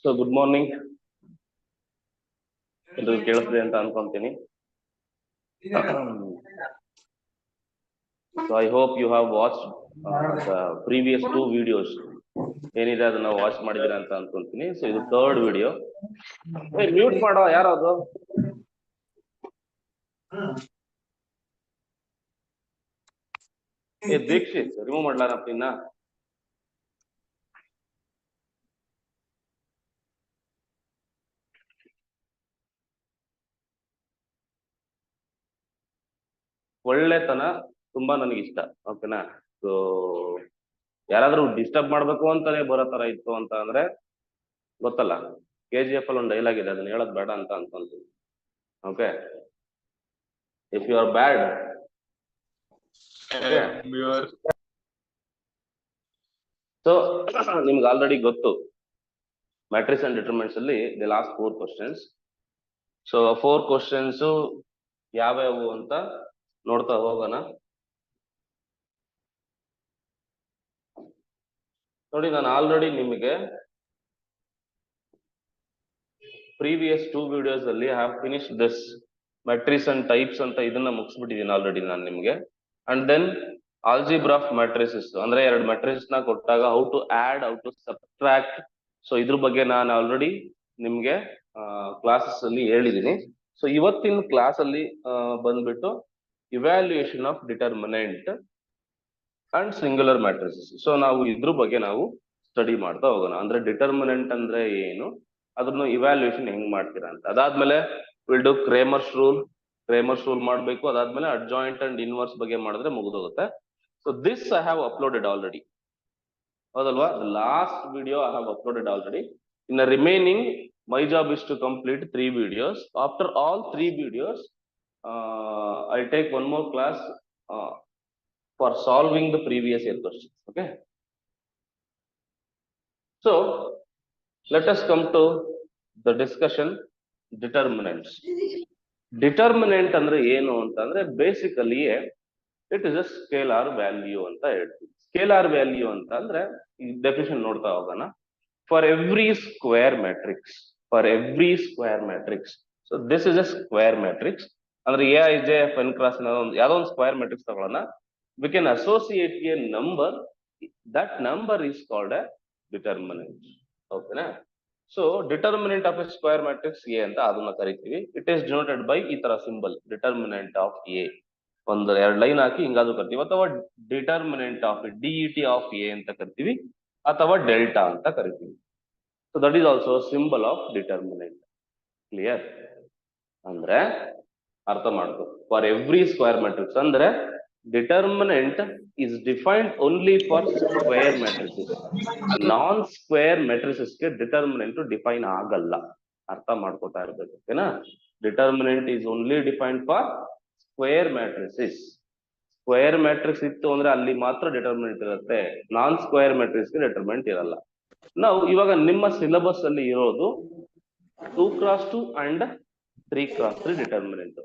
So good morning. ಎಲ್ರಿಗೂ ಕೇಳಿಸ್ರಿ ಅಂತ ಅನ್ಕೊಂತೀನಿ. So I hope you have watched the previous two videos. ಏನಿದೆ ಅದನ್ನ ವಾಚ್ ಮಾಡಿದಿರಾ ಅಂತ ಅನ್ಕೊಂತೀನಿ. ಸೊ ಇದು ಥರ್ಡ್ ವಿಡಿಯೋ. ಮ್ಯೂಟ್ ಮಾಡೋ ಯಾರದು? ದೀಕ್ಷಿತ್ ರಿಮೂವ್ ಮಾಡ್ಲಾರಪ್ಪ ಇನ್ನ. ಒಳ್ಳೆತನ ತುಂಬಾ ನನಗೆ ಇಷ್ಟ. ಓಕೆನಾ? ಸೊ ಯಾರಾದ್ರೂ ಡಿಸ್ಟರ್ಬ್ ಮಾಡ್ಬೇಕು ಅಂತಾನೆ ಬರೋ ತರ ಇತ್ತು ಅಂತ ಅಂದ್ರೆ ಗೊತ್ತಲ್ಲ, KGF ಅಲ್ಲಿ ಒಂದು ಡೈಲಾಗ್ ಇದೆ, ಅದನ್ನ ಹೇಳೋದ್ ಬೇಡ ಅಂತ ಅನ್ಕೊಂತೀನಿ. Okay, if you are bad, so ನಿಮ್ಗೆ ಆಲ್ರೆಡಿ ಗೊತ್ತು ಮ್ಯಾಟ್ರಿಕ್ಸ್ ಅಂಡ್ ಡಿಟರ್ಮಿನೆಂಟ್ಸ್ ಅಲ್ಲಿ the last 4 questions. So 4 questions ಯಾವ್ಯಾವು ಅಂತ ನೋಡ್ತಾ ಹೋಗೋಣ. ನೋಡಿ, ನಾನು ಆಲ್ರೆಡಿ ನಿಮಗೆ ಪ್ರೀವಿಯಸ್ 2 ವಿಡಿಯೋಸ್ ಅಲ್ಲಿ have finish this matrix and types ಅಂತ ಇದನ್ನ ಮುಗಿಸ್ಬಿಟ್ಟಿದ್ದೀನಿ ಆಲ್ರೆಡಿ ನಾನು ನಿಮಗೆ. And then algebra of matrices ಅಂದ್ರೆ 2 ಮ್ಯಾಟ್ರಿಸಸ್ ನ ಕೊಟ್ಟಾಗ how to add, how to subtract, so ಇದ್ರ ಬಗ್ಗೆ ನಾನು ಆಲ್ರೆಡಿ ನಿಮ್ಗೆ ಕ್ಲಾಸಸ್ ಅಲ್ಲಿ ಹೇಳಿದ್ದೀನಿ. ಸೊ ಇವತ್ತಿನ ಕ್ಲಾಸ್ ಅಲ್ಲಿ ಬಂದ್ಬಿಟ್ಟು evaluation of determinant and singular matrices. So ನಾವು ಇದ್ರ ಬಗ್ಗೆ ನಾವು ಸ್ಟಡಿ ಮಾಡ್ತಾ ಹೋಗೋಣ. ಅಂದ್ರೆ ಡಿಟರ್ಮಿನೆಂಟ್ ಅಂದ್ರೆ ಏನು, ಅದನ್ನ ಇವ್ಯಾಲ್ಯೂಯೇಷನ್ ಹೆಂಗ್ ಮಾಡ್ತೀರಾ ಅಂತ. ಅದಾದ್ಮೇಲೆ ವಿಲ್ ಡು ಕ್ರೇಮರ್ಸ್ ರೂಲ್ ಮಾಡ್ಬೇಕು. ಅದಾದ್ಮೇಲೆ ಅಡ್ಜಾಯಿಂಟ್ ಅಂಡ್ ಇನ್ವರ್ಸ್ ಬಗ್ಗೆ ಮಾಡಿದ್ರೆ ಮುಗಿದೋಗುತ್ತೆ. So this I have uploaded already, ಹೌದಲ್ವಾ? Last video I have uploaded already. In remaining my job is to complete 3 videos. After all 3 videos I take one more class for solving the previous year questions. Okay, so let us come to the discussion. Determinants. Determinant ಅಂದ್ರೆ ಏನು ಅಂತಂದ್ರೆ basically it is a scalar value ಅಂತ ಹೇಳ್ತೀವಿ. Scalar value ಅಂತ ಅಂದ್ರೆ ಈ definition ನೋಡ್ತಾ ಹೋಗೋಣ. For every square matrix, so this is a square matrix ಅಂದ್ರೆ AIJFN ಕ್ರಾಸ್ ಯಾವ್ದೋ ಒಂದು ಸ್ಕ್ವೇರ್ ಮ್ಯಾಟ್ರಿಕ್ಸ್ ತಗೊಳ್ಳೋಣ. We can associate a number, that number is called a determinant. Okay na? So determinant of a square matrix A ಅಂತ ಅದನ್ನ ಕರಿತೀವಿ. It is denoted by ಈ ತರ symbol, determinant of A. ಒಂದು 2 line ಹಾಕಿ ಹಿಂಗಾದ್ರೂ ಕರಿತೀವಿ, ಅಥವಾ determinant of DET of A ಅಂತ ಕರಿತೀವಿ, ಅಥವಾ ಡೆಲ್ಟಾ ಅಂತ ಕರಿತೀವಿ. So that is also a symbol of determinant. Clear? ಅಂದ್ರೆ ಅರ್ಥ ಮಾಡ್ಕೊ, for every square matrix ಅಂದ್ರೆ determinant is defined only for square matrices. Non-square matrices ಗೆ determinant define ಆಗಲ್ಲ. ಅರ್ಥ ಮಾಡ್ಕೋತಾ ಇರ್ಬೇಕು. ಓಕೆನಾ? Determinant is only defined for square matrices. Square matrix ಇತ್ತು ಅಂದ್ರೆ ಅಲ್ಲಿ ಮಾತ್ರ ಡಿಟರ್ಮಿನೆಂಟ್ ಇರುತ್ತೆ, ನಾನ್ ಸ್ಕ್ವೇರ್ ಮ್ಯಾಟ್ರಿಕ್ಸ್ ಗೆ ಡಿಟರ್ಮಿನೆಂಟ್ ಇರಲ್ಲ. ನಾವು ಇವಾಗ ನಿಮ್ಮ ಸಿಲೆಬಸ್ ಅಲ್ಲಿ ಇರೋದು 2x2 ಅಂಡ್ 3x3 ಡಿಟರ್ಮಿನೆಂಟ್.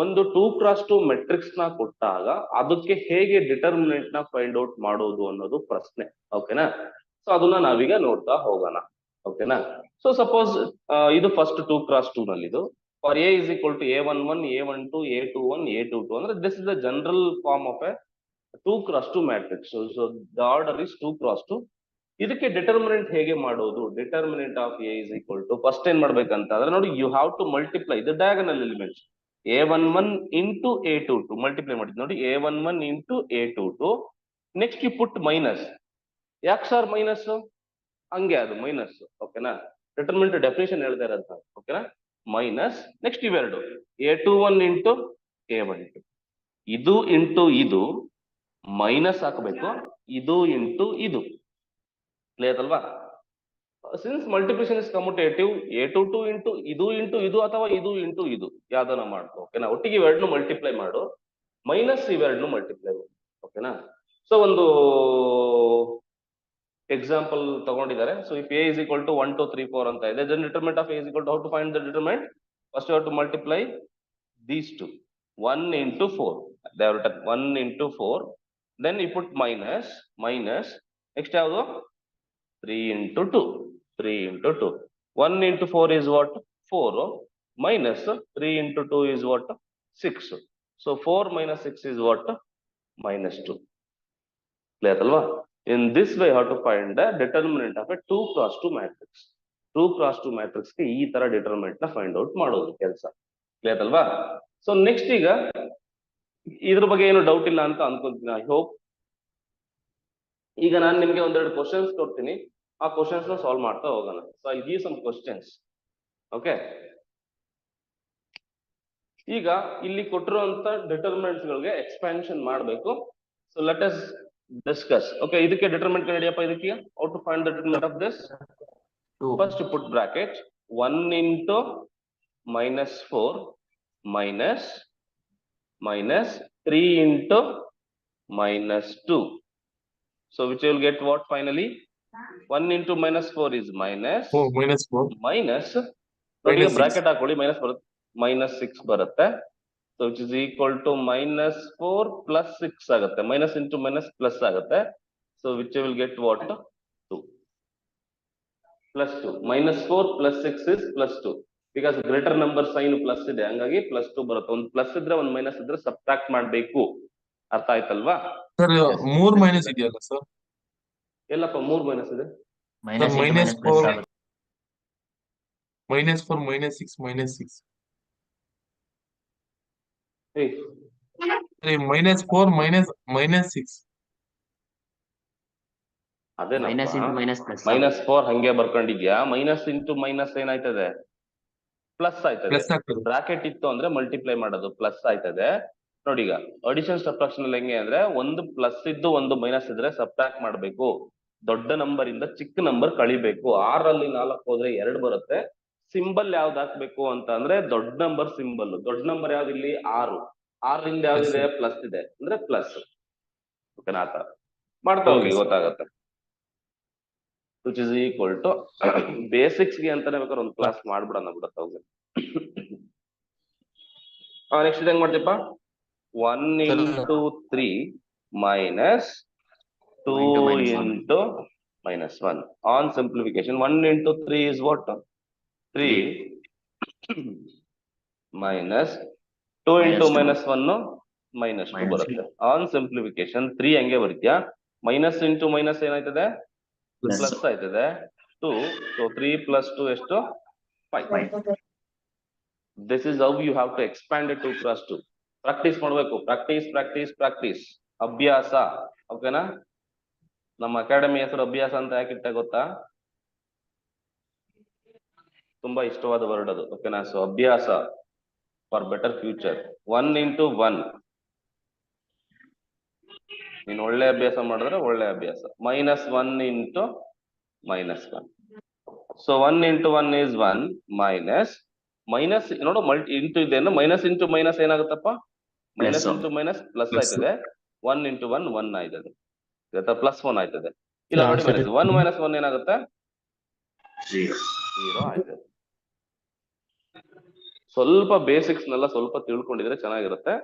ಒಂದು 2x2 ಮೆಟ್ರಿಕ್ಸ್ ನ ಕೊಟ್ಟಾಗ ಅದಕ್ಕೆ ಹೇಗೆ ಡಿಟರ್ಮಿನೆಂಟ್ ನ ಫೈಂಡ್ ಔಟ್ ಮಾಡೋದು ಅನ್ನೋದು ಪ್ರಶ್ನೆ. ಓಕೆನಾ? ಸೊ ಅದನ್ನ ನಾವೀಗ ನೋಡ್ತಾ ಹೋಗೋಣ. ಓಕೆನಾ? ಸೊ ಸಪೋಸ್ ಇದು ಫಸ್ಟ್ 2x2 ನಲ್ಲಿ ಇದು for A is equal to A11, A12, A21, A22 ಅಂದ್ರೆ this is the general form of a 2x2 matrix. So the order is 2x2. ಇದಕ್ಕೆ ಡಿಟರ್ಮಿನೆಂಟ್ ಹೇಗೆ ಮಾಡೋದು? Determinant of A is equal to first ಏನ್ ಮಾಡ್ಬೇಕಂತ ಅಂದ್ರೆ ನೋಡಿ, you have to multiply the diagonal elements. A11 into A22 multiply ಮಾಡಿದ್ ನೋಡಿ, A11 into A22. Next you put minus. ಯಾಕೆ ಸರ್ ಮೈನಸ್? ಹಂಗೆ ಅದು ಮೈನಸ್. ಓಕೆನಾ? ಡಿಟರ್ಮಿನೆಂಟ್ ಡೆಫಿನೇಷನ್ ಹೇಳ್ತಾ ಇರೋದು. ಓಕೆನಾ? ಮೈನಸ್ ನೆಕ್ಸ್ಟ್ ಇವೆರಡು A21 into A12, ಇದು ಇಂಟು ಇದು ಮೈನಸ್ ಹಾಕಬೇಕು, ಇದು ಇಂಟು ಇದು. ಕ್ಲಿಯರ್ ಅಲ್ವಾ? Since multiplication is commutative, A22 into ಇದು ಅಥವಾ ಇದು ಇಂಟು ಇದು ಯಾವ್ದನ್ನ ಮಾಡ್ಕೊ. ಓಕೆನಾ? ಒಟ್ಟಿಗೆ ಇವೆರಡನ್ನು ಮಲ್ಟಿಪ್ಲೈ ಮಾಡು, ಮೈನಸ್ ಇವೆರಡನ್ನು ಮಲ್ಟಿಪ್ಲೈ ಮಾಡು. ಓಕೆನಾ? ಸೊ ಒಂದು ಎಕ್ಸಾಂಪಲ್ ತಗೊಂಡಿದ್ದಾರೆ. So if A is equal to 1 2 3 4 ಅಂತ ಇದೆ, then determinant of A is equal to, how to find the determinant? First you have to multiply these two. 1 into 4, they have written 1 into 4, then you put minus. Next ಯಾವುದು? 3 into 2. 3 into 2. 1 into 4 is what? 4 minus 3 into 2 is what? 6. So 4 minus 6 is what? Minus 2. Clear alva? In this way, how to find the determinant of a 2 cross 2 matrix. 2 cross 2 matrix ಗೆ ಈ ತರ determinant ನ find out ಮಾಡೋದು ಕೆಲಸ. Clear ಅಲ್ವಾ? So next ಈಗ ಇದ್ರ ಬಗ್ಗೆ ಏನು ಡೌಟ್ ಇಲ್ಲ ಅಂತ ಅನ್ಕೊಂತೀನಿ. I hope. ಈಗ ನಾನು ನಿಮ್ಗೆ ಒಂದೆರಡು ಕ್ವಶನ್ಸ್ ಕೊಡ್ತೀನಿ, ಆ ಕ್ವಶನ್ಸ್ ನ ಸಾಲ್ವ್ ಮಾಡ್ತಾ ಹೋಗೋಣ. So I give some questions. Okay, ಈಗ ಇಲ್ಲಿ ಕೊಟ್ಟಿರುವಂತ ಡಿಟರ್ಮಿನೆಂಟ್ಸ್ ಗಳಿಗೆ ಎಕ್ಸ್ಪಾನ್ಷನ್ ಮಾಡಬೇಕು. So let us discuss. Okay, ಇದಕ್ಕೆ ಡಿಟರ್ಮಿನೆಂಟ್ ನಡೆಯಪ್ಪ. ಇದಕ್ಕೆ how to find the determinant of this? First put bracket 1 into -4 minus 3 into -2. So which you will get what finally? 1 into -4 is minus 4 minus ನೋಡಿ bracket ಹಾಕೊಳ್ಳಿ, minus ಬರುತ್ತೆ, -6 ಬರುತ್ತೆ. So which is equal to -4 plus 6 ಆಗುತ್ತೆ. Minus into minus plus ಆಗುತ್ತೆ. So which will get what? 2 plus 2. -4 plus 6 is +2 because greater number sign plus ಇದೆ, ಹಂಗಾಗಿ +2 ಬರುತ್ತೆ. ಒಂದು ಪ್ಲಸ್ ಇದ್ರೆ ಒಂದು ಮೈನಸ್ ಇದ್ರೆ ಸಬ್ಟ್ರಾಕ್ಟ್ ಮಾಡ್ಬೇಕು. ಅರ್ಥ ಆಯ್ತಲ್ವಾ? ಸರ್ 3 ಮೈನಸ್ ಇದೆಯಲ್ಲ ಸರ್? ಎಲ್ಲಪ್ಪ 3 ಮೈನಸ್ ಇದೆ? -4 -6 -6 -4 -6 ಅದೇ -4 ಹಂಗೆ ಬರ್ಕೊಂಡಿದ್ಯಾ? ಮೈನಸ್ ಇಂಟು ಮೈನಸ್ ಏನಾಯ್ತದೆ? ಪ್ಲಸ್ ಆಯ್ತದೆ. ಬ್ರಾಕೆಟ್ ಇತ್ತು ಅಂದ್ರೆ ಮಲ್ಟಿಪ್ಲೈ ಮಾಡೋದು, ಪ್ಲಸ್ ಆಯ್ತದೆ. ನೋಡಿ, ಈಗ ಅಡಿಷನ್ ಸಬ್ಟ್ರಾಕ್ಷನ್ ಅಲ್ಲಿ ಹೆಂಗೆ ಅಂದ್ರೆ ಒಂದು ಪ್ಲಸ್ ಇದ್ದು ಒಂದು ಮೈನಸ್ ಇದ್ರೆ ಸಬ್ಟ್ರಾಕ್ಟ್ ಮಾಡ್ಬೇಕು. ದೊಡ್ಡ ನಂಬರ್ ಇಂದ ಚಿಕ್ಕ ನಂಬರ್ ಕಳಿಬೇಕು. 6 ಅಲ್ಲಿ 4 ಹೋದ್ರೆ 2 ಬರುತ್ತೆ. ಸಿಂಬಲ್ ಯಾವ್ದು ಹಾಕ್ಬೇಕು ಅಂತ ಅಂದ್ರೆ ದೊಡ್ಡ ನಂಬರ್ ಸಿಂಬಲ್. ದೊಡ್ಡ ನಂಬರ್ ಯಾವ್ದು ಇಲ್ಲಿ? 6. 6ರಿಂದ ಯಾವ್ದಿದೆ? ಪ್ಲಸ್ ಇದೆ ಅಂದ್ರೆ ಪ್ಲಸ್. ಓಕೆನಾ? ಆತರ ಮಾಡ್ತಾ ಹೋಗಿ, ಗೊತ್ತಾಗತ್ತೆ. Which is equal to basics ಗೆ ಅಂತಾನೆ ಬೇಕಾದ್ರೆ ಒಂದು ಕ್ಲಾಸ್ ಮಾಡ್ಬಿಡೋಣ ಬಿಡತ್ತ ಹೋಗಿ. ನೆಕ್ಸ್ಟ್ ಹೆಂಗ್ ಮಾಡ್ತೀಪ್ಪ? 1 into 3 minus 2 into -1 on simplification. 1 into 3 is what? 3 minus 2 into -1 -2 ಬರುತ್ತೆ. ಆನ್ ಸಿಂಪ್ಲಿಫಿಕೇಶನ್ 3 ಹಂಗೆ ಬರ್ತೀಯಾ? ಮೈನಸ್ ಇಂಟು ಮೈನಸ್ ಏನಾಯ್ತದೆ? ಪ್ಲಸ್ ಆಯ್ತದೆ 2. ಸೊ 3 plus 2 ಎಷ್ಟು? 5. This is how you have to expand it 2 cross 2. Practice ಮಾಡ್ಬೇಕು. ಪ್ರಾಕ್ಟೀಸ್ ಅಭ್ಯಾಸ. ಓಕೆನಾ? ನಮ್ಮ ಅಕಾಡೆಮಿ ಹೆಸರು ಅಭ್ಯಾಸ ಅಂತ ಯಾಕಿಟ್ಟ ಗೊತ್ತಾ? ತುಂಬಾ ಇಷ್ಟವಾದ ವರ್ಡ್ ಅದು. ಓಕೆನಾ? ಸೊ ಅಭ್ಯಾಸ ಫಾರ್ ಬೆಟರ್ ಫ್ಯೂಚರ್. 1 into 1 ನೀನ್ ಒಳ್ಳೆ ಅಭ್ಯಾಸ ಮಾಡಿದ್ರೆ ಒಳ್ಳೆ ಅಭ್ಯಾಸ. -1 into -1. So 1 into 1 is 1 minus ನೋಡು, ಇಂಟು ಇದೇನು? ಮೈನಸ್ ಇಂಟು ಮೈನಸ್ ಏನಾಗುತ್ತಪ್ಪ? ಮೈನಸ್ ಇಂಟು ಮೈನಸ್ ಪ್ಲಸ್ ಆಯ್ತದೆ. 1 into 1 1 ಆಯ್ತದೆ, +1 ಆಯ್ತದೆ. ಇಲ್ಲ ನೋಡಿ, 1 - 1 ಏನಾಗುತ್ತೆ? 0 ಆಯ್ತದೆ. ಸ್ವಲ್ಪ ಬೇಸಿಕ್ಸ್ನೆಲ್ಲ ಸ್ವಲ್ಪ ತಿಳ್ಕೊಂಡಿದ್ರೆ ಚೆನ್ನಾಗಿರುತ್ತೆ.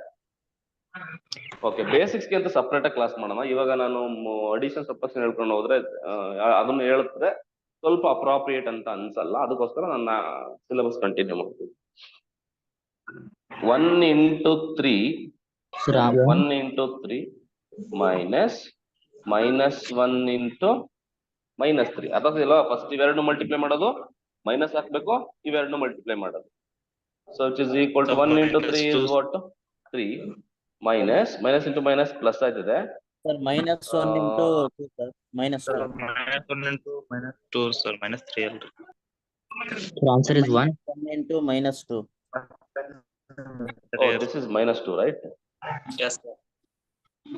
ಓಕೆ, ಬೇಸಿಕ್ಸ್ಗೆ ಅಂತ ಸಪ್ರೇಟ್ ಆಗಿ ಕ್ಲಾಸ್ ಮಾಡೋಣ. ಇವಾಗ ನಾನು ಅಡಿಷನ್ ಸಬ್ಟ್ರಾಕ್ಷನ್ ಹೇಳ್ಕೊಂಡು ಹೋದ್ರೆ ಅದನ್ನು ಹೇಳುತ್ತೆ ಸ್ವಲ್ಪ ಅಪ್ರಾಪ್ರಿಯೇಟ್ ಅಂತ ಅನ್ಸಲ್ಲ. ಅದಕ್ಕೋಸ್ಕರ ನನ್ನ ಸಿಲೆಬಸ್ ಕಂಟಿನ್ಯೂ ಮಾಡ್ತೀನಿ. 1 into 3 minus -1 into -3. ಅರ್ಥಾಗಿಲ್ವಾ? ಫಸ್ಟ್ ಇವೆರಡು ಮಲ್ಟಿಪ್ಲೈ ಮಾಡೋದು, ಮೈನಸ್ ಹಾಕ್ಬೇಕು, ಇವೆರಡು ಮಲ್ಟಿಪ್ಲೈ ಮಾಡೋದು. So which is equal to 1 into 3 is what? 3 minus into minus plus ಆಯ್ತದೆ. Sir, -1 into 2, sir. -1 into -2, sir. -3 already. So answer is 1 into -2. Oh, this is -2, right? Yes, sir.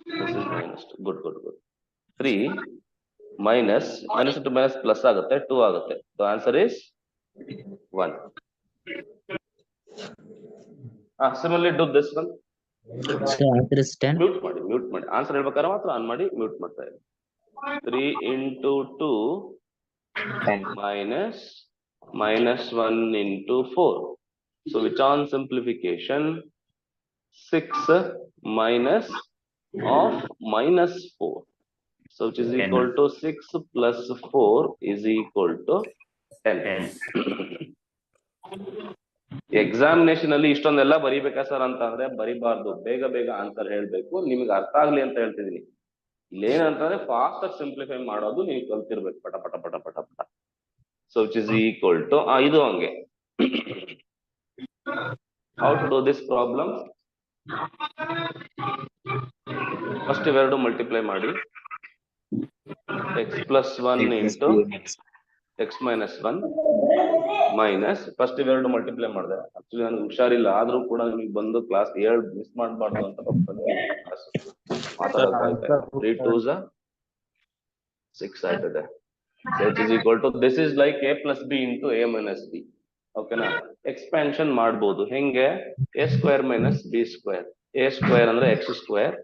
This is -2. Good. 3 minus into minus plus ಆಗುತ್ತೆ, 2 ಆಗುತ್ತೆ. The answer is 1. Similarly do this one. So answer is 10. Mute ಮಾಡಿ answer ಹೇಳ್ಬೇಕಾದ್ರೆ ಮಾತ್ರ on ಮಾಡಿ mute ಮಾಡ್ತಾ ಇರಿ. 3 into 2 -1 into 4. So which on simplification 6 minus of -4. So which is 10. equal to 6 plus 4 is equal to 10. Examination ಅಲ್ಲಿ ಇಷ್ಟೊಂದೆಲ್ಲ ಬರಿಬೇಕಾ sir ಅಂತ ಅಂದ್ರೆ ಬರಿಬಾರ್ದು, ಬೇಗ ಬೇಗ ಆನ್ಸರ್ ಹೇಳ್ಬೇಕು. ನಿಮ್ಗೆ ಅರ್ಥ ಆಗ್ಲಿ ಅಂತ ಹೇಳ್ತಿದೀನಿ. ಇಲ್ಲೇನಂತಂದ್ರೆ ಫಾಸ್ಟ್ ಆಗಿ ಸಿಂಪ್ಲಿಫೈ ಮಾಡೋದು ನೀವು ಕಲ್ತಿರ್ಬೇಕು ಪಟ ಪಟ ಪಟ ಪಟ ಪಟ. So which is equal to ಇದು ಹಂಗೆ. How to do this problem? First ಇವೆರಡು ಮಲ್ಟಿಪ್ಲೈ ಮಾಡಿ. x plus 1 into x minus 1 minus first ಇವೆರಡು ಮಲ್ಟಿಪ್ಲೈ ಮಾಡಿದೆ. ಆಕ್ಚುಲಿ ನನಗೆ ಹುಷಾರಿಲ್ಲ, ಆದ್ರೂ ಕೂಡ ನಿಮಗೆ ಬಂದು ಕ್ಲಾಸ್ ಮಿಸ್ ಮಾಡಬಾರ್ದು ಅಂತ ಮಾತಾಡೋಕೆ 3 2s 6 ಆಯ್ತದೆ. So it is equal to this is like a plus b into a minus b. ಓಕೆನಾ? ಎಕ್ಸ್ಪ್ಯಾನ್ಷನ್ ಮಾಡ್ಬೋದು ಹೆಂಗೆ? a square minus b square. a square ಅಂದ್ರೆ x square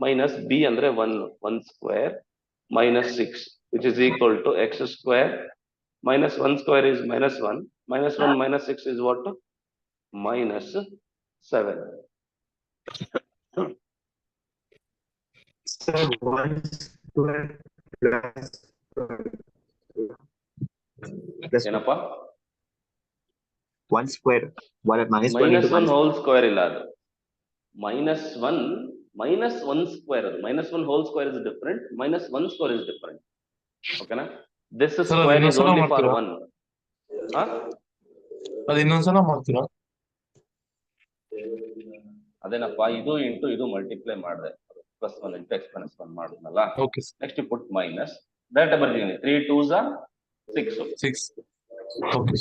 ಮೈನಸ್ b ಅಂದ್ರೆ 1 square minus 6 which is equal to x square minus 1 square is minus 1 minus 1 minus 6 is what? Minus 7. Sir, 1 square plus ಏನಪ್ಪ? 1 square. Minus 1 minus into 1 whole square ಇಲ್ಲ ಅದು. minus 1 square ಅದು. minus 1 whole square is different. minus 1 square is different. ಓಕೆನಾ? This square is only for 1. ಅದು ಇನ್ನೊಂದ್ಸಲ ಮಾಡ್ತೀರಾ? ಅದೇನಪ್ಪ, ಇದು ಇಂಟು ಇದು ಮಲ್ಟಿಪ್ಲೈ ಮಾಡಿದೆ. ಪ್ಲಸ್ 1 ಇಂಟು ಎಕ್ಸ್ ಮೈನಸ್ 1 ಮಾಡಿದ್ನಲ್ಲ. ಓಕೆ ನೆಕ್ಸ್ಟ್ ಪುಟ್ ಮೈನಸ್ ಡೈರೆಕ್ಟ್ ಬರ್ತೀನಿ. 3 2s 6. ಓಕೆ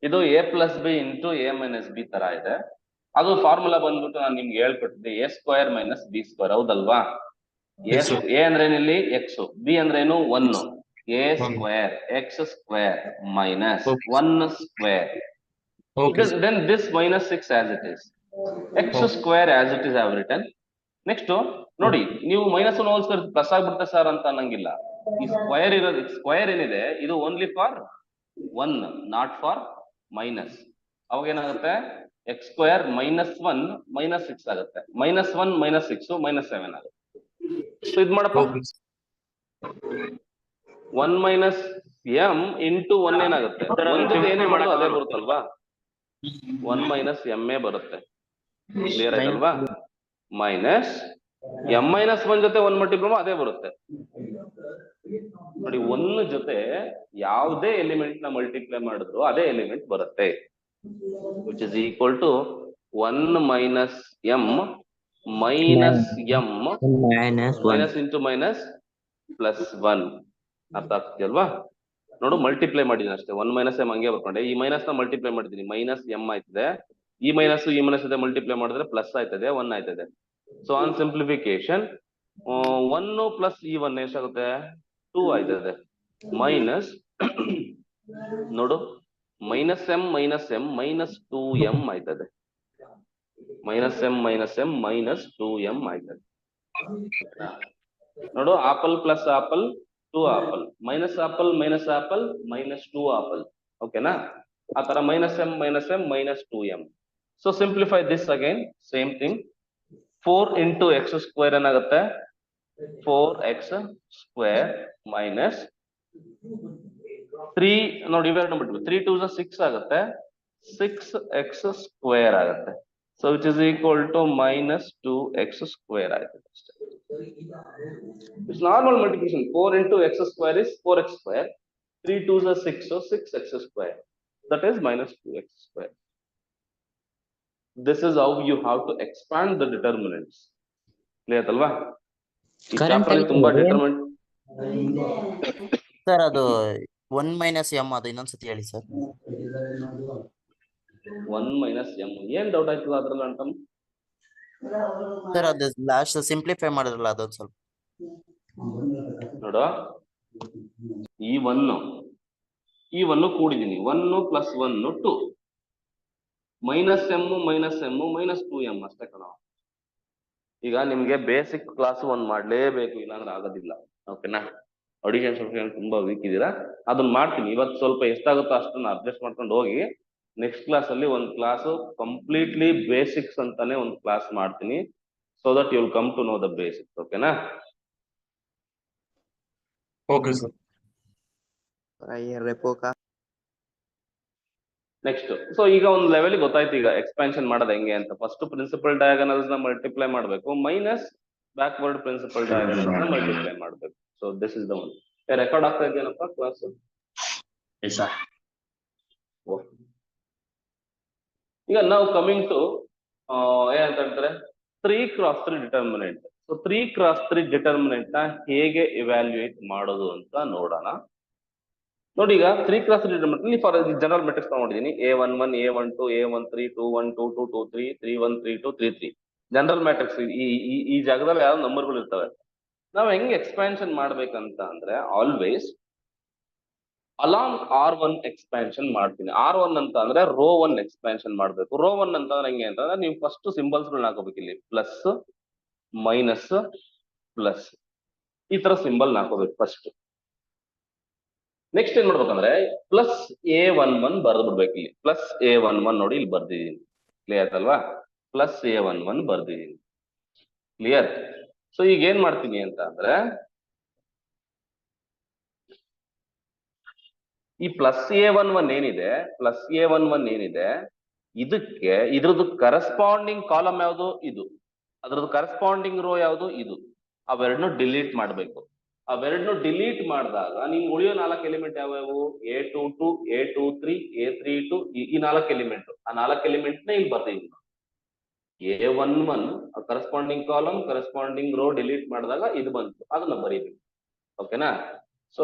ಇದು a plus B into a minus B ತರ ಇದೆ. ಅದು ಫಾರ್ಮುಲಾ ಬಂದ್ಬಿಟ್ಟು ನಾನು ನಿಮ್ಗೆ ಹೇಳ್ಕೊಟ್ಟಿದ್ದೆ a square minus B square. ಹೌದಲ್ವಾ? a ಅಂದ್ರೆ ಇಲ್ಲಿ ಎಕ್ಸ್, ಬಿ ಅಂದ್ರೆ ಏನು 1. a square X square minus 1 square. Then this minus 6 as it is. x square as it is I have written. Next ನೋಡಿ, ನೀವು minus 1 whole square ಪ್ಲಸ್ ಆಗ್ಬಿಡುತ್ತೆ sir ಅಂತ ಅನ್ನಂಗಿಲ್ಲ. ಈ ಸ್ಕ್ವೇರ್ ಇರೋದು, ಸ್ಕ್ವೇರ್ ಏನಿದೆ ಇದು only for 1 not for minus. ಅವಾಗ ಏನಾಗುತ್ತೆ? x ಸ್ಕ್ವೇರ್ ಮೈನಸ್ 1 ಮೈನಸ್ 6 ಆಗುತ್ತೆ. ಮೈನಸ್ 1 ಮೈನಸ್ 6 ಮೈನಸ್ 7 ಆಗುತ್ತೆ. ಸೊ ಇದು ಮಾಡಪ್ಪ, 1 ಮೈನಸ್ m ಇಂಟು 1 ಏನಾಗುತ್ತೆ? ಒಂದು ಏನೇ ಮಾಡೋದು ಅದೇ ಬರುತ್ತಲ್ವಾ? 1 ಮೈನಸ್ ಎಂ ಎ ಬರುತ್ತೆ. ಕ್ಲಿಯರ್ ಆಯ್ತಲ್ವಾ? ಮೈನಸ್ ಎಂ ಮೈನಸ್ 1 ಜೊತೆ 1 ಮಲ್ಟಿಪ್ಲೈ ಅದೇ ಬರುತ್ತೆ ನೋಡಿ. 1 ಜೊತೆ ಯಾವುದೇ ಎಲಿಮೆಂಟ್ ನ ಮಲ್ಟಿಪ್ಲೈ ಮಾಡಿದ್ರು ಅದೇ ಎಲಿಮೆಂಟ್ ಬರುತ್ತೆ. Which is equal to 1 minus m minus m minus into minus plus 1. ಅರ್ಥ ಆಗ್ತಿದೆಯಲ್ವಾ? ನೋಡು, ಮಲ್ಟಿಪ್ಲೈ ಮಾಡಿದೀನಿ ಅಷ್ಟೇ. 1 ಮೈನಸ್ ಎಂ ಹಂಗೆ ಬರ್ಕೊಂಡೆ. ಈ ಮೈನಸ್ ನ ಮಲ್ಟಿಪ್ಲೈ ಮಾಡಿದೀನಿ, ಮೈನಸ್ ಎಂ ಆಯ್ತದೆ. ಈ ಮೈನಸ್ ಜೊತೆ ಮಲ್ಟಿಪ್ಲೈ ಮಾಡಿದ್ರೆ ಪ್ಲಸ್ ಆಯ್ತದೆ, 1 ಆಯ್ತದೆ. ಸೊ ಆನ್ ಸಿಂಪ್ಲಿಫಿಕೇಶನ್ 1 ಪ್ಲಸ್ ಈ 1 ಎಷ್ಟಾಗುತ್ತೆ? 2 ಆಯ್ತದೆ. ಮೈನಸ್ ನೋಡು, ಮೈನಸ್ ಎಂ ಮೈನಸ್ 2m ಆಯ್ತದೆ. ಮೈನಸ್ ಎಂ ಮೈನಸ್ 2m ಆಯ್ತದೆ. ನೋಡು, apple plus apple 2 apple, minus apple minus 2 apple. ಓಕೆನಾ? ಆ ತರ minus m minus 2m. So simplify this again, same thing. 4 into x square ಏನಾಗುತ್ತೆ? 4x ಸ್ಕ್ವೇರ್ ಮೈನಸ್ 3 ನೋಡಿ, ಇವೆರಡು ಬಿಟ್ಟು 3 2s 6 ಆಗುತ್ತೆ. 6x ಸ್ಕ್ವೇರ್ ಆಗುತ್ತೆ. So which is equal to minus 2x square ಆಗುತ್ತೆ ಅಷ್ಟೇ. It's normal multiplication. 4 into x square is 4x square. 3 2s 6, so 6x square. That is minus 2x square. This is how you have to expand the determinants. Clear ಅಲ್ವಾ? ಈ chapter ಅಲ್ಲಿ ತುಂಬಾ determinant. Sir ಅದು 1 minus M, ಅದು ಇನ್ನೊಂದ್ಸತಿ ಹೇಳಿ sir. 1 minus M ಏನ್ doubt ಆಯ್ತಲ್ಲ ಅದ್ರಲ್ಲಿ ಅಂತ ಸರ್? ಅದು ಲಾಸ್ಟ್ ಸಿಂಪ್ಲಿಫೈ ಮಾಡಿದ್ರಲ್ಲ, ಅದೊಂದು ಸ್ವಲ್ಪ ನೋಡು. ಈ 1 ಕೂಡಿದೀನಿ. 1 plus 1 2, minus m minus 2m ಅಷ್ಟೇ ಕಣ. ಈಗ ನಿಮ್ಗೆ ಬೇಸಿಕ್ ಕ್ಲಾಸ್ 1 ಮಾಡ್ಲೇಬೇಕು, ಇಲ್ಲಾಂದ್ರೆ ಆಗೋದಿಲ್ಲ. ಓಕೆನಾ? ಅಡಿಷನ್ ಸೊಲ್ಯೂಷನ್ ತುಂಬಾ ವೀಕ್ ಇದೀರಾ, ಅದನ್ನ ಮಾಡ್ತೀನಿ. ಇವತ್ತು ಸ್ವಲ್ಪ ಎಷ್ಟಾಗುತ್ತೋ ಅಷ್ಟನ್ನ ಅಡ್ಜಸ್ಟ್ ಮಾಡ್ಕೊಂಡು ಹೋಗಿ. ನೆಕ್ಸ್ಟ್ ಕ್ಲಾಸ್ ಅಲ್ಲಿ ಒಂದು ಕ್ಲಾಸ್ ಕಂಪ್ಲೀಟ್ಲಿ ಬೇಸಿಕ್ಸ್ ಅಂತಾನೆ ಒಂದು ಕ್ಲಾಸ್ ಮಾಡ್ತೀನಿ. So that you will come to know the basics. ಓಕೆನಾ? Okay, sir. ನೆಕ್ಸ್ಟ್ ಸೊ ಈಗ ಒಂದು ಲೆವೆಲ್ ಗೊತ್ತಾಯ್ತು ಈಗ ಎಕ್ಸ್ಪಾನ್ಷನ್ ಮಾಡೋದು ಹೆಂಗೆ ಅಂತ. ಫಸ್ಟ್ ಪ್ರಿನ್ಸಿಪಲ್ ಡಯಾಗನಲ್ಸ್ ನ ಮಲ್ಟಿಪ್ಲೈ ಮಾಡಬೇಕು ಮೈನಸ್ ಬ್ಯಾಕ್ವರ್ಡ್ ಪ್ರಿನ್ಸಿಪಲ್ ಡಯಾಗನಲ್ಸ್ ನ ಮಲ್ಟಿಪ್ಲೈ ಮಾಡಬೇಕು. So this is the one. Record ಆಗ್ತಾ ಇದೆಯೇನಪ್ಪ ಕ್ಲಾಸ್? ಈಗ ನಾವು ಕಮಿಂಗ್ ಟು ಏನಂತ ಹೇಳ್ತಾರೆ 3x3 determinant. So 3x3 determinant ನ ಹೇಗೆ ಇವ್ಯಾಲ್ಯೂಯೇಟ್ ಮಾಡೋದು ಅಂತ ನೋಡೋಣ. ನೋಡಿ ಈಗ 3x3 determinant for general matrix ತಗೊಂಡಿದ್ದೀನಿ. A11 A12 A13 21 22 23 31 32 33 general matrix. ಈ ಜಾಗದಲ್ಲಿ ಯಾವ ನಂಬರ್ಗಳು ಇರ್ತವೆ. ನಾವು ಹೆಂಗೆ ಎಕ್ಸ್ಪಾನ್ಷನ್ ಮಾಡ್ಬೇಕಂತ ಅಂದ್ರೆ ಆಲ್ವೇಸ್ ಅಲಾಂಗ್ R1 ಎಕ್ಸ್ಪಾನ್ಷನ್ ಮಾಡ್ತೀನಿ. R1 ಅಂತ ಅಂದ್ರೆ ರೋ 1 ಎಕ್ಸ್ಪಾನ್ಷನ್ ಮಾಡ್ಬೇಕು. ರೋ 1 ಅಂತ ಅಂದ್ರೆ ಹೆಂಗೆ ಅಂತಂದ್ರೆ ನೀವು ಫಸ್ಟ್ ಸಿಂಬಲ್ಸ್ ಗಳನ್ನ ಹಾಕೋಬೇಕು. ಇಲ್ಲಿ ಪ್ಲಸ್ ಮೈನಸ್ ಪ್ಲಸ್ ಈ ತರ ಸಿಂಬಲ್ ಹಾಕೋಬೇಕು ಫಸ್ಟ್. ನೆಕ್ಸ್ಟ್ ಏನ್ ಮಾಡ್ಬೇಕಂದ್ರೆ ಪ್ಲಸ್ A11 ಬರ್ದು ಬಿಡ್ಬೇಕು. ಇಲ್ಲಿ ಪ್ಲಸ್ A11 ನೋಡಿ ಇಲ್ಲಿ ಬರ್ದಿದ್ದೀನಿ. ಕ್ಲಿಯರ್ ಅಲ್ವಾ? Plus A11 ಬರ್ದಿದ್ದೀನಿ. ಕ್ಲಿಯರ್? ಸೊ ಈಗ ಏನ್ ಮಾಡ್ತೀನಿ ಅಂತ ಅಂದ್ರೆ ಈ ಪ್ಲಸ್ A11 ಏನಿದೆ, ಪ್ಲಸ್ A11 ಏನಿದೆ ಇದಕ್ಕೆ ಇದ್ರದ್ದು ಕರೆಸ್ಪಾಂಡಿಂಗ್ ಕಾಲಮ್ ಯಾವುದು? ಇದು. ಅದ್ರದ್ದು ಕರೆಸ್ಪಾಂಡಿಂಗ್ ರೋ ಯಾವುದು? ಇದು. ಅವೆರಡನ್ನು ಡಿಲೀಟ್ ಮಾಡ್ಬೇಕು. ಅವೆರಡನ್ನು ಡಿಲೀಟ್ ಮಾಡಿದಾಗ ನಿಮ್ಗೆ ಉಳಿಯೋ 4 ಎಲಿಮೆಂಟ್ ಯಾವ್ಯಾವು? A22 A23 A32 ಈ 4 ಎಲಿಮೆಂಟ್. ಆ 4 ಎಲಿಮೆಂಟ್ ನ ಇಲ್ಲಿ ಬರ್ತೀನಿ. A11 corresponding column corresponding row delete ಮಾಡಿದಾಗ ಇದು ಬಂತು, ಅದನ್ನ ಬರೀಬೇಕು. ಓಕೆನಾ? ಸೊ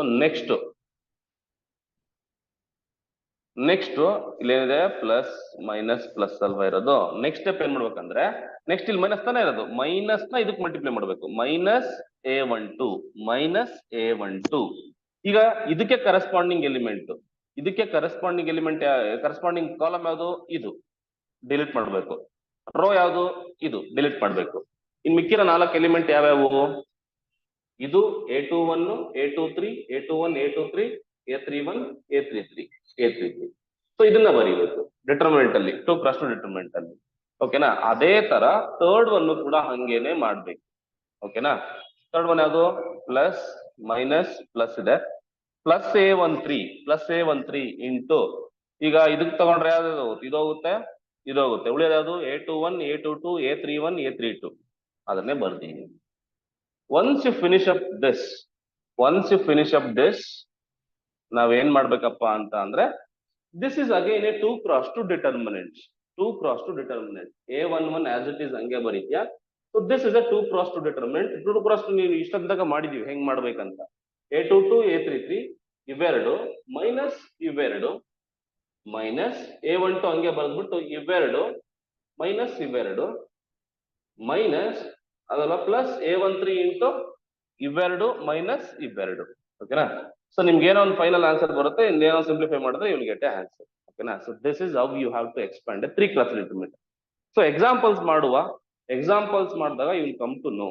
ನೆಕ್ಸ್ಟ್ ಇಲ್ಲೇನಿದೆ ಪ್ಲಸ್ ಮೈನಸ್ ಪ್ಲಸ್ ಅಲ್ವಾ ಇರೋದು. ನೆಕ್ಸ್ಟ್ ಸ್ಟೆಪ್ ಏನ್ ಮಾಡ್ಬೇಕಂದ್ರೆ ನೆಕ್ಸ್ಟ್ ಇಲ್ಲಿ ಮೈನಸ್ ತಾನೇ ಇರೋದು, ಮೈನಸ್ ನ ಇದಕ್ಕೆ ಮಲ್ಟಿಪ್ಲೈ ಮಾಡ್ಬೇಕು. Minus A12 minus A12. ಈಗ ಇದಕ್ಕೆ ಕರೆಸ್ಪಾಂಡಿಂಗ್ ಎಲಿಮೆಂಟ್, ಕರೆಸ್ಪಾಂಡಿಂಗ್ ಕಾಲಮ್ ಯಾವುದು? ಇದು. ಡಿಲೀಟ್ ಮಾಡ್ಬೇಕು. ರೋ ಯಾವುದು? ಇದು. ಡಿಲೀಟ್ ಮಾಡ್ಬೇಕು. ಇನ್ ಮಿಕ್ಕಿರೋ 4 ಎಲಿಮೆಂಟ್ ಯಾವ್ಯಾವು? ಇದು A21 A23 A21 A23 A31 A33 A33. So ಇದನ್ನ ಬರೀಬೇಕು ಡಿಟರ್ಮಿನೆಂಟ್ ಅಲ್ಲಿ, 2x2 ಡಿಟರ್ಮಿನೆಂಟ್ ಅಲ್ಲಿ. ಓಕೆನಾ? ಅದೇ ತರ ಥರ್ಡ್ ಒನ್ ಕೂಡ ಹಂಗೇನೆ ಮಾಡ್ಬೇಕು. ಓಕೆನಾ? ಥರ್ಡ್ ಒನ್ ಯಾವುದು? ಪ್ಲಸ್ ಮೈನಸ್ ಪ್ಲಸ್ ಇದೆ. ಪ್ಲಸ್ A13 ಇಂಟು ಈಗ ಇದಕ್ಕೆ ತಗೊಂಡ್ರೆ ಯಾವ್ದು? ಇದೋಗುತ್ತೆ ಇದೋಗುತ್ತೆ. ಉಳಿಯೋದು ಯಾವುದು? A21 A22 A31 A32 ಅದನ್ನೇ ಬರ್ತೀನಿ. Once you finish up this ನಾವೇನ್ ಮಾಡ್ಬೇಕಪ್ಪ ಅಂತ ಅಂದ್ರೆ this is again a 2x2 determinant. A11 as it is ಹಂಗೆ ಬರೀತ್ಯಾ? So this is a 2x2 determinant. 2x2 ನೀವು ಇಷ್ಟಂತಾಗ ಮಾಡಿದೀವಿ ಹೆಂಗ್ ಮಾಡ್ಬೇಕಂತ. A22 A33 ಇವೆರಡು ಮೈನಸ್ ಇವೆರಡು ಮೈನಸ್ A12 ಹಂಗೆ ಬರೆದ್ಬಿಟ್ಟು ಇವೆರಡು ಮೈನಸ್ ಇವೆರಡು ಮೈನಸ್ ಅದಲ್ಲ ಪ್ಲಸ್ A13 ಇಂಟು ಇವೆರಡು ಮೈನಸ್ ಇವೆರಡು. ಓಕೆನಾ? ಸೊ ನಿಮ್ಗೆ ಏನೋ ಒಂದು ಫೈನಲ್ ಆನ್ಸರ್ ಬರುತ್ತೆ. ಇನ್ನೇನೋ ಸಿಂಪ್ಲಿಫೈ ಮಾಡಿದ್ರೆ you will get a answer. ಓಕೆನಾ? So this is how you have to expand 3x determinant. So examples ಮಾಡಿದಾಗ you will come to know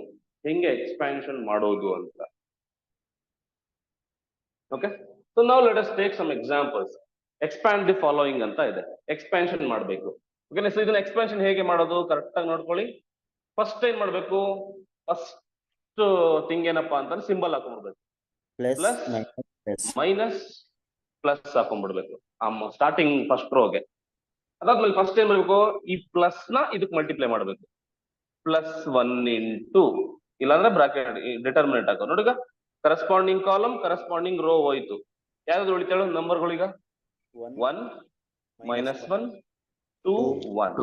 ಹೆಂಗೆ ಎಕ್ಸ್ಪ್ಯಾನ್ಷನ್ ಮಾಡೋದು ಅಂತ. Okay? So now let us take some examples. Expand the following ಅಂತ ಇದೆ. Expansion ಮಾಡಬೇಕು. ಓಕೆನಾ? So ಇದನ್ನ expansion ಹೇಗೆ ಮಾಡೋದು ಕರೆಕ್ಟ್ ಆಗಿ ನೋಡ್ಕೊಳ್ಳಿ. ಫಸ್ಟ್ ಏನ್ ಮಾಡ್ಬೇಕು? ಫಸ್ಟ್ ಥಿಂಗ್ ಏನಪ್ಪಾ ಅಂತಂದ್ರೆ ಸಿಂಬಲ್ ಹಾಕೊಂಡ್ಬಿಡ್ಬೇಕು. ಪ್ಲಸ್ ಮೈನಸ್ ಪ್ಲಸ್ ಹಾಕೊಂಡ್ಬಿಡ್ಬೇಕು ಸ್ಟಾರ್ಟಿಂಗ್ ಫಸ್ಟ್ ರೋಗೆ. ಅದಾದ್ಮೇಲೆ ಫಸ್ಟ್ ಏನ್ ಮಾಡ್ಬೇಕು? ಈ ಪ್ಲಸ್ ನ ಇದಕ್ಕೆ ಮಲ್ಟಿಪ್ಲೈ ಮಾಡ್ಬೇಕು. ಪ್ಲಸ್ 1 ಇಂಟು ಇಲ್ಲಾಂದ್ರೆ ಬ್ರಾಕೆಟ್ ಡಿಟರ್ಮಿನೆಂಟ್ ಹಾಕೋ. ನೋಡಿ ಈಗ ಕರೆಸ್ಪಾಂಡಿಂಗ್ ಕಾಲಮ್ ಕರೆಸ್ಪಾಂಡಿಂಗ್ ರೋ ಹೋಯ್ತು. ಯಾವ್ದು ಉಳಿತಾಳು ನಂಬರ್ಗಳೀಗ? 1 ಮೈನಸ್ 1 2 1.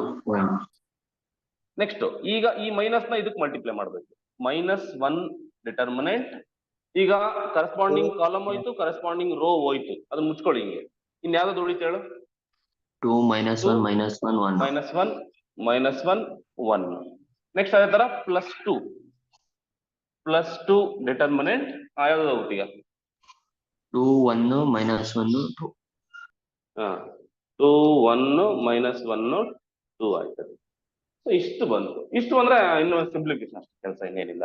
ನೆಕ್ಸ್ಟ್ ಈಗ ಈ ಮೈನಸ್ ನ ಇದಕ್ಕೆ ಮಲ್ಟಿಪ್ಲೈ ಮಾಡ್ಬೇಕು. -1 ಡಿಟರ್ಮಿನೆಂಟ್. ಈಗ ಕರೆಸ್ಪಾಂಡಿಂಗ್ ಕಾಲಮ್ ಹೋಯ್ತು ಕರೆಸ್ಪಾಂಡಿಂಗ್ ರೋ ಹೋಯ್ತು. ಅದನ್ನ ಮುಚ್ಕೊಳ್ಳಿ ಹಿಂಗೆ. ಇನ್ ಯಾವ್ದು ಉಳಿತಾಳು? 2 minus 1 minus 1 1. -1 1. ನೆಕ್ಸ್ಟ್ ಅದೇ ತರ +2 ಡಿಟರ್ಮಿನೆಂಟ್ ಯಾವ್ದು ಹೋಗುತ್ತೆ ಈಗ? 2 1 minus 1 2. 2 1 minus 1 2 ಆಯ್ತದೆ. ಸೊ ಇಷ್ಟು ಬಂತು. ಇಷ್ಟು ಅಂದ್ರೆ ಇನ್ನು ಸಿಂಪ್ಲಿಫಿಕೇಶನ್ ಅಷ್ಟು ಕೆಲಸ ಇನ್ನೇನಿಲ್ಲ.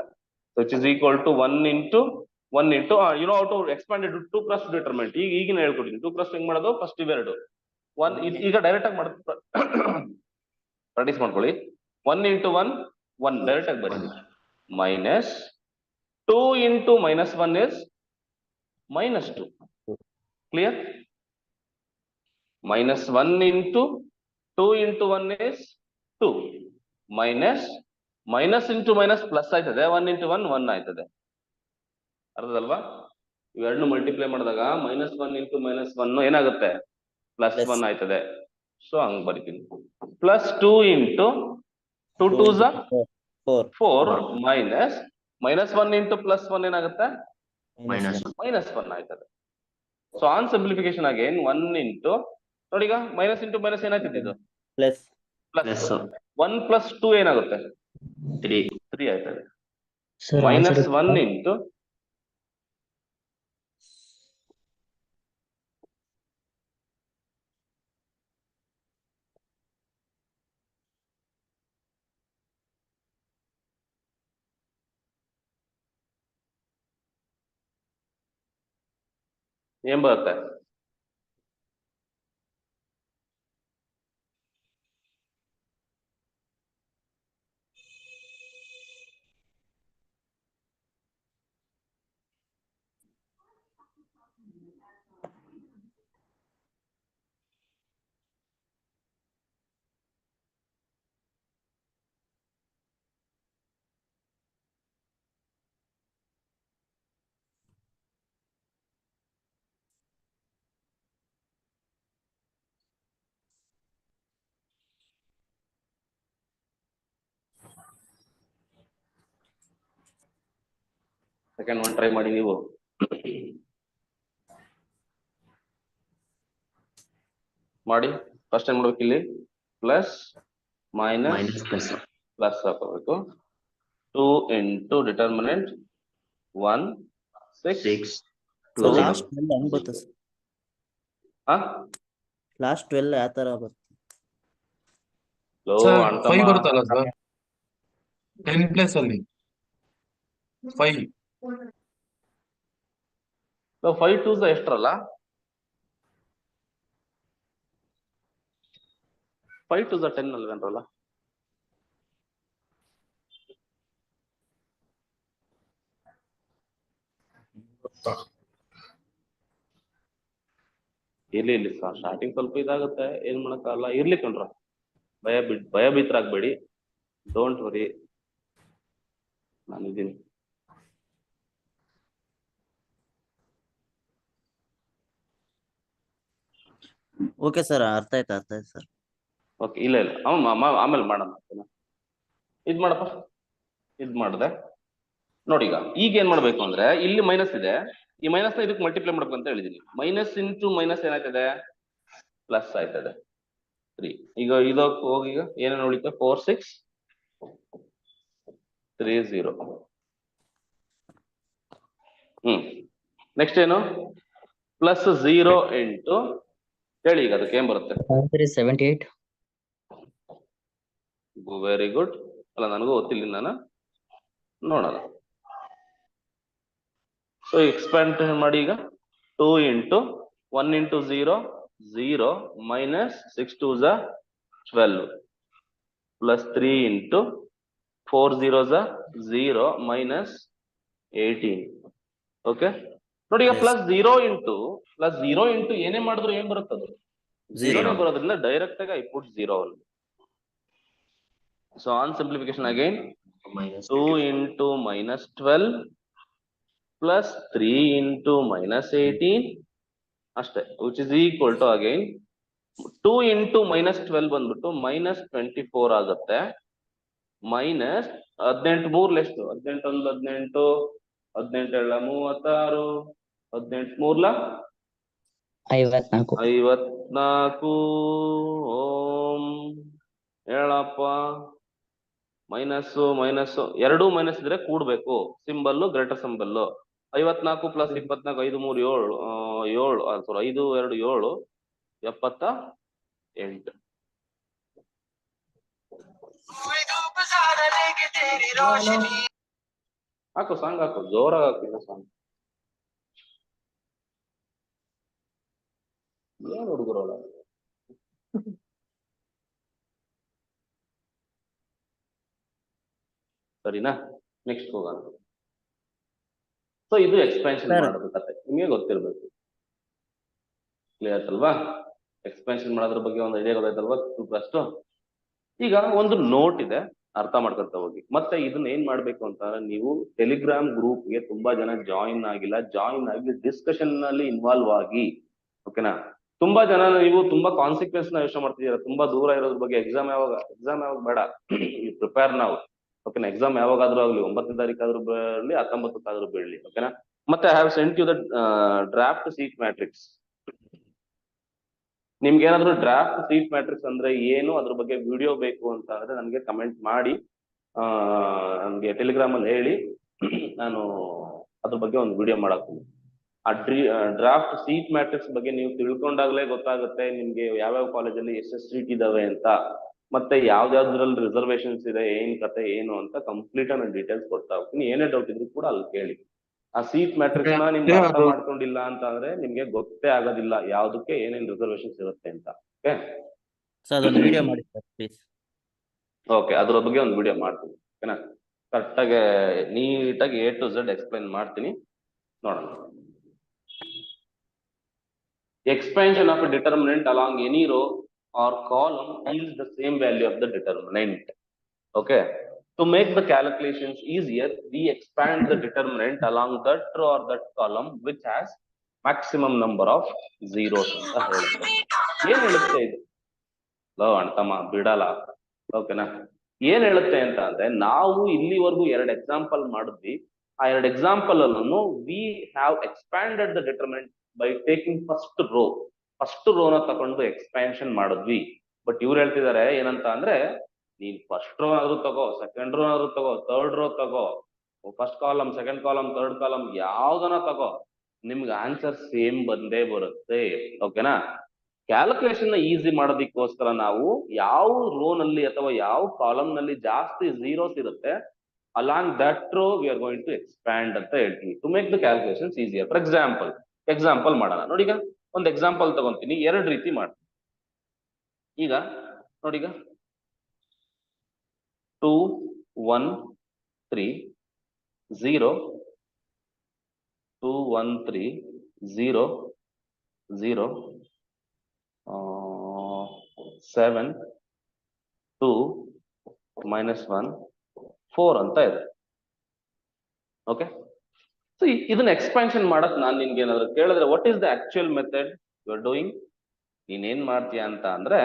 So it is equal to 1 into you know how to expand 2x2 determinant. ಈಗ ಹೇಳ್ಕೊಟ್ಟಿದ್ದೀನಿ 2x ಹೆಂಗ್ ಮಾಡೋದು. ಫಸ್ಟ್ ಇವೆರಡು 1 ಈಗ ಡೈರೆಕ್ಟ್ ಆಗಿ ಪ್ರಾಕ್ಟೀಸ್ ಮಾಡ್ಕೊಳ್ಳಿ. 1 ಇಂಟು 1 ಡೈರೆಕ್ಟ್ ಆಗಿ ಬರೀ. Minus 2 into -1 is -2. Clear? -1 into 2 into 1 is 2. Minus into minus plus ಆಯ್ತದೆ, 1 into 1 1 ಆಯ್ತದೆ. ಅರ್ಥದಲ್ವಾ? ಇವೆರಡನ್ನು ಮಲ್ಟಿಪ್ಲೈ ಮಾಡಿದಾಗ -1 into -1 ಏನಾಗುತ್ತೆ? +1 ಆಯ್ತದೆ. ಸೊ ಹಂಗ್ ಬರಿತೀನಿ. +2 into 2 2s are 4 -1 into +1 ಏನಾಗುತ್ತೆ? -1 ಆಯ್ತದೆ. So on simplification again 1 into ನೋಡಿ ಈಗ ಮೈನಸ್ ಇಂಟು ಮೈನಸ್ ಏನಾಗ್ತದೆ ಇದು? ಪ್ಲಸ್. ಪ್ಲಸ್ 1 + 2 ಏನಾಗುತ್ತೆ? 3 ಆಯ್ತದೆ. Sir, -1 into ಏನ್ ಬರುತ್ತೆ? ಸೆಕೆಂಡ್ ಒನ್ ಟ್ರೈ ಮಾಡಿ ನೀವು. ಮಾಡಿ. ಫಸ್ಟ್ ಏನ್ ಮಾಡ್ಬೇಕು ಇಲ್ಲಿ? ಪ್ಲಸ್ ಮೈನಸ್ ಪ್ಲಸ್ ಹಾಕೋಬೇಕು. 2 into ಡಿಟರ್ಮಿನೆಂಟ್ 1 6 2 ಲಾಸ್ಟ್ 12 ಹೆಂಗ್ ಬರುತ್ತೆ ಸರ್? ಲಾಸ್ಟ್ 12 ಯಾವ ತರ ಬರುತ್ತೆ? ಲೋ ಸರ್ ಅಣ್ತಮ್ಮ 5 ಬರುತ್ತಲ್ಲ ಸರ್ 10 ಪ್ಲಸ್ ಅಲ್ಲಿ 5 5 2s ಎಷ್ಟರಲ್ಲ? 5 2s 10 ಅಲ್ವೇನ್ರಲ್ಲ? ಇಲ್ಲಿ ಸ್ಟಾರ್ಟಿಂಗ್ ಸ್ವಲ್ಪ ಇದಾಗುತ್ತೆ, ಏನ್ ಮಾಡಕ್ಕಾಗಲ್ಲ. ಇರ್ಲಿ ಕಣ್ರ, ಭಯಭೀತರಾಗ್ಬೇಡಿ. ಡೋಂಟ್ ವರಿ, ನಾನಿದ್ದೀನಿ. ಓಕೆ ಸರ್, ಅರ್ಥ ಆಯ್ತು ಸರ್. ಓಕೆ, ಇಲ್ಲ ಆಮೇಲೆ ಮಾಡೋಣ. ಇದ್ ಮಾಡಪ್ಪ, ಇದ್ ಮಾಡ್ದೆ ನೋಡಿ. ಈಗ ಏನ್ ಮಾಡ್ಬೇಕು ಅಂದ್ರೆ ಇಲ್ಲಿ ಮೈನಸ್ ಇದೆ, ಈ ಮೈನಸ್ ನ ಇದಕ್ಕೆ ಮಲ್ಟಿಪ್ಲೈ ಮಾಡ್ಬೇಕು ಅಂತ ಹೇಳಿದೀನಿ. ಮೈನಸ್ ಇಂಟು ಮೈನಸ್ ಏನಾಗ್ತದೆ? ಪ್ಲಸ್ ಆಯ್ತದೆ 3. ಈಗ ಇದಕ್ಕೆ ಹೋಗಿ ಈಗ ಏನೇನು ಉಳಿತು? 4 6 3 0. ನೆಕ್ಸ್ಟ್ ಏನು? ಪ್ಲಸ್ 0 ಇಂಟು ಹೇಳಿ ಈಗ ಅದಕ್ಕೆ ಏನ್ ಬರುತ್ತೆ? 78. Very good. ಅಲ್ಲ, ನನಗೂ ಗೊತ್ತಿಲ್ಲ, ನಾನು ನೋಡೋಣ. ಸೊ ಎಕ್ಸ್ಪ್ಯಾಂಡ್ ಮಾಡಿ ಈಗ 2 into 1 into 0 0 minus 6 2s are 12 plus 3 into 4 zeros are 0 minus 18. Okay ನೋಡಿ, ಈಗ ಪ್ಲಸ್ 0 ಇಂಟು ಏನೇ ಮಾಡಿದ್ರು ಏನ್ ಬರುತ್ತದು? 0 ಬರೋದ್ರಿಂದ ಡೈರೆಕ್ಟ್ ಆಗಿ ಐ ಪುಟ್ 0 ಅಲ್ಲಿ. So on simplification again 2 into -12 plus 3 into -18 ಅಷ್ಟೇ, which is equal to again 2 into -12 ಬಂದ್ಬಿಟ್ಟು -24 ಆಗುತ್ತೆ. ಮೈನಸ್ 18 3 ಎಷ್ಟು? 18 1 18 18 2 36 18 3 54. ಓಂ ಹೇಳಪ್ಪ. ಮೈನಸ್ ಎರಡು ಮೈನಸ್ ಇದ್ರೆ ಕೂಡ್ಬೇಕು, ಸಿಂಬಲ್ಲು ಗ್ರೇಟರ್ ಸಿಂಬಲ್ಲು. 54 + 24 5 3 7 5 2 7 78. ಹಾಕು ಸಾಂಗ್, ಹಾಕು ಜೋರಾಗಿ ಹಾಕಿಲ್ಲ ಸಾಂಗ್. ಏನ್ ಹುಡುಗರೋಳ. ಸರಿನಾ? ನೆಕ್ಸ್ಟ್ ಹೋಗೋಣ. ಸೊ ಇದು ಎಕ್ಸ್ಪೆನ್ಷನ್ Sir. ಮಾಡೋದು ಕತೆ, ನಿಮಗೆ ಗೊತ್ತಿರ್ಬೇಕು. ಕ್ಲಿಯರ್ ಅಲ್ವಾ? ಎಕ್ಸ್ಪೆನ್ಷನ್ ಮಾಡೋದ್ರ ಬಗ್ಗೆ ಒಂದು ಐಡಿಯಾ ಗೊತ್ತಾಯ್ತಲ್ವಾ ಅಷ್ಟು? ಈಗ ಒಂದು ನೋಟ್ ಇದೆ, ಅರ್ಥ ಮಾಡ್ಕೊತಾ ಹೋಗಿ. ಮತ್ತೆ ಇದನ್ನ ಏನ್ ಮಾಡ್ಬೇಕು ಅಂತಂದ್ರೆ, ನೀವು ಟೆಲಿಗ್ರಾಮ್ ಗ್ರೂಪ್ಗೆ ತುಂಬಾ ಜನ ಜಾಯಿನ್ ಆಗಿಲ್ಲ, ಜಾಯಿನ್ ಆಗಿ ಡಿಸ್ಕಷನ್ ನಲ್ಲಿ ಇನ್ವಾಲ್ವ್ ಆಗಿ. ಓಕೆನಾ? ತುಂಬಾ ಜನ ನೀವು ತುಂಬಾ ಕಾನ್ಸಿಕ್ವೆನ್ಸ್ ನ ಯೋಚನೆ ಮಾಡ್ತಿದ್ದೀರಾ, ತುಂಬಾ ದೂರ ಇರೋದ್ರ ಬಗ್ಗೆ. ಎಕ್ಸಾಮ್ ಯಾವಾಗ ಬೇಡ, ಪ್ರಿಪೇರ್ ನಾವು. ಓಕೆನಾ? ಎಕ್ಸಾಮ್ ಯಾವಾಗಾದ್ರೂ ಆಗ್ಲಿ, 9ನೇ ತಾರೀಕಾದ್ರೂ ಬರಲಿ, 19ಕ್ಕಾದ್ರೂ ಬೀಳಲಿ. ಓಕೆನಾ? ಮತ್ತೆ I have sent you the draft sheet matrix. ನಿಮ್ಗೆ ಏನಾದ್ರು ಡ್ರಾಫ್ಟ್ ಸೀಟ್ ಮ್ಯಾಟ್ರಿಕ್ಸ್ ಅಂದ್ರೆ ಏನು, ಅದ್ರ ಬಗ್ಗೆ ವಿಡಿಯೋ ಬೇಕು ಅಂತ ಅಂದ್ರೆ ನನಗೆ ಕಮೆಂಟ್ ಮಾಡಿ, ನನ್ಗೆ ಟೆಲಿಗ್ರಾಮ್ ಅಲ್ಲಿ ಹೇಳಿ, ನಾನು ಅದ್ರ ಬಗ್ಗೆ ಒಂದು ವಿಡಿಯೋ ಮಾಡಾಕ್ತೀನಿ. ಆ ಡ್ರಾಫ್ಟ್ ಸೀಟ್ ಮ್ಯಾಟ್ರಿಕ್ಸ್ ಬಗ್ಗೆ ನೀವು ತಿಳ್ಕೊಂಡಾಗ್ಲೇ ಗೊತ್ತಾಗುತ್ತೆ ನಿಮ್ಗೆ ಯಾವ್ಯಾವ ಕಾಲೇಜಲ್ಲಿ ಎಷ್ಟೆಷ್ಟು ಸೀಟ್ ಇದಾವೆ ಅಂತ, ಮತ್ತೆ ಯಾವ್ದಾವ್ದ್ರಲ್ಲಿ ರಿಸರ್ವೇಶನ್ಸ್ ಇದೆ, ಏನ್ ಕತೆ ಏನು ಅಂತ ಕಂಪ್ಲೀಟ್ ನಾನು ಡೀಟೇಲ್ಸ್ ಕೊಡ್ತಾ ಹೋಗ್ತೀನಿ. ಏನೇ ಡೌಟ್ ಇದ್ರು ಕೂಡ ಅಲ್ಲಿ ಕೇಳಿ. ಆ ಸೀಟ್ ಮ್ಯಾಟ್ರಿಕ್ಸ್ ನ ನಿಮ್ಗೆ ಅರ್ಥ ಮಾಡ್ಕೊಂಡಿಲ್ಲ ಅಂತ ಅಂದ್ರೆ ನಿಮ್ಗೆ ಗೊತ್ತೇ ಆಗೋದಿಲ್ಲ ಯಾವ್ದಕ್ಕೆ ಏನೇನ್ ರಿಸರ್ವೇಶನ್ಸ್ ಇರುತ್ತೆ ಅಂತ. ಓಕೆ ಸರ್ ಅದೊಂದು ವಿಡಿಯೋ ಮಾಡಿ ಸರ್ ಪ್ಲೀಸ್. ಓಕೆ, ಅದ್ರ ಬಗ್ಗೆ ಒಂದು ವಿಡಿಯೋ ಮಾಡ್ತೀನಿ. ಓಕೆನಾ? ಕರೆಕ್ಟಾಗಿ ನೀಟಾಗಿ A to Z ಎಕ್ಸ್ಪ್ಲೈನ್ ಮಾಡ್ತೀನಿ, ನೋಡೋಣ. Expansion of a determinant along any row or column yields the same value of the determinant. Okay. To make the calculations easier, we expand the determinant along that row or that column which has maximum number of zeros ಅಂತ ಹೇಳುತ್ತೆ. ಏನ್ ಹೇಳುತ್ತೆ ಇದು? Low ಅಣ್ತಮ್ಮ ಬಿಡಲ್ಲ. ಓಕೆನಾ? ಏನ್ ಹೇಳುತ್ತೆ ಅಂತ ಅಂದ್ರೆ, ನಾವು ಇಲ್ಲಿವರೆಗೂ 2 ಎಕ್ಸಾಂಪಲ್ ಮಾಡಿದ್ವಿ. ಆ 2 ಎಕ್ಸಾಂಪಲ್ ಅನ್ನು we have expanded the determinant by taking first ರೋನ ತಗೊಂಡು ಎಕ್ಸ್ಪ್ಯಾನ್ಷನ್ ಮಾಡಿದ್ವಿ. ಬಟ್ ಇವ್ರು ಹೇಳ್ತಿದ್ದಾರೆ ಏನಂತ ಅಂದ್ರೆ, ನೀನ್ ಫಸ್ಟ್ ರೋ ಆದ್ರೂ ತಗೋ, ಸೆಕೆಂಡ್ ರೋ ಆದ್ರೂ ತಗೋ, ಥರ್ಡ್ ರೋ ತಗೋ, first column, second column, third column ಯಾವ್ದನ ತಗೋ, ನಿಮ್ಗೆ ಆನ್ಸರ್ ಸೇಮ್ ಬಂದೇ ಬರುತ್ತೆ. ಓಕೆನಾ? ಕ್ಯಾಲ್ಕುಲೇಷನ್ ನ ಈಸಿ ಮಾಡೋದಕ್ಕೋಸ್ಕರ ನಾವು ಯಾವ ರೋ ನಲ್ಲಿ ಅಥವಾ ಯಾವ ಕಾಲಮ್ ನಲ್ಲಿ ಜಾಸ್ತಿ ಝೀರೋಸ್ ಇರುತ್ತೆ, along that row we are going to expand ಅಂತ ಹೇಳ್ತೀವಿ, to make the calculations easier. For example ಮಾಡೋಣ ನೋಡಿ. ಈಗ ಒಂದು ಎಕ್ಸಾಂಪಲ್ ತಗೊಂತೀನಿ, 2 ರೀತಿ ಮಾಡ್ತೀನಿ. ಈಗ ನೋಡಿ, ಈಗ 2 1 3 0 2 1 3 0 0 7 2 -1 4 ಅಂತ ಇದೆ. ಓಕೆ, ಸೊ ಇದನ್ನ ಎಕ್ಸ್ಪ್ಯಾನ್ಷನ್ ಮಾಡಕ್ ನಾನು ನಿನ್ಗೆ ಏನಾದ್ರು ಕೇಳಿದ್ರೆ, what is the actual method you are doing? ನೀನೇನ್ ಮಾಡ್ತೀಯ ಅಂತ ಅಂದ್ರೆ,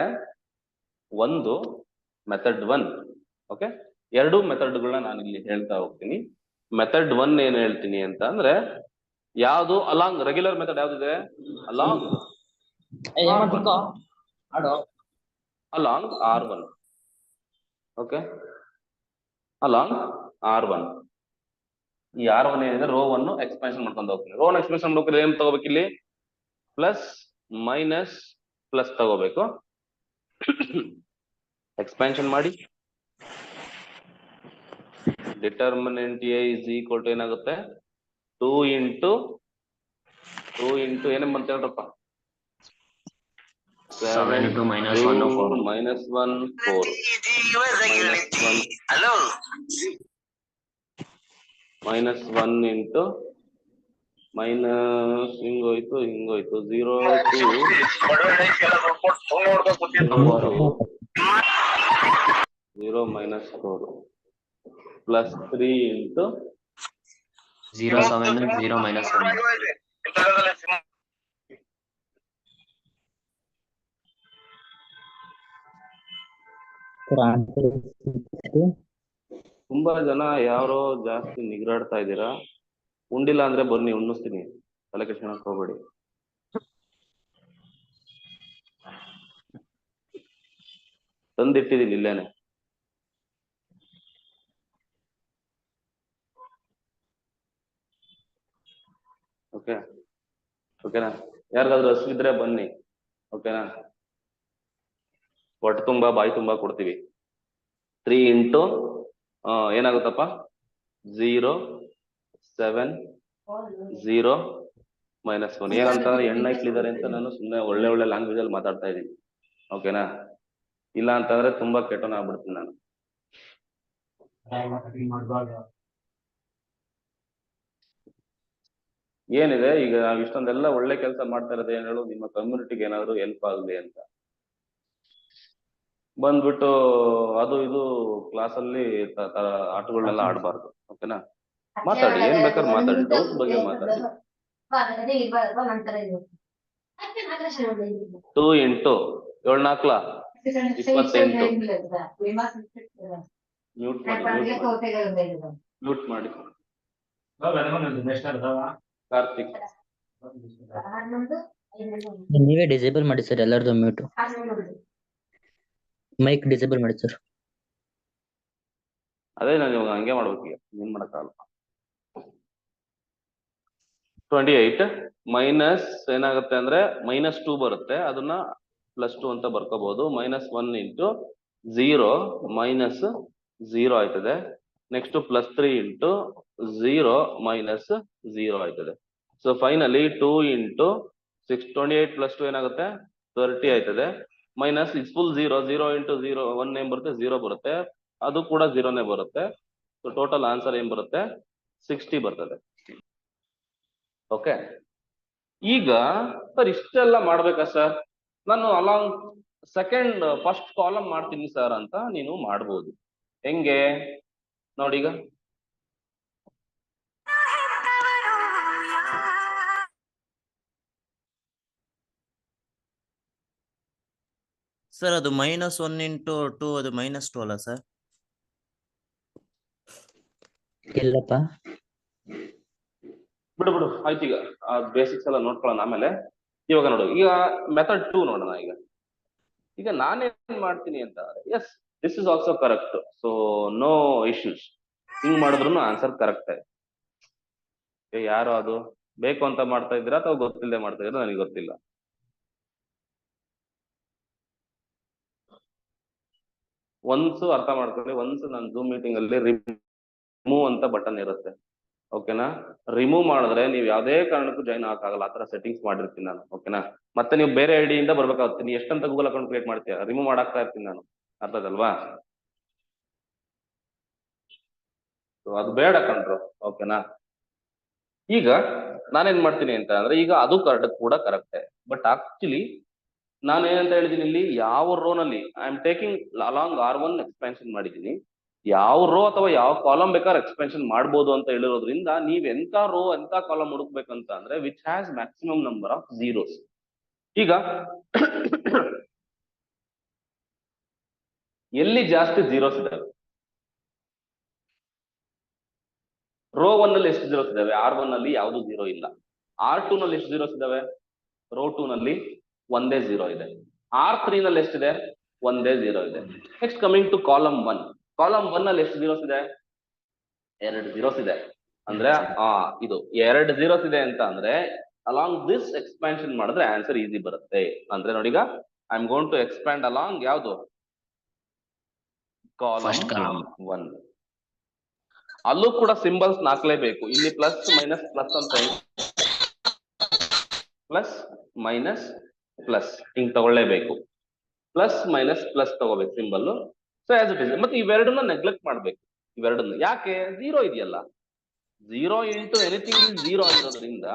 ಒಂದು ಮೆಥಡ್ 1. ಓಕೆ, 2 ಮೆಥಡ್ಗಳನ್ನ ನಾನು ಇಲ್ಲಿ ಹೇಳ್ತಾ ಹೋಗ್ತೀನಿ. ಮೆಥಡ್ 1 ಏನ್ ಹೇಳ್ತೀನಿ ಅಂತ ಅಂದ್ರೆ, ಯಾವುದು ಅಲಾಂಗ್ ರೆಗ್ಯುಲರ್ ಮೆಥಡ್ ಯಾವ್ದಿದೆ? Along R1. Okay, along R1. ಈ R1 ಏನಿದೆ, ರೋ ಅನ್ನು ಎಕ್ಸ್ಪ್ಯಾನ್ಷನ್ ಮಾಡ್ಕೊಂಡು ಹೋಗ್ತೀನಿ. ರೋನ್ ಎಕ್ಸ್ಪ್ಯಾನ್ಷನ್ ಮಾಡ್ಬೇಕು, ಏನ್ ತಗೋಬೇಕು ಇಲ್ಲಿ? ಪ್ಲಸ್ ಮೈನಸ್ ಪ್ಲಸ್ ತಗೋಬೇಕು. ಎಕ್ಸ್ಪ್ಯಾನ್ಷನ್ ಮಾಡಿ, determinant A is equal to ಏನಾಗುತ್ತೆ? 2 into ಏನೇನ್ ಬಂತ ಹೇಳ್ರಪ್ಪ? 7 into -1 4 -1 4 -1 into minus ಹಿಂಗೋಯ್ತು 0 to 0 -4 plus 3 into 0 7 0 -1. Sir, answer is 60. ತುಂಬಾ ಜನ ಯಾರೋ ಜಾಸ್ತಿ ನಿಗ್ರಾಡ್ತಾ ಇದ್ದೀರಾ. ಉಂಡಿಲ್ಲ ಅಂದ್ರೆ ಬನ್ನಿ, ಉಣ್ಣಿಸ್ತೀನಿ, ತಲೆ ಕೆಡ್ಸ್ಕೊಳಕ್ ಹೋಗ್ಬೇಡಿ. ತಂದಿಟ್ಟಿದ್ದೀನಿ ಇಲ್ಲೇನೆ. ಓಕೆ, ಓಕೆನಾ? ಯಾರಿಗಾದ್ರೂ ಹಸಿವಿದ್ರೆ ಬನ್ನಿ. ಓಕೆನಾ? ಹೊಟ್ಟೆ ತುಂಬಾ ಬಾಯಿ ತುಂಬಾ ಕೊಡ್ತೀವಿ. 3 into ಏನಾಗುತ್ತಪ್ಪ? 0 7 0 -1. ಏನಂತಂದ್ರೆ ಎಣ್ಣೆ ಇಕ್ಲಿದ್ದಾರೆ ಅಂತ ನಾನು ಸುಮ್ಮನೆ ಒಳ್ಳೆ ಲ್ಯಾಂಗ್ವೇಜ್ ಅಲ್ಲಿ ಮಾತಾಡ್ತಾ ಇದ್ದೀನಿ. ಓಕೆನಾ? ಇಲ್ಲ ಅಂತಂದ್ರೆ ತುಂಬಾ ಕೆಟ್ಟೋನ್ ಆಗ್ಬಿಡ್ತೀನಿ ನಾನು. ಏನಿದೆ ಈಗ ನಾವು ಇಷ್ಟೊಂದೆಲ್ಲ ಒಳ್ಳೆ ಕೆಲಸ ಮಾಡ್ತಾ ಇರೋದು ಏನ್ ಹೇಳು, ನಿಮ್ಮ ಕಮ್ಯುನಿಟಿಗೆ ಏನಾದ್ರು ಹೆಲ್ಪ್ ಆಗಲಿ ಅಂತ ಬಂದ್ಬಿಟ್ಟು ಅದು ಇದು ಕ್ಲಾಸಲ್ಲಿ ಆಟಗಳನ್ನೆಲ್ಲ ಆಡಬಾರ್ದು. ಓಕೆನಾ? ಮಾತಾಡಿ, ಏನ್ ಬೇಕಾದ್ರೆ ಮಾತಾಡಿ, ಡೌಟ್ ಬಗ್ಗೆ ಮಾತಾಡಿ. 2 ಇಂಟು 7 4 28. ಮ್ಯೂಟ್ ಮಾಡಿ ಕಾರ್ತಿಕ್. ನೀವೇ ಡಿಸೇಬಲ್ ಮಾಡಿ ಸರ್ ಎಲ್ಲರದು ಮ್ಯೂಟ್ ಮೈಕ್ ಡಿಸೇಬಲ್ ಮಾಡಿ ಸರ್. ಅದೇ ನಾನು ಇವಾಗ ಹಂಗೆ ಮಾಡ್ಬೇಕು, ಈಗ ಏನ್ ಮಾಡಕ್ಕಾಗಲ್ಲ. 28 ಮೈನಸ್ ಏನಾಗುತ್ತೆ ಅಂದ್ರೆ -2 ಬರುತ್ತೆ, ಅದನ್ನ +2 ಅಂತ ಬರ್ಕೋಬಹುದು. -1 ಇಂಟು 0 -0 ಆಯ್ತದೆ. ನೆಕ್ಸ್ಟ್ +3 ಇಂಟು 0 -0 ಆಯ್ತದೆ. ಸೊ ಫೈನಲಿ 2 ಇಂಟು 28 + 2 ಏನಾಗುತ್ತೆ 30 ಆಯ್ತದೆ. ಮೈನಸ್ ಇಸ್ ಫುಲ್ 0 ಇಂಟು 0 1 ಏನ್ ಬರುತ್ತೆ 0 ಬರುತ್ತೆ, ಅದು ಕೂಡ 0ನೇ ಬರುತ್ತೆ. ಸೊ ಟೋಟಲ್ ಆನ್ಸರ್ ಏನ್ ಬರುತ್ತೆ 60 ಬರ್ತದೆ. ಓಕೆ, ಈಗ ಸರ್ ಇಷ್ಟೆಲ್ಲ ಮಾಡ್ಬೇಕಾ ಸರ್, ನಾನು ಅಲಾಂಗ್ ಫಸ್ಟ್ ಕಾಲಮ್ ಮಾಡ್ತೀನಿ ಸರ್ ಅಂತ ನೀನು ಮಾಡ್ಬೋದು. ಹೆಂಗೆ ನೋಡಿ, ಈಗ ಸರ್ ಅದು -1 ಇಂಟು 2 ಅದು -2 ಅಲ್ಲ ಸರ್? ಇಲ್ಲಪ್ಪ. ಬಿಡು ಆಯ್ತು. ಈಗ ಆ ಬೇಸಿಕ್ಸ್ ಎಲ್ಲ ನೋಡ್ಕೊಳ್ಳೋಣ ಆಮೇಲೆ. ಇವಾಗ ನೋಡು, ಈಗ ಮೆಥಡ್ 2 ನೋಡೋಣ. ಈಗ ನಾನೇನ್ ಮಾಡ್ತೀನಿ ಅಂತ, yes this is also correct, so no issues. ಹಿಂಗ್ ಮಾಡಿದ್ರು ಆನ್ಸರ್ ಕರೆಕ್ಟ್. ಯಾರು ಅದು ಬೇಕು ಅಂತ ಮಾಡ್ತಾ ಇದ್ದೀರಾ ಅಥವಾ ಗೊತ್ತಿಲ್ಲದೆ ಮಾಡ್ತಾ ಇದ್ದೀರಾ ನನಗೆ ಗೊತ್ತಿಲ್ಲ. ಒನ್ಸ್ ಅರ್ಥ ಮಾಡ್ಕೊಳ್ಳಿ, ಒನ್ಸ್ ನಾನು ಝೂಮ್ ಮೀಟಿಂಗ್ ಅಲ್ಲಿ ರಿಮೂವ್ ಅಂತ ಬಟನ್ ಇರುತ್ತೆ. ಓಕೆನಾ? ರಿಮೂವ್ ಮಾಡಿದ್ರೆ ನೀವು ಯಾವ್ದೇ ಕಾರಣಕ್ಕೂ ಜಾಯ್ನ್ ಆಗಲ್ಲ, ಆತರ ಸೆಟ್ಟಿಂಗ್ಸ್ ಮಾಡಿರ್ತೀನಿ ನಾನು. ಓಕೆನಾ? ಮತ್ತೆ ನೀವು ಬೇರೆ ಐಡಿಯಿಂದ ಬರ್ಬೇಕಾಗುತ್ತೆ. ನೀವು ಎಷ್ಟಂತ ಗೂಗಲ್ ಅಕೌಂಟ್ ಕ್ರಿಯೇಟ್ ಮಾಡ್ತೀಯ, ರಿಮೂವ್ ಮಾಡಾಕ್ತಾ ಇರ್ತೀನಿ ನಾನು, ಅರ್ಥದಲ್ವಾ? ಅದು ಬೇಡ ಕಂಡ್ರು. ಓಕೆನಾ? ಈಗ ನಾನೇನ್ ಮಾಡ್ತೀನಿ ಅಂತ ಅಂದ್ರೆ, ಈಗ ಅದು ಕೂಡ ಕರೆಕ್ಟೇ, ಬಟ್ ಆಕ್ಚುಲಿ ನಾನು ಏನಂತ ಹೇಳಿದೀನಿ ಇಲ್ಲಿ, ಯಾವ ರೋನಲ್ಲಿ I am taking along R1 expansion ಮಾಡಿದೀನಿ, ಯಾವ ರೋ ಅಥವಾ ಯಾವ ಕಾಲಮ್ ಬೇಕಾದ್ರೆ ಎಕ್ಸ್ಪೆನ್ಷನ್ ಮಾಡ್ಬೋದು ಅಂತ ಹೇಳಿರೋದ್ರಿಂದ ನೀವ್ ಎಂತ ರೋ ಎಂತ ಕಾಲಮ್ ಹುಡುಕ್ಬೇಕಂತ ಅಂದ್ರೆ which has maximum number of zeros. ಈಗ ಎಲ್ಲಿ ಜಾಸ್ತಿ ಝೀರೋಸ್ ಇದಾವೆ, ರೋ 1 ನಲ್ಲಿ ಎಷ್ಟು ಝೀರೋಸ್ ಇದಾವೆ, R1 ನಲ್ಲಿ ಯಾವುದು ಝೀರೋ ಇಲ್ಲ. R2 ನಲ್ಲಿ ಎಷ್ಟು ಝೀರೋಸ್ ಇದಾವೆ, ರೋ 2 ನಲ್ಲಿ ಒಂದೇ ಝೀರೋ ಇದೆ. R3 ನಲ್ಲಿ ಎಷ್ಟಿದೆ, ಒಂದೇ ಝೀರೋ ಇದೆ. Next coming to column 1, column 1 ನಲ್ಲಿ ಎಷ್ಟು ಝೀರೋಸ್ ಇದೆ, 2 ಝೀರೋಸ್ ಇದೆ. ಅಂದ್ರೆ ಇದು 2 ಝೀರೋಸ್ ಇದೆ ಅಂತ ಅಂದ್ರೆ ಅಲಾಂಗ್ ದಿಸ್ ಎಕ್ಸ್ಪಾನ್ಷನ್ ಮಾಡಿದ್ರೆ ಆನ್ಸರ್ ಈಸಿ ಬರುತ್ತೆ. ಅಂದ್ರೆ ನೋಡಿ, ಈಗ I am going to expand along ಯಾವುದು, ಕಾಲಮ್ 1. ಅಲ್ಲೂ ಕೂಡ ಸಿಂಬಲ್ಸ್ ಹಾಕ್ಲೇಬೇಕು. ಇಲ್ಲಿ ಪ್ಲಸ್ ಮೈನಸ್ ಪ್ಲಸ್ ಅಂತ ಪ್ಲಸ್ ಮೈನಸ್ ಪ್ಲಸ್ ಹಿಂಗ್ ತಗೊಳ್ಳೇಬೇಕು. ಪ್ಲಸ್ ಮೈನಸ್ ಪ್ಲಸ್ ತಗೋಬೇಕು symbol. So as it is. ಮತ್ತೆ ಇವೆರಡನ್ನ ನೆಗ್ಲೆಕ್ಟ್ ಮಾಡ್ಬೇಕು. ಇವೆರಡನ್ನ ಯಾಕೆ, ಝೀರೋ ಇದೆಯಲ್ಲ, 0 ಇಂಟು ಎನಿಥಿಂಗ್ ಇಸ್ 0 ಆಗಿರೋದ್ರಿಂದ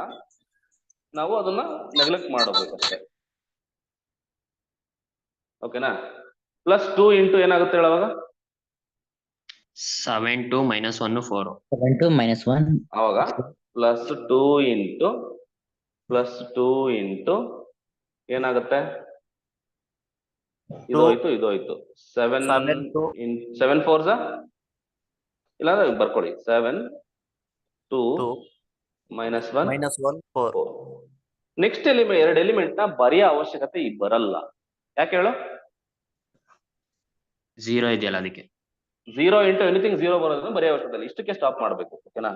ನಾವು ಅದನ್ನ ನೆಗ್ಲೆಕ್ಟ್ ಮಾಡಬೇಕಷ್ಟೇ. ಓಕೆನಾ? +2 ಇಂಟು ಏನಾಗುತ್ತೆ ಹೇಳುವಾಗ, 7 2 -1 4. 7 2 -1. ಅವಾಗ +2 ಇಂಟು ಏನಾಗುತ್ತೆ, ಇದು ಹೋಯ್ತು 7 7 4 ಇಲ್ಲ ಬರ್ಕೊಡಿ, 7 2 -1 4. ನೆಕ್ಸ್ಟ್ ಎರಡು ಎಲಿಮೆಂಟ್ ನ ಬರೆಯೋ ಅವಶ್ಯಕತೆ ಬರಲ್ಲ. ಯಾಕೆ ಹೇಳು, 0 ಇದೆಯಲ್ಲ ಅದಕ್ಕೆ. 0 ಇಂಟು ಎನಿಥಿಂಗ್ 0 ಬರೋದನ್ನ ಬರೆಯೋ ಅವಶ್ಯಕತೆ ಇಲ್ಲ, ಇಷ್ಟಕ್ಕೆ ಸ್ಟಾಪ್ ಮಾಡ್ಬೇಕು. ಓಕೆನಾ?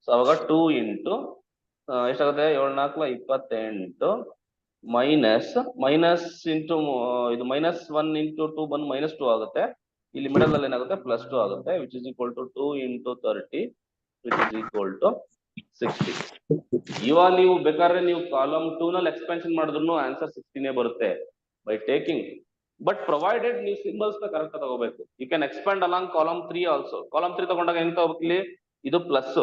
ಸೊ ಅವಾಗ 2 ಇಂಟು ಎಷ್ಟಾಗುತ್ತೆ, 7 4 28 ಮೈನಸ್ ಇಂಟು ಇದು -1 ಇಂಟು 2 ಬಂದು -2 ಆಗುತ್ತೆ. ಇಲ್ಲಿ ಮಿಡಲ್ ಅಲ್ಲಿ ಏನಾಗುತ್ತೆ +2 ಆಗುತ್ತೆ, which is equal to 2 into 30 which is equal to 60. ಇವಾಗ ನೀವು ಬೇಕಾದ್ರೆ ನೀವು ಕಾಲಮ್ 2 ನಲ್ಲಿ ಎಕ್ಸ್ಪೆನ್ಷನ್ ಮಾಡಿದ್ರು ಆನ್ಸರ್ 60ನೇ ಬರುತ್ತೆ ಬೈ ಟೇಕಿಂಗ್, ಬಟ್ ಪ್ರೊವೈಡೆಡ್ ನೀವು ಸಿಂಬಲ್ಸ್ ನ ಕರೆಕ್ಟ್ ತಗೋಬೇಕು. You can expand along column 3 also. Column 3 ತಗೊಂಡಾಗ ಹೆಂಗ್ ತಗೋಬೇಕು, ಇಲ್ಲಿ ಇದು ಪ್ಲಸ್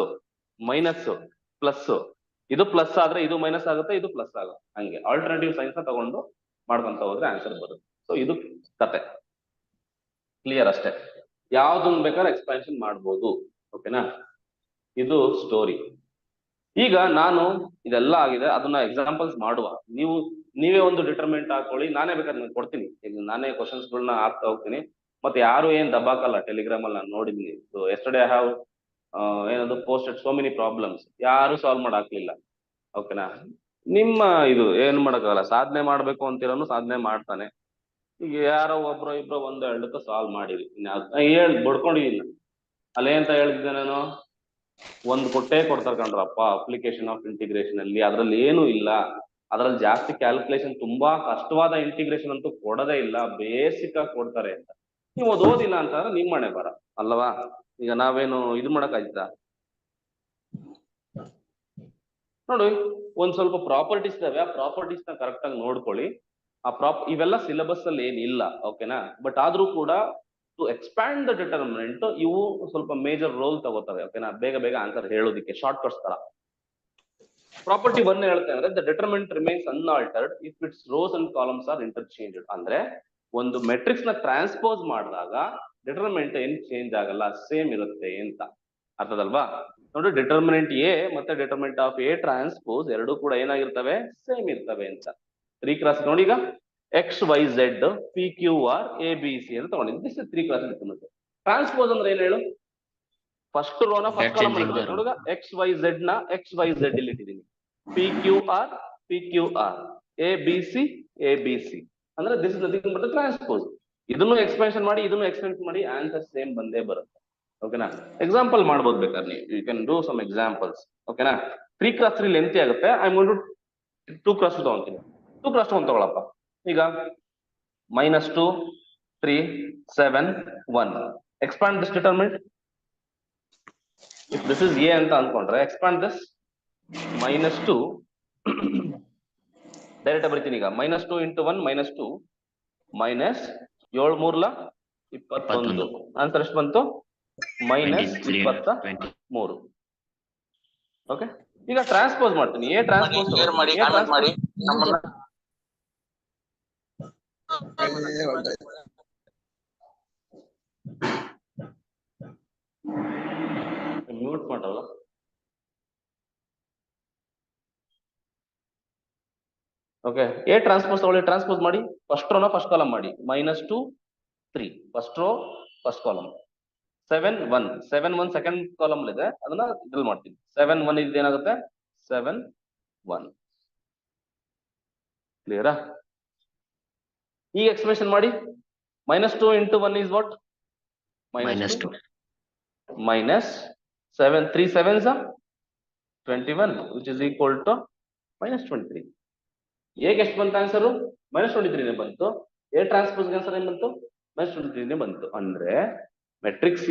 ಮೈನಸ್ ಪ್ಲಸ್ ಇದು ಪ್ಲಸ್ ಆದ್ರೆ ಇದು ಮೈನಸ್ ಆಗುತ್ತೆ, ಇದು ಪ್ಲಸ್ ಆಗುತ್ತೆ, ಹಂಗೆ ಆಲ್ಟರ್ನೇಟಿವ್ ಸೈನ್ಸ್ ನ ತಗೊಂಡು ಮಾಡ್ಕೊಂತ ಹೋದ್ರೆ ಆನ್ಸರ್ ಬರುತ್ತೆ. ಸೊ ಇದು ಕತೆ ಕ್ಲಿಯರ್ ಅಷ್ಟೇ. ಯಾವ್ದನ್ನ ಬೇಕಾದ್ರೆ ಎಕ್ಸ್ಪಾನ್ಷನ್ ಮಾಡ್ಬೋದು. ಓಕೆನಾ, ಇದು ಸ್ಟೋರಿ. ಈಗ ನಾನು ಇದೆಲ್ಲ ಆಗಿದೆ, ಅದನ್ನ ಎಕ್ಸಾಂಪಲ್ಸ್ ಮಾಡುವ. ನೀವೇ ಒಂದು ಡಿಟರ್ಮೆಂಟ್ ಹಾಕೊಳ್ಳಿ, ನಾನೇ ಬೇಕಾದ್ರೆ ನಿಮ್ಗೆ ಕೊಡ್ತೀನಿ. ಈಗ ನಾನೇ ಕ್ವಶನ್ಸ್ ಗಳನ್ನ ಹಾಕ್ತಾ ಹೋಗ್ತೀನಿ. ಮತ್ತೆ ಯಾರು ಏನ್ ದಬ್ಬಾಕಲ್ಲ, ಟೆಲಿಗ್ರಾಮ್ ಅಲ್ಲಿ ನಾನು ನೋಡಿದೀನಿ. ಸೊ ಎಸ್ಟರ್ಡೇ ಐ ಹ್ಯಾವ್ ಏನದು ಪೋಸ್ಟೆಡ್ ಸೋ ಮೆನಿ ಪ್ರಾಬ್ಲಮ್ಸ್, ಯಾರು ಸಾಲ್ವ್ ಮಾಡಾಕ್ಲಿಲ್ಲ. ಓಕೆನಾ, ನಿಮ್ಮ ಇದು ಏನ್ ಮಾಡಕ್ಕಾಗಲ್ಲ, ಸಾಧನೆ ಮಾಡ್ಬೇಕು ಅಂತಿರೋನು ಸಾಧನೆ ಮಾಡ್ತಾನೆ. ಈಗ ಯಾರೋ ಒಬ್ರು ಇಬ್ರು ಒಂದು ಎರಡಕ್ಕೆ ಸಾಲ್ವ್ ಮಾಡಿರಿ, ಬಡ್ಕೊಂಡಿದ್ದೀನಿ. ಅಲ್ಲೇಂತ ಹೇಳಿದ್ದೆ ನಾನು, ಒಂದ್ ಕೊಟ್ಟೇ ಕೊಡ್ತಾರೆ ಕಣ್ರಪ್ಪ ಅಪ್ಲಿಕೇಶನ್ ಆಫ್ ಇಂಟಿಗ್ರೇಷನ್ ಅಲ್ಲಿ, ಅದ್ರಲ್ಲಿ ಏನು ಇಲ್ಲ, ಅದ್ರಲ್ಲಿ ಜಾಸ್ತಿ ಕ್ಯಾಲ್ಕುಲೇಷನ್, ತುಂಬಾ ಕಷ್ಟವಾದ ಇಂಟಿಗ್ರೇಷನ್ ಅಂತೂ ಕೊಡೋದೇ ಇಲ್ಲ, ಬೇಸಿಕ್ ಆಗಿ ಕೊಡ್ತಾರೆ ಅಂತ. ನೀವು ಅದು ಓದಿಲ್ಲ ಅಂತಂದ್ರೆ ನಿಮ್ ಮನೆ ಬರ ಅಲ್ವಾ. ಈಗ ನಾವೇನು ಇದು ಮಾಡಕ್ ಆಯ್ತಾ? ನೋಡಿ, ಒಂದ್ ಸ್ವಲ್ಪ ಪ್ರಾಪರ್ಟೀಸ್ ಇದಾವೆ, ಆ ಪ್ರಾಪರ್ಟೀಸ್ ನ ಕರೆಕ್ಟ್ ಆಗಿ ನೋಡ್ಕೊಳ್ಳಿ. ಇವೆಲ್ಲ ಸಿಲೆಬಸ್ ಅಲ್ಲಿ ಏನಿಲ್ಲ. ಓಕೆನಾ, ಬಟ್ ಆದ್ರೂ ಕೂಡ ಟು ಎಕ್ಸ್ಪ್ಯಾಂಡ್ ದ ಡಿಟರ್ಮಿನೆಂಟ್ ಇವು ಸ್ವಲ್ಪ ಮೇಜರ್ ರೋಲ್ ತಗೋತವೆ. ಓಕೆನಾ, ಬೇಗ ಬೇಗ ಆನ್ಸರ್ ಹೇಳೋದಿಕ್ಕೆ ಶಾರ್ಟ್ ಕಟ್ಸ್ ತರ. ಪ್ರಾಪರ್ಟಿ 1 ಹೇಳ್ತಾ ಅಂದ್ರೆ the determinant remains unaltered if its rows and columns are interchanged. ಅಂದ್ರೆ ಒಂದು ಮೆಟ್ರಿಕ್ಸ್ ನ ಟ್ರಾನ್ಸ್ಪೋಸ್ ಮಾಡಿದಾಗ ಡಿಟರ್ಮಿನೆಂಟ್ ಏನ್ ಚೇಂಜ್ ಆಗಲ್ಲ, ಸೇಮ್ ಇರುತ್ತೆ ಅಂತ ಅರ್ಥದಲ್ವಾ. ನೋಡಿ, ಡಿಟರ್ಮಿನೆಂಟ್ ಎ ಮತ್ತೆ ಡಿಟರ್ಮಿನೆಂಟ್ ಆಫ್ ಎ ಟ್ರಾನ್ಸ್ಪೋಸ್ ಎರಡೂ ಕೂಡ ಏನಾಗಿರ್ತವೆ, ಸೇಮ್ ಇರ್ತವೆ ಅಂತ. 3 ಕ್ರಾಸ್ ನೋಡಿ, ಈಗ X Y Z P Q R A B C ಅಂತ ತಗೊಂಡಿದ್ದೀನಿ. This is 3 cross determinant. Transpose ಅಂದ್ರೆ ಏನ್ ಹೇಳು, ಫಸ್ಟ್ ರೋನ ಫಸ್ಟ್ ಕಾಲಮ್ ನೋಡುಗ ಎಕ್ಸ್ ವೈ ಝೆಡ್ ನ ಎಕ್ಸ್ ವೈ ಝೆಡ್ ಇಲ್ಲಿ ಇಟ್ಟಿದ್ದೀನಿ, P Q R A B C ಅಂದ್ರೆ this is nothing but transpose. ಇದನ್ನು ಎಕ್ಸ್ಪೆನ್ಷನ್ ಮಾಡಿ, ಇದನ್ನು ಎಕ್ಸ್ಪೆನ್ಷನ್ ಮಾಡಿ, ಆನ್ಸರ್ ಸೇಮ್ ಬಂದೇ ಬರುತ್ತೆ. ಓಕೆನಾ, ಎಕ್ಸಾಂಪಲ್ ಮಾಡ್ಬೋದು ಬೇಕಾದ್ರೆ ನೀವು, you can do some examples. ಓಕೆನಾ, 3 ಕ್ರಾಸ್ 3 ಲೆಂತಿ ಆಗುತ್ತೆ. I am going to 2 cross 2 ತಗೊಂತೀನಿ. 2 ಕ್ರಾಸ್ 2 ತಗೊಳಪ್ಪ. ಈಗ -2 3 7 1 expand this determinant. If this is a ಅಂತ ಅನ್ಕೊಂಡ್ರೆ ಎಕ್ಸ್ಪಾಂಡ್ ದಿಸ್ -2 ಡೈರೆಕ್ಟ್ ಬರೀತೀನಿ. ಈಗ -2 × 1 -2 -7 3 21. ಆನ್ಸರ್ ಎಷ್ಟು ಬಂತು? -23. ಓಕೆ, ಈಗ ಟ್ರಾನ್ಸ್ಪೋಸ್ ಮಾಡ್ತೀನಿ. ಎ ಟ್ರಾನ್ಸ್ಪೋಸ್ ಮ್ಯೂಟ್ ಮಾಡಲ್ಲ. ಓಕೆ, ಎ ಟ್ರಾನ್ಸ್ಪೋಸ್ ತಗೊಳ್ಳಿ. ಟ್ರಾನ್ಸ್ಪೋಸ್ ಮಾಡಿ, ಫಸ್ಟ್ ರೋನ ಫಸ್ಟ್ ಕಾಲಮ್ ಮಾಡಿ. -2 3 first row first column. 7 1 second column ಇದೆ, ಅದನ್ನ ಇದ್ರಲ್ಲಿ ಮಾಡ್ತೀನಿ. 7 1 ಇದು ಏನಾಗುತ್ತೆ 7 1. ಕ್ಲಿಯರಾ? ಈಗ ಎಕ್ಸ್ಪ್ರೆಷನ್ ಮಾಡಿ. -2 × 1 is what? -2 -7 3 7s are 21 which is equal to -23. ಹೇಗೆ ಎಷ್ಟು ಬಂತು ಆನ್ಸರ್? -23 ಬಂತು. ಎ ಟ್ರಾನ್ಸ್ಪೋಸ್ ಆನ್ಸರ್ ಏನ್ ಬಂತು? -23 ಬಂತು. ಅಂದ್ರೆ matrix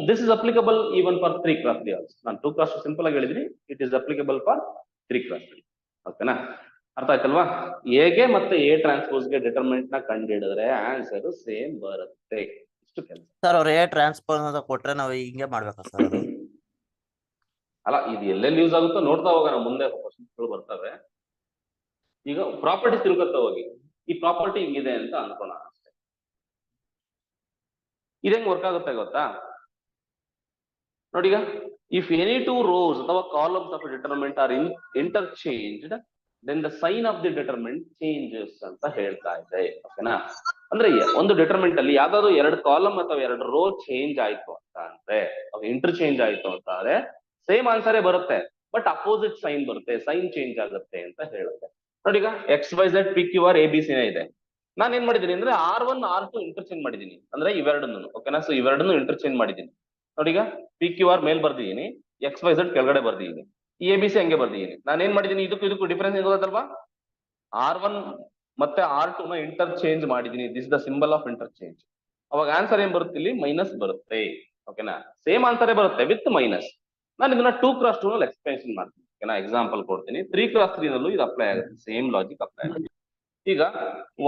this is applicable even for 3 cross 3 also. ನಾನು 2 ಕ್ರಾಸ್ ಸಿಂಪಲ್ ಆಗಿ ಹೇಳಿದ್ರಿ, it is applicable for 3 cross 3. ಓಕೆನಾ, ಅರ್ಥ ಆಯ್ತಲ್ವಾ? ಎಗೆ ಮತ್ತೆ ಎ ಟ್ರಾನ್ಸ್ಪೋಸ್ ಗೆ ಡಿಟರ್ಮಿನೆಂಟ್ ನ ಕಂಡುಹಿಡಿದ್ರೆ ಆನ್ಸರ್ ಸೇಮ್ ಬರುತ್ತೆ. ಇಷ್ಟು ಕೆಲಸ ಸರ್. ಅವ್ರು ಎ ಟ್ರಾನ್ಸ್ಪೋಸ್ ಅಂತ ಕೊಟ್ರೆ ನಾವು ಹಿಂಗೆ ಮಾಡ್ಬೇಕಾ ಸರ್? ಅದು ಅಲ್ಲ, ಇದು ಎಲ್ಲೆಲ್ಲಿ ಯೂಸ್ ಆಗುತ್ತೋ ನೋಡ್ತಾ ಹೋಗೋಣ, ಮುಂದೆ ಕ್ವಶನ್ಸ್ಗಳು ಬರ್ತವೆ. ಈಗ ಪ್ರಾಪರ್ಟಿ ತಿಳ್ಕೊತಾ ಹೋಗಿ, ಈ ಪ್ರಾಪರ್ಟಿ ಹಿಂಗಿದೆ ಅಂತ ಅನ್ಕೋಣ ಅಷ್ಟೇ. ಇದು ಹೆಂಗ್ ವರ್ಕ್ ಆಗುತ್ತೆ ಗೊತ್ತಾ? ನೋಡಿ, ಈಗ ಇಫ್ ಎನಿ 2 rows ಅಥವಾ columns of determinant are interchanged then the sign of the determinant changes ಅಂತ ಹೇಳ್ತಾ ಇದೆ. ಓಕೆನಾ, ಅಂದ್ರೆ ಒಂದು ಡಿಟರ್ಮಿನೆಂಟ್ ಅಲ್ಲಿ ಯಾವ್ದಾದ್ರು 2 ಕಾಲಮ್ ಅಥವಾ 2 ರೋ ಚೇಂಜ್ ಆಯ್ತು ಅಂತ ಅಂದ್ರೆ, ಇಂಟರ್ಚೇಂಜ್ ಆಯ್ತು ಅಂತ ಅಂದ್ರೆ ಸೇಮ್ ಆನ್ಸರೇ ಬರುತ್ತೆ, ಬಟ್ ಅಪೋಸಿಟ್ ಸೈನ್ ಬರುತ್ತೆ, ಸೈನ್ ಚೇಂಜ್ ಆಗುತ್ತೆ ಅಂತ ಹೇಳುತ್ತೆ. ನೋಡಿ, ಈಗ X Y Z P Q R A B c ಇದೆ. ನಾನು ಏನ್ ಮಾಡಿದೀನಿ ಅಂದ್ರೆ R1 R2 ಇಂಟರ್ಚೇಂಜ್ ಮಾಡಿದೀನಿ, ಅಂದ್ರೆ ಇವೆರಡನ್ನು. ಓಕೆನಾ, ಸೊ ಇವೆರಡನ್ನು ಇಂಟರ್ಚೇಂಜ್ ಮಾಡಿದೀನಿ. ನೋಡಿ, ಈಗ ಪಿ ಕ್ಯೂ ಆರ್ ಮೇಲ್ ಬರ್ದಿದ್ದೀನಿ, ಎಕ್ಸ್ ವೈ ಝೆಡ್ ಕೆಳಗಡೆ ಬರ್ದಿದ್ದೀನಿ, ಎ ಬಿ ಸಿ ಹಂಗೆ ಬರ್ದಿದ್ದೀನಿ. ನಾನು ಏನ್ ಮಾಡಿದೀನಿ, ಇದಕ್ಕೂ ಡಿಫರೆನ್ಸ್ ಏನ್ ಗೊತ್ತಲ್ವಾ? R1 ಮತ್ತೆ R2 ನ ಇಂಟರ್ಚೇಂಜ್ ಮಾಡಿದೀನಿ. This the symbol of interchange. ಅವಾಗ ಆನ್ಸರ್ ಏನ್ ಬರುತ್ತೆ? ಇಲ್ಲಿ ಮೈನಸ್ ಬರುತ್ತೆ. ಓಕೆನಾ, ಸೇಮ್ ಆನ್ಸರೇ ಬರುತ್ತೆ ವಿತ್ ಮೈನಸ್. ನಾನು ಇದನ್ನ 2 ಕ್ರಾಸ್ 2 ನಲ್ಲಿ ಎಕ್ಸ್ಪೆನ್ಷನ್ ಮಾಡ್ತೀನಿ. ಓಕೆನಾ, ಎಕ್ಸಾಂಪಲ್ ಕೊಡ್ತೀನಿ. 3 ಕ್ರಾಸ್ 3 ನಲ್ಲೂ ಇದು ಅಪ್ಲೈ ಆಗುತ್ತೆ, ಸೇಮ್ ಲಾಜಿಕ್ ಅಪ್ಲೈ ಆಗುತ್ತೆ. ಈಗ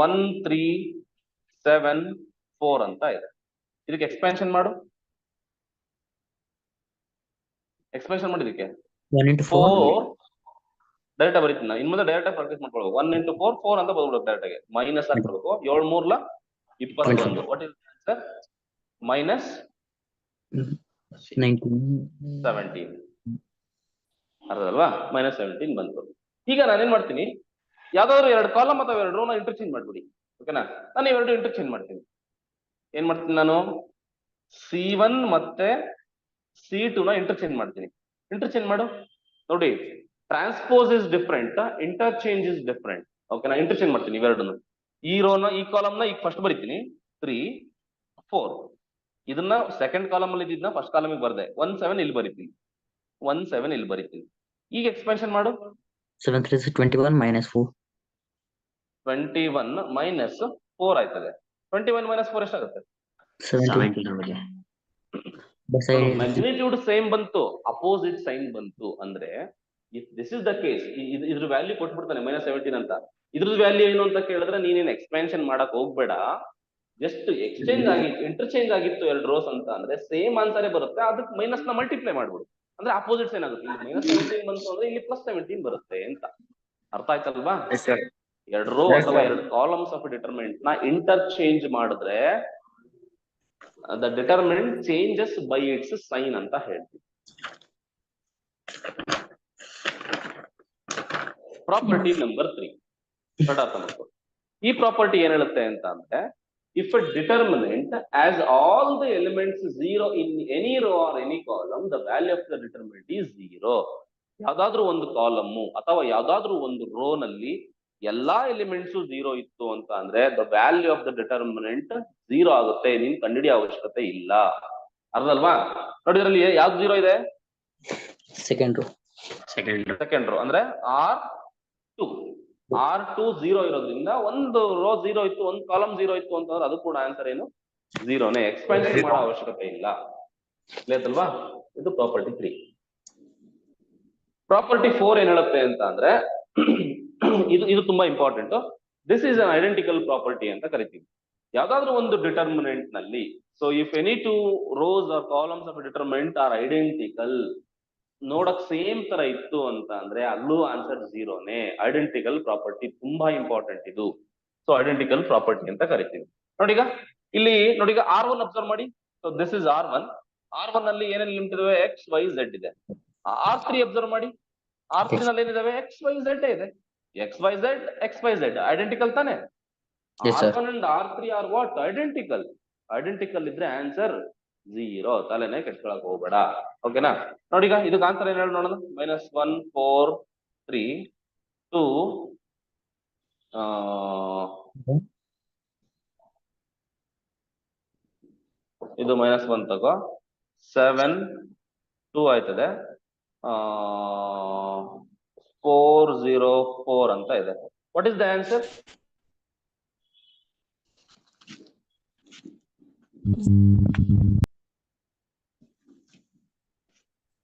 1 3 7 4 ಅಂತ ಇದೆ. ಇದಕ್ಕೆ ಎಕ್ಸ್ಪೆನ್ಷನ್ ಮಾಡು. ಎಕ್ಸ್ಪೆನ್ಷನ್ ಮಾಡಿದಕ್ಕೆ 1 × 4 ಡೈರೆಕ್ಟ್ ಬರೀತೀನಿ ನಾನು. ಇನ್ ಮುಂದೆ ಡೈರೆಕ್ಟ್ ಪ್ರಾಕ್ಟೀಸ್ ಮಾಡ್ಕೊಳ್ಬೇಕು. 1 into 4 4 ಅಂತ ಬರ್ಬಿಡ್ಬೇಕು ಡೈರೆಕ್ಟ್ ಆಗಿ. ಮೈನಸ್ ಹಾಕ್ಬಿಡ್ಬೇಕು. 7 ಮೂರ್ಲ 21. What is answer? ಮೈನಸ್ 17. ಅರ್ಧಲ್ವಾ? ಮೈನಸ್ 17 ಬಂತು. ಈಗ ನಾನೇನ್ ಮಾಡ್ತೀನಿ, ಯಾವ್ದಾದ್ರು 2 ಕಾಲಮ್ ಅಥವಾ 2 ರೋ ನ ಇಂಟರ್ಚೇಂಜ್ ಮಾಡ್ಬಿಡಿ. ಓಕೆನಾ? ನಾನು ಇವೆರಡು ಇಂಟರ್ಚೇಂಜ್ ಮಾಡ್ತೀನಿ. ಏನ್ ಮಾಡ್ತೀನಿ ನಾನು? C1 ಮತ್ತೆ C2 ನ ಇಂಟರ್ಚೇಂಜ್ ಮಾಡ್ತೀನಿ. ಇಂಟರ್ಚೇಂಜ್ ಮಾಡು. ನೋಡಿ, transpose is different, interchange is different. ಓಕೆನಾ? ಇಂಟರ್ಚೇಂಜ್ ಮಾಡ್ತೀನಿ ಇವೆರಡನ್ನು. ಈ ರೋನ ಈ ಕಾಲಮ್ ನ ಈಗ ಫಸ್ಟ್ ಬರೀತೀನಿ 3 4. ಇದನ್ನ ಸೆಕೆಂಡ್ ಕಾಲಮ್ ಅಲ್ಲಿ ಇದ್ದಿದ್ನ ಫಸ್ಟ್ ಕಾಲಮ್ ಬರ್ದೆ. 1 7 ಇಲ್ಲಿ ಬರೀತೀನಿ. 1 7 ಇಲ್ಲಿ ಬರೀತೀನಿ. ಈಗ ಎಕ್ಸ್ಪೆನ್ಷನ್ ಮಾಡು. 7 3 is 21 minus 4. 21 ಮೈನಸ್ 4 ಆಯ್ತದೆ. 21 ಮೈನಸ್ 4 ಎಷ್ಟಾಗುತ್ತೆ? 17. 17 The side is magnitude same ಬಂತು, ಅಪೋಸಿಟ್ ಸೈನ್ ಬಂತು. ಅಂದ್ರೆ if this is the case, ಇದ್ರ ವ್ಯಾಲ್ಯೂ ಕೊಟ್ಬಿಡ್ತಾನೆ -17 ಅಂತ. ಇದ್ರದ್ದು ವ್ಯಾಲ್ಯೂ ಏನು ಅಂತ ಕೇಳಿದ್ರೆ ನೀನೇನು ಎಕ್ಸ್ಪ್ಯಾನ್ಷನ್ ಮಾಡಕ್ ಹೋಗ್ಬೇಡ. ಜಸ್ಟ್ ಎಕ್ಸ್ಚೇಂಜ್ ಆಗಿತ್ತು, ಇಂಟರ್ಚೇಂಜ್ ಆಗಿತ್ತು 2 ರೋಸ್ ಅಂತ ಅಂದ್ರೆ ಸೇಮ್ ಆನ್ಸರೇ ಬರುತ್ತೆ. ಅದಕ್ಕೆ ಮೈನಸ್ ನ ಮಲ್ಟಿಪ್ಲೈ ಮಾಡ್ಬಿಡು. ಅಂದ್ರೆ ಅಪೋಸಿಟ್ ಸೈನ್ ಆಗುತ್ತೆ. ಇಲ್ಲಿ -17 ಬಂತು ಅಂದ್ರೆ ಇಲ್ಲಿ +17 ಬರುತ್ತೆ ಅಂತ. ಅರ್ಥ ಆಯ್ತಲ್ವಾ? 2 ರೋ ಅಥವಾ 2 ಕಾಲಮ್ಸ್ ಆಫ್ ಡಿಟರ್ಮಿನೆಂಟ್ ನ ಇಂಟರ್ಚೇಂಜ್ ಮಾಡಿದ್ರೆ the determinant changes by its sign ಅಂತ ಹೇಳ್ತೀವಿ. ಪ್ರಾಪರ್ಟಿ ನಂಬರ್ 3 ಅರ್ಥ ಮಾಡ್ಕೊ. ಈ ಪ್ರಾಪರ್ಟಿ ಏನ್ ಹೇಳುತ್ತೆ ಅಂತ ಅಂದ್ರೆ, if a determinant has all the elements 0 in any row or any column, the value of the determinant is 0. ಯಾವ್ದಾದ್ರು ಒಂದು ಕಾಲಮ್ಮು ಅಥವಾ ಯಾವ್ದಾದ್ರು ಒಂದು ರೋ ನಲ್ಲಿ ಎಲ್ಲಾ ಎಲಿಮೆಂಟ್ಸ್ 0 ಇತ್ತು ಅಂತ ಅಂದ್ರೆ the value of the determinant 0 ಆಗುತ್ತೆ. ನೀನ್ ಕಂಡುಹಿಡಿಯೋ ಅವಶ್ಯಕತೆ ಇಲ್ಲ. ಅರ್ಧಲ್ವಾ? ನೋಡಿ, ಇದರಲ್ಲಿ ಯಾವ್ದು 0 ಇದೆ? second row. ಸೆಕೆಂಡ್ ರೋ ಅಂದ್ರೆ R2. R2 0 ಇರೋದ್ರಿಂದ ಒಂದು ರೋ 0 ಇತ್ತು, ಒಂದು ಕಾಲಮ್ 0 ಇತ್ತು ಅಂತಂದ್ರೆ ಅದು ಕೂಡ ಆನ್ಸರ್ ಏನು? 0ನೇ. ಎಕ್ಸ್ಪ್ಯಾನ್ಷನ್ ಮಾಡೋ ಅವಶ್ಯಕತೆ ಇಲ್ಲ. ಅಲ್ವಾ? ಇದು ಪ್ರಾಪರ್ಟಿ 3. ಪ್ರಾಪರ್ಟಿ 4 ಏನ್ ಹೇಳುತ್ತೆ ಅಂತ ಅಂದ್ರೆ ಇದು ತುಂಬಾ important. This is an identical property ಅಂತ ಕರಿತೀವಿ. ಯಾವ್ದಾದ್ರು ಒಂದು ಡಿಟರ್ಮಿನೆಂಟ್ ನಲ್ಲಿ, so if any 2 rows or columns of determinant are identical, ನೋಡಕ್ ಸೇಮ್ ತರ ಇತ್ತು ಅಂತ ಅಂದ್ರೆ ಅಲ್ಲೂ ಆನ್ಸರ್ 0ನೇ. ಐಡೆಂಟಿಕಲ್ ಪ್ರಾಪರ್ಟಿ ತುಂಬಾ ಇಂಪಾರ್ಟೆಂಟ್ ಇದು. ಸೊ ಐಡೆಂಟಿಕಲ್ ಪ್ರಾಪರ್ಟಿ ಅಂತ ಕರಿತೀವಿ. ನೋಡೀಗ ಇಲ್ಲಿ ನೋಡೀಗ R1 ಅಬ್ಸರ್ವ್ ಮಾಡಿ. So this is R1. R1 ನಲ್ಲಿ ಏನೇನು ಲಿಮಿಟ್ ಇದಾವೆ? X Y Z ಇದೆ. R3 ಅಬ್ಸರ್ವ್ ಮಾಡಿ. R3 ನಲ್ಲಿ ಏನಿದಾವೆ? X Y Z ಇದೆ. X Y Z ಐಡೆಂಟಿಕಲ್ ತಾನೆ? Yes, sir. R1 and R3 are what? Identical. Identical ಇದ್ರೆ ಆನ್ಸರ್ 0. ತಲೆನೇ ಕೆಡ್ಸ್ಕೊಳಕ್ ಹೋಗ್ಬೇಡ. ಓಕೆನಾ? ನೋಡೀಗ ಇದಕ್ಕೆ ಆನ್ಸರ್ ಏನ್ ಹೇಳಿ ನೋಡೋಣ. -1 4 3 2 ಇದು -1 ತಗೋ. 7 2 ಆಯ್ತದೆ. 404 ಅಂತ ಇದೆ. What is the answer?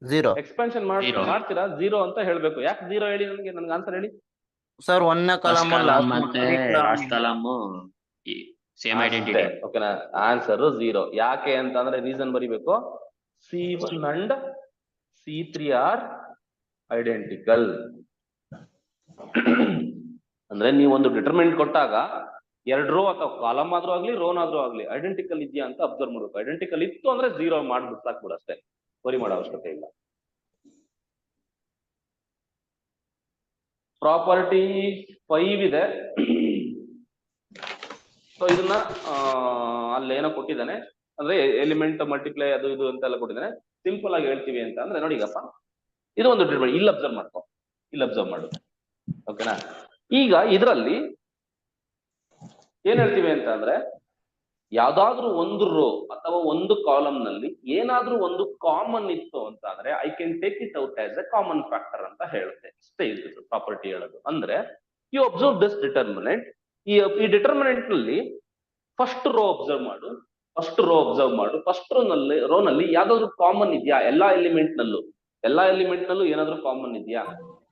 Zero. Expansion Zero. ಮಾಡ್ತೀರಾ? 0 ಅಂತ ಹೇಳ್ಬೇಕು. ಯಾಕೆ 0 ಹೇಳಿ ನನ್ಗೆ ಆನ್ಸರ್ ಹೇಳಿ. Sir, one column ಮತ್ತೆ ಲಾಸ್ಟ್ ಕಾಲಮ್ ಸೇಮ್ ಐಡೆಂಟಿಟಿ. ಓಕೆನಾ? ಆನ್ಸರ್ 0. ಯಾಕೆ ಅಂತ ಅಂದ್ರೆ ರೀಸನ್ ಬರಿಬೇಕು. C1 and C3 R identical. ಅಂದ್ರೆ ನೀವು ಒಂದು ಡಿಟರ್ಮಿನೆಂಟ್ ಕೊಟ್ಟಾಗ 2 ರೋ ಅಥವಾ ಕಾಲಮ್ ಆದ್ರೂ ಆಗ್ಲಿ, ರೋನ್ ಆದ್ರೂ ಆಗ್ಲಿ, ಐಡೆಂಟಿಕಲ್ ಇದೆಯಾ ಅಂತ ಅಬ್ಸರ್ವ್ ಮಾಡ್ಬೇಕು. ಐಡೆಂಟಿಕಲ್ ಇತ್ತು ಅಂದ್ರೆ 0 ಮಾಡ್ಬಿಟ್ಟು ಸಾಕ್ಬಿಡು ಅಷ್ಟೇ. ವರಿ ಮಾಡೋ ಅವಶ್ಯಕತೆ ಇಲ್ಲ. ಪ್ರಾಪರ್ಟಿ 5 ಇದೆ. ಸೊ ಇದನ್ನ ಅಲ್ಲೇನೋ ಕೊಟ್ಟಿದ್ದಾನೆ, ಅಂದ್ರೆ ಎಲಿಮೆಂಟ್ ಮಲ್ಟಿಪ್ಲೈ ಅದು ಇದು ಅಂತೆಲ್ಲ ಕೊಟ್ಟಿದ್ದಾನೆ. ಸಿಂಪಲ್ ಆಗಿ ಹೇಳ್ತೀವಿ ಅಂತ ಅಂದ್ರೆ ನೋಡಿಗಪ್ಪ, ಇದು ಒಂದು ಡಿಟರ್ಮಿನೆಂಟ್. ಇಲ್ಲಿ ಅಬ್ಸರ್ವ್ ಮಾಡ್ಕೊ, ಇಲ್ಲಿ ಅಬ್ಸರ್ವ್ ಮಾಡು. ಓಕೆನಾ? ಈಗ ಇದರಲ್ಲಿ ಏನ್ ಹೇಳ್ತೀವಿ ಅಂತ ಅಂದ್ರೆ, ಯಾವ್ದಾದ್ರು ಒಂದು ರೋ ಅಥವಾ ಒಂದು ಕಾಲಮ್ ನಲ್ಲಿ ಏನಾದ್ರೂ ಒಂದು ಕಾಮನ್ ಇತ್ತು ಅಂತ ಅಂದ್ರೆ I can take it out as a common factor ಅಂತ ಹೇಳುತ್ತೆ. ಇಷ್ಟೇ ಇದು ಪ್ರಾಪರ್ಟಿ ಹೇಳೋದು. ಅಂದ್ರೆ ಯು ಅಬ್ಸರ್ವ್ ದಿಸ್ ಡಿಟರ್ಮಿನೆಂಟ್. ಈ ಡಿಟರ್ಮಿನೆಂಟ್ ನಲ್ಲಿ ಫಸ್ಟ್ ರೋ ಅಬ್ಸರ್ವ್ ಮಾಡು. ಫಸ್ಟ್ ರೋ ನಲ್ಲಿ ಯಾವ್ದಾದ್ರು ಕಾಮನ್ ಇದೆಯಾ? ಎಲ್ಲಾ ಎಲಿಮೆಂಟ್ ನಲ್ಲೂ ಏನಾದ್ರು ಕಾಮನ್ ಇದೆಯಾ?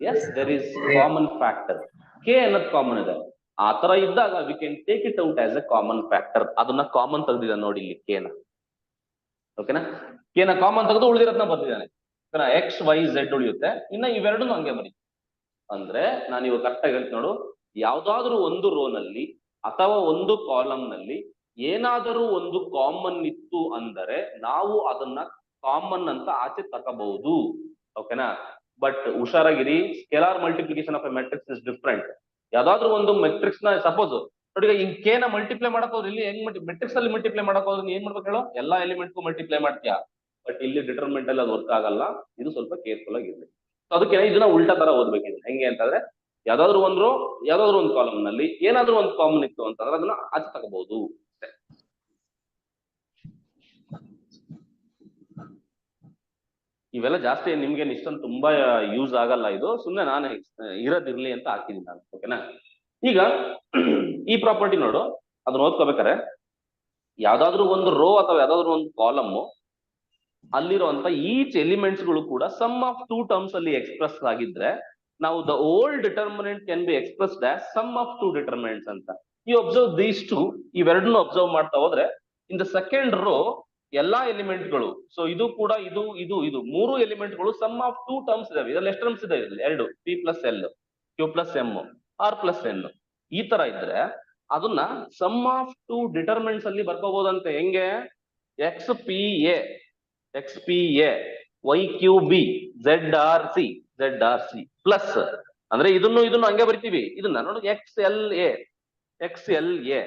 Yes, there is common factor. K ಅನ್ನೋದು ಕಾಮನ್ ಇದೆ. ಆ ತರ ಇದ್ದಾಗ we can take it out as a common factor. ಅದನ್ನ ಕಾಮನ್ ತೆಗೆದಿದ್ದ ನೋಡಿ ಇಲ್ಲಿ ಕೇನ. ಓಕೆನಾ? ಕೇನ ಕಾಮನ್ ತೆಗೆದು ಉಳಿದಿರೋದನ್ನ ಬರ್ದಿದ್ದಾನೆ. X Y Z ಉಳಿಯುತ್ತೆ. ಇನ್ನ ಇವೆರಡೂ ಹಂಗೆ ಬರೀ. ಅಂದ್ರೆ ನಾನು ಇವಾಗ ಕರೆಕ್ಟ್ ಆಗಿ ಹೇಳ್ತೀನಿ ನೋಡು, ಯಾವ್ದಾದ್ರು ಒಂದು ರೋ ನಲ್ಲಿ ಅಥವಾ ಒಂದು ಕಾಲಮ್ ನಲ್ಲಿ ಏನಾದರೂ ಒಂದು ಕಾಮನ್ ಇತ್ತು ಅಂದರೆ ನಾವು ಅದನ್ನ ಕಾಮನ್ ಅಂತ ಆಚೆ ತಗೋಬಹುದು. ಓಕೆನಾ? ಬಟ್ ಹುಷಾರಾಗಿರಿ, scalar multiplication of a matrix is different. ಯಾವ್ದಾದ್ರು ಒಂದು ಮೆಟ್ರಿಕ್ಸ್ ನ ಸಪೋಸ್ ನೋಡಿ, ಈಗ ಕೆ ನ ಮಲ್ಟಿಪ್ಲೈ ಮಾಡಕ್ ಹೋದ್ರೆ ಇಲ್ಲಿ ಹೆಂಗ್ ಮೆಟ್ರಿಕ್ಸ್ ಅಲ್ಲಿ ಮಲ್ಟಿಪ್ಲೈ ಮಾಡಕ್ ಹೋದ್ರೆ ನೀನ್ ಏನ್ ಮಾಡ್ಬೇಕು ಹೇಳೋ, ಎಲ್ಲಾ ಎಲಿಮೆಂಟ್ಗೂ ಮಲ್ಟಿಪ್ಲೈ ಮಾಡ್ತೀಯಾ. ಬಟ್ ಇಲ್ಲಿ ಡಿಟರ್ಮೆಂಟ್ ಅಲ್ಲಿ ಅದು ವರ್ಕ್ ಆಗಲ್ಲ. ಇದು ಸ್ವಲ್ಪ ಕೇರ್ಫುಲ್ ಆಗಿರ್ಬೇಕು. ಅದಕ್ಕೆ ಇದನ್ನ ಉಲ್ಟಾ ತರ ಓದ್ಬೇಕಿದೆ. ಹೆಂಗೆ ಅಂತಂದ್ರೆ ಯಾವ್ದಾದ್ರು ಒಂದು ರೋ ಯಾವ್ದಾದ್ರು ಒಂದು ಕಾಲಮ್ ನಲ್ಲಿ ಏನಾದ್ರೂ ಒಂದು ಕಾಮನ್ ಇತ್ತು ಅಂತಂದ್ರೆ ಅದನ್ನ ಆಚೆ ತಗೋಬಹುದು. ಇವೆಲ್ಲ ಜಾಸ್ತಿ ನಿಮ್ಗೆ ಇಷ್ಟೊಂದು ತುಂಬಾ ಯೂಸ್ ಆಗಲ್ಲ. ಇದು ಸುಮ್ಮನೆ ನಾನು ಇರೋದಿರ್ಲಿ ಅಂತ ಹಾಕಿದ್ದೀನಿ ನಾನು. ಓಕೆನಾ? ಈಗ ಈ ಪ್ರಾಪರ್ಟಿ ನೋಡು, ಅದನ್ನ ಓದ್ಕೋಬೇಕಾರೆ ಯಾವ್ದಾದ್ರು ಒಂದು ರೋ ಅಥವಾ ಯಾವ್ದಾದ್ರು ಒಂದು ಕಾಲಮ್ ಅಲ್ಲಿರುವಂತ ಈಚ್ ಎಲಿಮೆಂಟ್ಸ್ ಗಳು ಕೂಡ ಸಮ್ ಆಫ್ ಟೂ ಟರ್ಮ್ಸ್ ಅಲ್ಲಿ ಎಕ್ಸ್ಪ್ರೆಸ್ ಆಗಿದ್ರೆ ನಾವು the old determinant can be expressed as sum of two determinants ಅಂತ. ಈ ಅಬ್ಸರ್ವ್ ದೀಸ್ ಟು, ಇವೆರಡನ್ನು ಅಬ್ಸರ್ವ್ ಮಾಡ್ತಾ ಹೋದ್ರೆ ಇನ್ ದ ಸೆಕೆಂಡ್ ರೋ ಎಲ್ಲಾ ಎಲಿಮೆಂಟ್ಗಳು, ಸೊ ಇದು ಕೂಡ ಇದು ಇದು ಇದು ಮೂರು ಎಲಿಮೆಂಟ್ಗಳು ಸಮ್ ಆಫ್ ಟೂ ಟರ್ಮ್ಸ್ ಇದಾವೆ. ಇದ್ರಲ್ಲಿ ಎಷ್ಟು ಟರ್ಮ್ಸ್ ಇದೆ? ಎರಡು, p plus l, q plus m, r plus n. ಈ ತರ ಇದ್ರೆ ಅದನ್ನ ಸಮ್ ಆಫ್ ಟೂ ಡಿಟರ್ಮಿನೆಂಟ್ಸ್ ಅಲ್ಲಿ ಬರ್ಕೋಬಹುದಂತೆ. ಹೆಂಗೆ? X p a, x p a, y q b, z r c, z r c plus ಅಂದ್ರೆ ಇದನ್ನು ಹಂಗೆ ಬರಿತೀವಿ. ಇದನ್ನ ನೋಡಿ, x l a, x l a,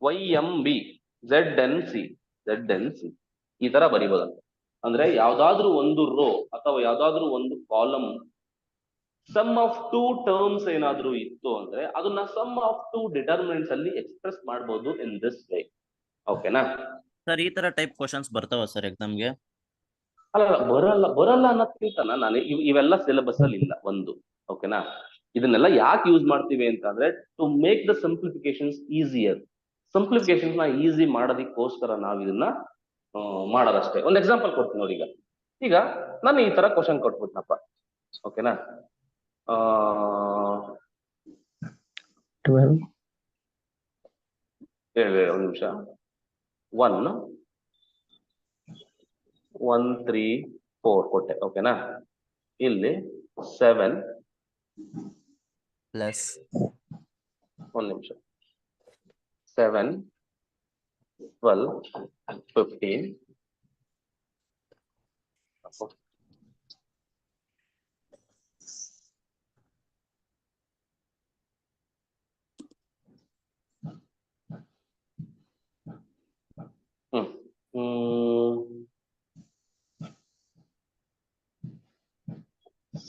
y m b, z n c, z n c, ಈ ತರ ಬರಿಬೋದಂತೆ. ಅಂದ್ರೆ ಯಾವ್ದಾದ್ರು ಒಂದು ರೋ ಅಥವಾ ಯಾವ್ದಾದ್ರು ಒಂದು column sum of two terms ಏನಾದ್ರೂ ಇತ್ತು ಅಂದ್ರೆ ಅದನ್ನ ಸಮ್ ಆಫ್ ಟೂ ಡಿಟರ್ಮಿನೆಂಟ್ಸ್ ಅಲ್ಲಿ ಎಕ್ಸ್ಪ್ರೆಸ್ ಮಾಡಬಹುದು ಇನ್ ದಿಸ್ ವೇ. ಓಕೆನಾ ಸರ್? ಈ ತರ ಟೈಪ್ ಕ್ವಶನ್ಸ್ ಬರ್ತಾವ ಸರ್ ಎಕ್ಸಾಮ್ಗೆ? ಅಲ್ಲ, ಬರಲ್ಲ ಅನ್ನೋದಕ್ಕಿಂತ ನಾನು ಇವೆಲ್ಲ ಸಿಲೆಬಸ್ ಅಲ್ಲಿ ಇಲ್ಲ ಒಂದು. ಓಕೆನಾ? ಇದನ್ನೆಲ್ಲ ಯಾಕೆ ಯೂಸ್ ಮಾಡ್ತೀವಿ ಅಂತಂದ್ರೆ to make the simplifications easier. Simplifications ನ ಈಸಿ ಮಾಡೋದಕ್ಕೋಸ್ಕರ ನಾವು ಇದನ್ನ ಮಾಡೋದಷ್ಟೇ. ಒಂದು ಎಕ್ಸಾಂಪಲ್ ಕೊಡ್ತೀನಿ ನೋಡಿ. ಈಗ ನಾನು ಈ ತರ ಕ್ವಶನ್ ಕೊಟ್ಬಿಟ್ನಪ್ಪ. ಓಕೆನಾ? 12. ಒಂದು ನಿಮಿಷ. 1 1 3 4 ಕೊಟ್ಟೆ. ಓಕೆನಾ? ಇಲ್ಲಿ 7 ಪ್ಲಸ್ ಒಂದು ನಿಮಿಷ 7 12 15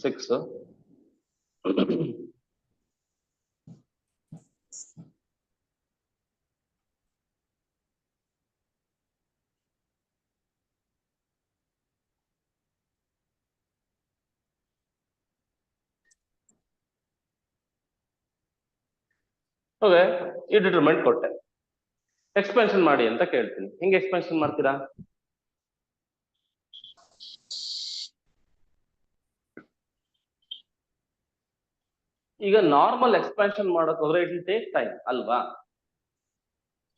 6 ಓಕೆ. ಈ ಡಿಟರ್ಮೆಂಟ್ ಕೊಟ್ಟೆ. ಎಕ್ಸ್ಪೆನ್ಷನ್ ಮಾಡಿ ಅಂತ ಕೇಳ್ತೀನಿ. ಹೆಂಗೆ ಎಕ್ಸ್ಪೆನ್ಷನ್ ಮಾಡ್ತೀರಾ? ಈಗ ನಾರ್ಮಲ್ ಎಕ್ಸ್ಪೆನ್ಷನ್ ಮಾಡಕ್ ಹೋದ್ರೆ ಇಟ್ ವಿಲ್ ಟೇಕ್ ಟೈಮ್ ಅಲ್ವಾ?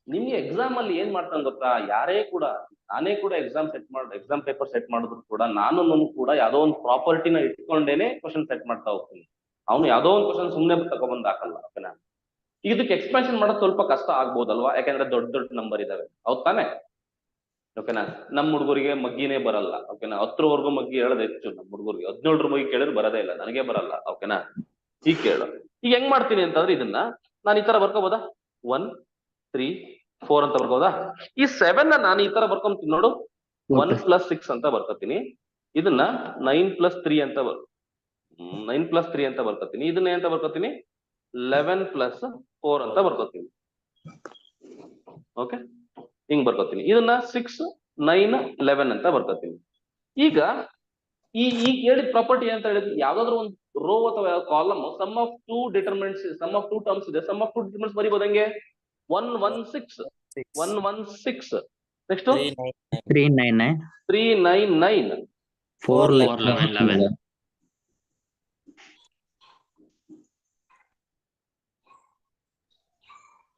ನಿಮ್ಗೆ ಎಕ್ಸಾಮ್ ಅಲ್ಲಿ ಏನ್ ಮಾಡ್ತಾನೆ ಗೊತ್ತಾ? ನಾನೇ ಕೂಡ ಎಕ್ಸಾಮ್ ಪೇಪರ್ ಸೆಟ್ ಮಾಡಿದ್ರು ಕೂಡ ನಾನು ಕೂಡ ಯಾವ್ದೋ ಒಂದು ಪ್ರಾಪರ್ಟಿನ ಇಟ್ಕೊಂಡೇನೆ ಕ್ವಶನ್ ಸೆಟ್ ಮಾಡ್ತಾ ಹೋಗ್ತೀನಿ. ಅವನು ಯಾವ್ದೋ ಒಂದು ಕ್ವಶನ್ ಸುಮ್ನೆ ತಗೊಬಂದ್ ಹಾಕಲ್ಲ. ಓಕೆನಾ? ಇದಕ್ಕೆ ಎಕ್ಸ್ಪೆನ್ಷನ್ ಮಾಡೋದು ಸ್ವಲ್ಪ ಕಷ್ಟ ಆಗ್ಬೋದಲ್ವಾ? ಯಾಕಂದ್ರೆ ದೊಡ್ಡ ದೊಡ್ಡ ನಂಬರ್ ಇದಾವೆ. ಹೌದ್ ತಾನೆ? ಓಕೆನಾ? ನಮ್ಮ ಹುಡುಗರಿಗೆ ಮಗ್ಗಿನೇ ಬರಲ್ಲ. ಓಕೆನಾ? 10ರವರೆಗೂ ಮಗ್ಗಿ ಹೇಳೋದು ಹೆಚ್ಚು. ನಮ್ಮ ಹುಡುಗರಿಗೆ 17 ಮಗ್ಗಿ ಕೇಳಿದ್ರೆ ಬರೋದೇ ಇಲ್ಲ. ನನಗೆ ಬರಲ್ಲ. ಓಕೆನಾ? ಈಗ ಕೇಳು. ಈಗ ಹೆಂಗ್ ಮಾಡ್ತೀನಿ ಅಂತಂದ್ರೆ ಇದನ್ನ ನಾನು ಈ ತರ ಬರ್ಕೋಬೋದಾ? 1 3 4 ಅಂತ ಬರ್ಕೋದಾ? ಈ 7 ನಾನು ಈ ತರ ಬರ್ಕೊಂತೀನಿ ನೋಡು. 1 + 6 ಅಂತ ಬರ್ಕೋತೀನಿ. ಇದನ್ನ 9 + 3 ಅಂತ 9 + 3 ಅಂತ ಬರ್ಕೋತೀನಿ. ಇದನ್ನ ಏನಂತ ಬರ್ಕೋತೀನಿ? 11 + 4 ಅಂತ ಬರ್ಕೋತೀನಿ. ಓಕೆ, ಹಿಂಗ್ ಬರ್ಕೋತೀನಿ. ಇದನ್ನ 6 9 11 ಅಂತ ಬರ್ಕೋತೀನಿ. ಈಗ ಈ ಹೇಳಿದ ಪ್ರಾಪರ್ಟಿ ಅಂತ ಹೇಳಿದ್ರೆ ಯಾವ್ದಾದ್ರು ಒಂದು ರೋ ಅಥವಾ column sum of two determinants, sum of two terms ಇದೆ. ಸಮ್ ಆಫ್ ಟೂ ಡಿಟರ್ಮಿನೆಂಟ್ಸ್ ಬರಿಬಹುದು ಹೆಂಗೆ? 1 1 6 1 1 6 ನೆಕ್ಸ್ಟ್ 399 399 411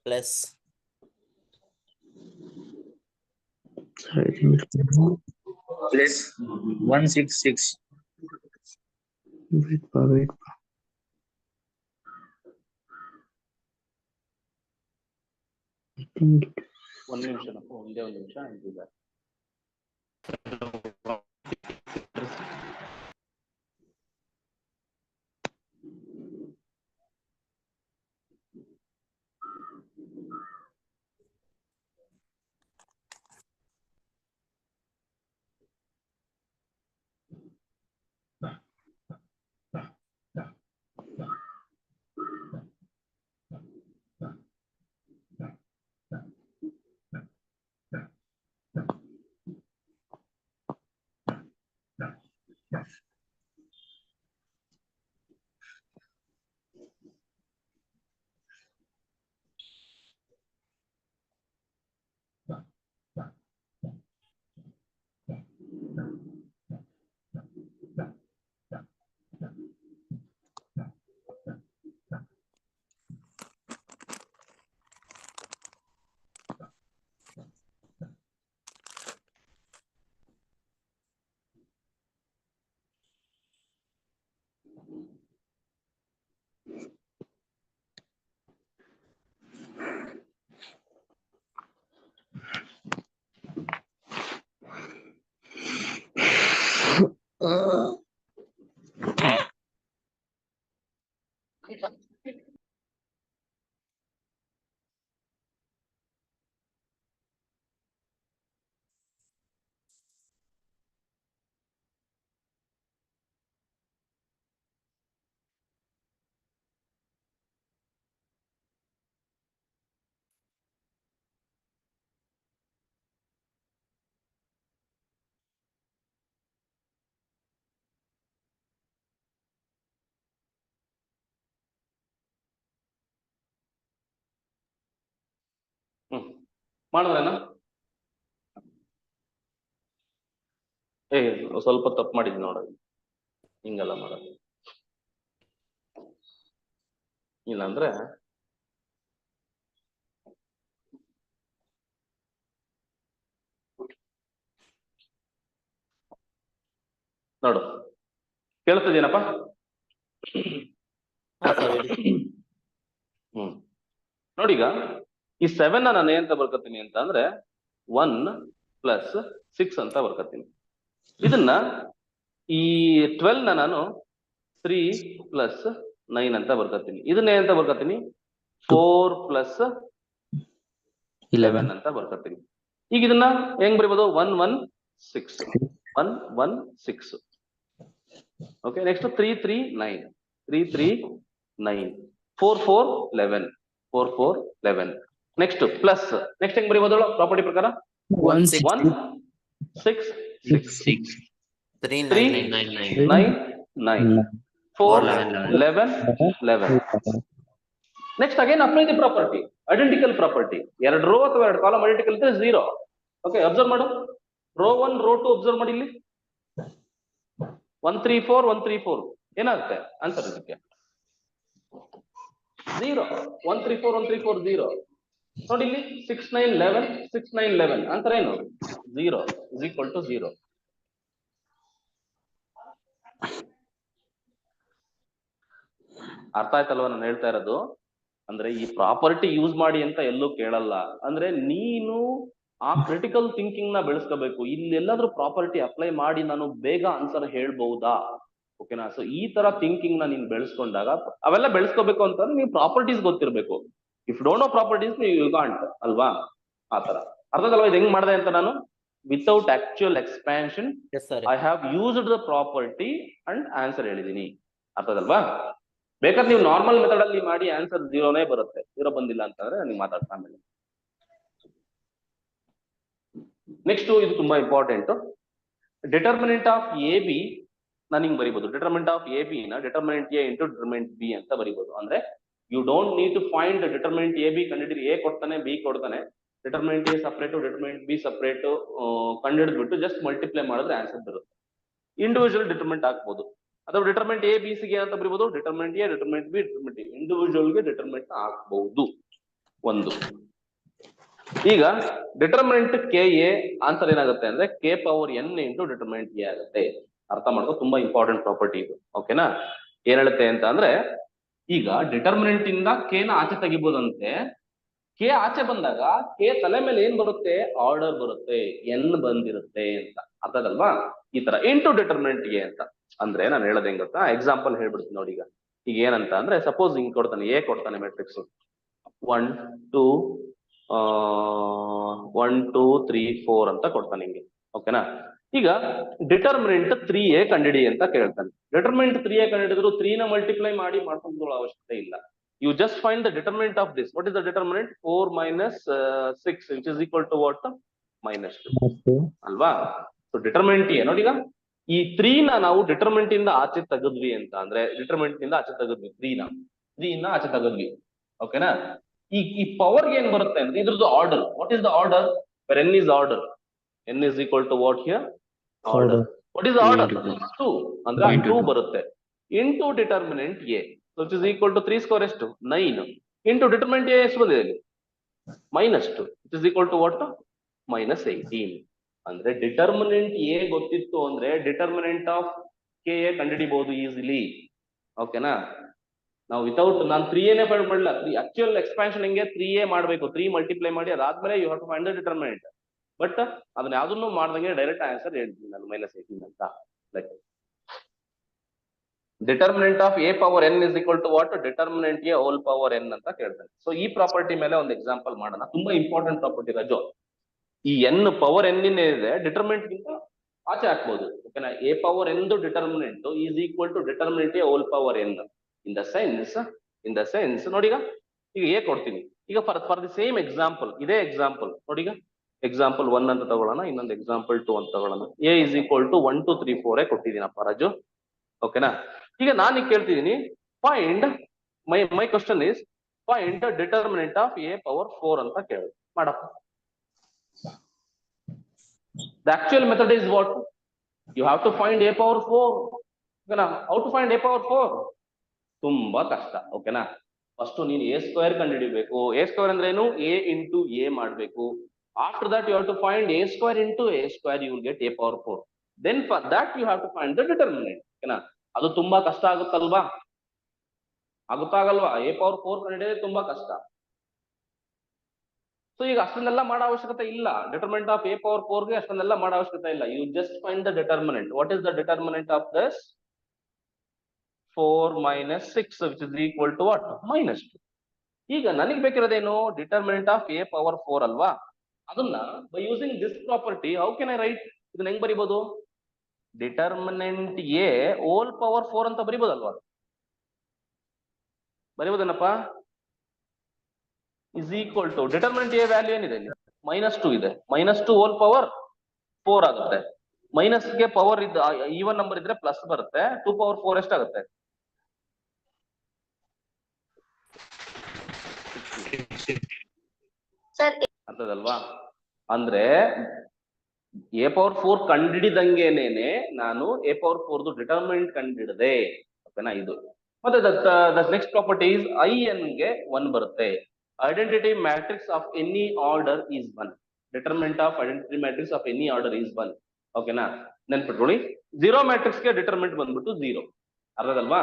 ಪ್ಲಸ್ 166 wait. ಒಂದ್ ನಿಮಿಷನಪ್ಪ, ಒಂದೇ ಒಂದು ನಿಮಿಷ ಅಂತಿದ್ದಾರೆ. ಮಾಡಿದ್ರೇನ? ಸ್ವಲ್ಪ ತಪ್ಪು ಮಾಡಿದ್ವಿ ನೋಡ, ಹಿಂಗೆಲ್ಲ ಮಾಡೋದು ಇಲ್ಲಾಂದ್ರೆ ನೋಡು. ಕೇಳ್ತಿದ್ದೀನಪ್ಪ? ನೋಡೀಗ ಈ 7 ನಾನು ಏನಂತ ಬರ್ಕತ್ತೀನಿ ಅಂತ ಅಂದ್ರೆ 1 + 6 ಅಂತ ಬರ್ಕತ್ತೀನಿ. ಇದನ್ನ ಈ 12 ನಾನು 3 + 9 ಅಂತ ಬರ್ಕತ್ತೀನಿ. ಇದನ್ನ ಏನಂತ ಬರ್ಕತ್ತೀನಿ? 4 + 11 ಅಂತ ಬರ್ಕತ್ತೀನಿ. ಈಗ ಇದನ್ನ ಹೆಂಗ್ ಬರಿಬೋದು? 1 1 6 1 1 6. Okay, next 3 3 9 3 3 9 4 4 11 4 4 11. Next plus, next ಹೆಂಗ್ ಬರಿಬೋದು ಪ್ರಾಪರ್ಟಿ ಪ್ರಕಾರ? 1 1 6 6 3 3 9 9 9 4 11 11. Next again apply the property, identical property. 2 row ಅಥವಾ 2 ಕಾಲಮ್ ಐಡೆಂಟಿಕಲ್ ಇದ್ರೆ 0. ಓಕೆ, ಅಬ್ಸರ್ವ್ ಮಾಡು. ರೋ 1 ರೋ 2 ಅಬ್ಸರ್ವ್ ಮಾಡಿ. ಇಲ್ಲಿ 1 3 4 1 3 4 ಏನಾಗುತ್ತೆ ಆನ್ಸರ್? ಇದಕ್ಕೆ 0. 1 3 4 1 3 4 0. ನೋಡಿ ಇಲ್ಲಿ 6 9 11 6 9 11 ಆನ್ಸರ್ ಏನು? 0 = 0. ಅರ್ಥ ಆಯ್ತಲ್ವಾ ನಾನು ಹೇಳ್ತಾ ಇರೋದು? ಅಂದ್ರೆ ಈ ಪ್ರಾಪರ್ಟಿ ಯೂಸ್ ಮಾಡಿ ಅಂತ ಎಲ್ಲೂ ಕೇಳಲ್ಲ. ಅಂದ್ರೆ ನೀನು ಆ ಕ್ರಿಟಿಕಲ್ ಥಿಂಕಿಂಗ್ ನ ಬೆಳೆಸ್ಕೋಬೇಕು. ಇಲ್ಲಿ ಎಲ್ಲಾದ್ರೂ ಪ್ರಾಪರ್ಟಿ ಅಪ್ಲೈ ಮಾಡಿ ನಾನು ಬೇಗ ಆನ್ಸರ್ ಹೇಳ್ಬಹುದಾ? ಓಕೆನಾ? ಸೊ ಈ ತರ ಥಿಂಕಿಂಗ್ ನ ನೀನ್ ಬೆಳೆಸ್ಕೊಂಡಾಗ, ಅವೆಲ್ಲ ಬೆಳೆಸ್ಕೋಬೇಕು ಅಂತಂದ್ರೆ ನೀವು ಪ್ರಾಪರ್ಟೀಸ್ ಗೊತ್ತಿರ್ಬೇಕು. If don't know properties you can't ಅಲ್ವಾ? ಆ ತರ ಅರ್ಥದಲ್ವಾ ಇದು ಹೆಂಗ್ ಮಾಡಿದೆ ಅಂತ? ನಾನು without actual expansion I have used the property and answer ಹೇಳಿದೀನಿ. ಅರ್ಥದಲ್ವಾ? ಬೇಕಾದ್ರೆ ನೀವು ನಾರ್ಮಲ್ ಮೆಥಡ್ ಅಲ್ಲಿ ಮಾಡಿ ಆನ್ಸರ್ 0ನೇ ಬರುತ್ತೆ. 0 ಬಂದಿಲ್ಲ ಅಂತಂದ್ರೆ ನೀವು ಮಾತಾಡ್ತಾ ಆಮೇಲೆ. ನೆಕ್ಸ್ಟ್ ಇದು ತುಂಬಾ important. Determinant of A B ನಾನು ಹಿಂಗ್ ಬರಿಬಹುದು. ಡಿಟರ್ಮಿನೆಂಟ್ ಆಫ್ ಎ ಬಿ ನ determinant A into determinant B ಅಂತ ಬರಿಬಹುದು. ಅಂದ್ರೆ you don't need to find determinant A B ಕಂಡಿಡಿರಿ. ಎ ಕೊಡ್ತಾನೆ, ಬಿ ಕೊಡ್ತಾನೆ, determinant A separate determinant B separate ಕಂಡಿಡಿದ್ಬಿಟ್ಟು ಜಸ್ಟ್ ಮಲ್ಟಿಪ್ಲೈ ಮಾಡಿದ್ರೆ ಆನ್ಸರ್ ಬರುತ್ತೆ. ಇಂಡಿವಿಜುವಲ್ ಡಿಟರ್ಮಿನೆಂಟ್ ಹಾಕ್ಬೋದು. ಅಥವಾ ಡಿಟರ್ಮಿನೆಂಟ್ ಎ ಬಿ ಸಿ ಗೆ ಅಂತ ಬರಿಬಹುದು. Determinant A determinant B determinant A individual ಗೆ ಡಿಟರ್ಮಿನೆಂಟ್ ಹಾಕ್ಬಹುದು. ಒಂದು ಈಗ ಡಿಟರ್ಮಿನೆಂಟ್ ಕೆ ಎ ಆನ್ಸರ್ ಏನಾಗುತ್ತೆ ಅಂದ್ರೆ k⁴n ಇಂಟು ಡಿಟರ್ಮಿನೆಂಟ್ ಎ ಆಗುತ್ತೆ. ಅರ್ಥ ಮಾಡ್ಕೋ, ತುಂಬಾ ಇಂಪಾರ್ಟೆಂಟ್ ಪ್ರಾಪರ್ಟಿ ಇದು. ಓಕೆನಾ? ಏನ್ ಹೇಳುತ್ತೆ ಅಂತ ಅಂದ್ರೆ, ಈಗ ಡಿಟರ್ಮಿನೆಂಟ್ ಇಂದ ಕೆ ನ ಆಚೆ ತೆಗಿಬೋದಂತೆ, ಕೆ ಆಚೆ ಬಂದಾಗ ಕೆ ತಲೆ ಮೇಲೆ ಏನ್ ಬರುತ್ತೆ, ಆರ್ಡರ್ ಬರುತ್ತೆ, ಎನ್ ಬಂದಿರುತ್ತೆ ಅಂತ ಅರ್ಥ ಆಗಲ್ವಾ? ಈ ತರ ಇಂಟು ಡಿಟರ್ಮಿನೆಂಟ್ ಎ ಅಂತ. ಅಂದ್ರೆ ನಾನು ಹೇಳೋದ್ ಹೆಂಗ್ ಗೊತ್ತಾ, ಎಕ್ಸಾಂಪಲ್ ಹೇಳ್ಬಿಡ್ತೀನಿ ನೋಡಿ. ಈಗ ಏನಂತ ಅಂದ್ರೆ ಸಪೋಸ್ ಹಿಂಗ್ ಕೊಡ್ತಾನೆ, ಎ ಕೊಡ್ತಾನೆ ಮೆಟ್ರಿಕ್ಸ್ 1 2 1 2 3 4 ಅಂತ ಕೊಡ್ತಾನೆ ಹಿಂಗೆ, ಓಕೆನಾ? ಈಗ ಡಿಟರ್ಮಿನೆಂಟ್ 3a ಕಂಡಿಡಿ ಅಂತ ಕೇಳ್ತಾನೆ. ಡಿಟರ್ಮಿನೆಂಟ್ 3a ಕಂಡಿಡಿದ್ರು 3 ನ ಮಲ್ಟಿಪ್ಲೈ ಮಾಡಿ ಮಾಡ್ಕೊಳ್ಳೋ ಅವಶ್ಯಕತೆ ಇಲ್ಲ. You just find the determinant of this. What is the determinant? 4 minus 6, which is equal to what? -2. ಅಲ್ವಾ? ಸೊ ಡಿಟರ್ಮಿನೆಂಟ್ ಏ ನೋಡಿ, ಈಗ ಈ 3 ನ ನಾವು ಡಿಟರ್ಮಿನೆಂಟ್ ಇಂದ ಆಚೆ ತೆಗೆದ್ವಿ ಅಂತ ಅಂದ್ರೆ, ಡಿಟರ್ಮಿನೆಂಟ್ ನಿಂದ ಆಚೆ ತೆಗೆದ್ವಿ 3 ನ ಆಚೆ ತೆಗೆದ್ವಿ, ಓಕೆನಾ? ಈ ಪವರ್ ಏನ್ ಬರುತ್ತೆ ಅಂದ್ರೆ ಇದ್ರದ್ದು order. What is the order? n is order. n is equal to what here? Order. What is the order? 2 ಅಂದ್ರೆ 2 ಬರುತ್ತೆ into determinant a, which is equal to 3 square ಎಷ್ಟು 9 ಇಂಟು ಡಿಟರ್ಮಿನೆಂಟ್ a ಎಷ್ಟು ಬಂದಿದೆ ಇಲ್ಲಿ -2, which is equal to what? -18. ಅಂದ್ರೆ determinant a ಗೊತ್ತಿತ್ತು ಅಂದ್ರೆ determinant of k ಕಂಡುಹಿಡಿಬಹುದು easily, ಓಕೆನಾ? ನಾವು ವಿತೌಟ್ ನಾನು 3a ನೇ ಫೈಂಡ್ ಮಾಡಲ್ಲ. ಆಕ್ಚುಯಲ್ ಎಕ್ಸ್ಪಾನ್ಷನ್ ಹೆಂಗೆ 3a ಮಾಡಬೇಕು, 3 ಮಲ್ಟಿಪ್ಲೈ ಮಾಡಿ ಅದಾದ್ಮೇಲೆ you have to find the determinant. But ಅದನ್ನ ಯಾವ್ದನ್ನು ಮಾಡ್ದಂಗೆ ಡೈರೆಕ್ಟ್ ಆನ್ಸರ್ ಹೇಳ್ತೀನಿ ನಾನು -18 ಅಂತ. Like determinant of a power n is equal to what? Determinant a whole power n ಅಂತ ಕೇಳ್ತಾರೆ. ಸೊ ಈ ಪ್ರಾಪರ್ಟಿ ಮೇಲೆ ಒಂದು ಎಕ್ಸಾಂಪಲ್ ಮಾಡೋಣ. ತುಂಬಾ ಇಂಪಾರ್ಟೆಂಟ್ ಪ್ರಾಪರ್ಟಿ ರಾಜು. ಈ n ಪವರ್ n ಇದೆ, ಡಿಟರ್ಮಿನೆಂಟ್ ಗಿಂತ ಆಚೆ ಹಾಕ್ಬೋದು, ಓಕೆನಾ? a power n determinant is equal to determinant a whole power n. In the sense ನೋಡಿ, ಈಗ a ಕೊಡ್ತೀನಿ. ಈಗ ಫಾರ್ ದಿ ಸೇಮ್ ಎಕ್ಸಾಂಪಲ್, ಇದೇ ಎಕ್ಸಾಂಪಲ್ ನೋಡಿ, ಈಗ ಎಕ್ಸಾಂಪಲ್ 1 ಅಂತ ತಗೊಳ್ಳೋಣ, ಇನ್ನೊಂದು ಎಕ್ಸಾಂಪಲ್ 2 ಅಂತ ತಗೊಳ್ಳೋಣ. a ಇಸ್ ಈಕ್ವಲ್ ಟು 1 2 3 4 ಕೊಟ್ಟಿದ್ದೀನಪ್ಪ ರಾಜು, ಓಕೆನಾ? ಈಗ ನಾನು ಕೇಳ್ತಿದ್ದೀನಿ find my question is find determinant of a power 4 ಅಂತ ಕೇಳಿ ಮಾಡಪ್ಪ. The actual method is what? You have to find a power 4, ಓಕೆನಾ? How to find a power 4? ತುಂಬಾ ಕಷ್ಟ, ಓಕೆನಾ? ಫಸ್ಟ್ ನೀನು a ಸ್ಕ್ವೇರ್ ಕಂಡುಹಿಡಿಬೇಕು. a ಸ್ಕ್ವೇರ್ ಅಂದ್ರೆ ಏನು? a ಇಂಟು a ಮಾಡಬೇಕು. After that you have to find a square into a square, you will get a power 4. Then for that you have to find the determinant, ಓಕೆನಾ? ಅದು ತುಂಬಾ ಕಷ್ಟ ಆಗುತ್ತಲ್ವಾ? ಆಗುತ್ತಾಗಲ್ವಾ? a power 4 ಕಂಡುಹಿಡಿಯೋದು ತುಂಬಾ ಕಷ್ಟ. So ಈಗ ಅಷ್ಟನ್ನೆಲ್ಲ ಮಾಡೋ ಅವಶ್ಯಕತೆ ಇಲ್ಲ. ಡಿಟರ್ಮಿನೆಂಟ್ ಆಫ್ a ಪವರ್ 4 ಗೆ ಅಷ್ಟನ್ನೆಲ್ಲ ಮಾಡೋ ಅವಶ್ಯಕತೆ ಇಲ್ಲ. You just find the determinant. What is the determinant of this? 4 minus 6, which is equal to what? -2. ಈಗ ನನಗೆ ಬೇಕಿರೋದೇನು? ಡಿಟರ್ಮಿನೆಂಟ್ ಆಫ್ a ಪವರ್ 4 ಅಲ್ವಾ? ಅದನ್ನ by using this property how can I write? ಇದನ್ನ ಹೆಂಗ್ ಬರಿಬಹುದು? ಡಿಟರ್ಮಿನೆಂಟ್ a ಹೋಲ್ ಪವರ್ 4 ಅಂತ ಬರಿಬಹುದಲ್ವಾ? ಬರಿಬಹುದೇನಪ್ಪ? Is equal to determinant a value ಏನಿದೆ ಇಲ್ಲಿ? -2 ಇದೆ. -2 ಹೋಲ್ ಪವರ್ 4 ಆಗುತ್ತೆ. ಮೈನಸ್ ಗೆ ಪವರ್ ಇದ್ದ ಈವನ್ ನಂಬರ್ ಇದ್ರೆ ಪ್ಲಸ್ ಬರುತ್ತೆ. 2 ಪವರ್ 4 ಎಷ್ಟಾಗುತ್ತೆ? ಅಂತದಲ್ವಾ? ಅಂದ್ರೆ a ಪವರ್ 4 ಕಂಡಿಡಿದಂಗೆನೇನೆ ನಾನು a ಪವರ್ 4 ಡಿಟರ್ಮಿನೆಂಟ್ ಕಂಡಿಡಿದೆ, ಓಕೆನಾ? ಇದು ಮತ್ತೆ ನೆಕ್ಸ್ಟ್ ಪ್ರಾಪರ್ಟಿ ಇಸ್ in ಗೆ 1 ಬರುತ್ತೆ. Identity matrix of any order is 1. Determinant of identity matrix of any order is 1, ಓಕೆನಾ? ನೆನ್ಪಿಟ್ಕೊಳ್ಳಿ. 0 ಮ್ಯಾಟ್ರಿಕ್ಸ್ ಗೆ ಡಿಟರ್ಮಿನೆಂಟ್ ಬಂದ್ಬಿಟ್ಟು 0. ಅರ್ಥದಲ್ವಾ?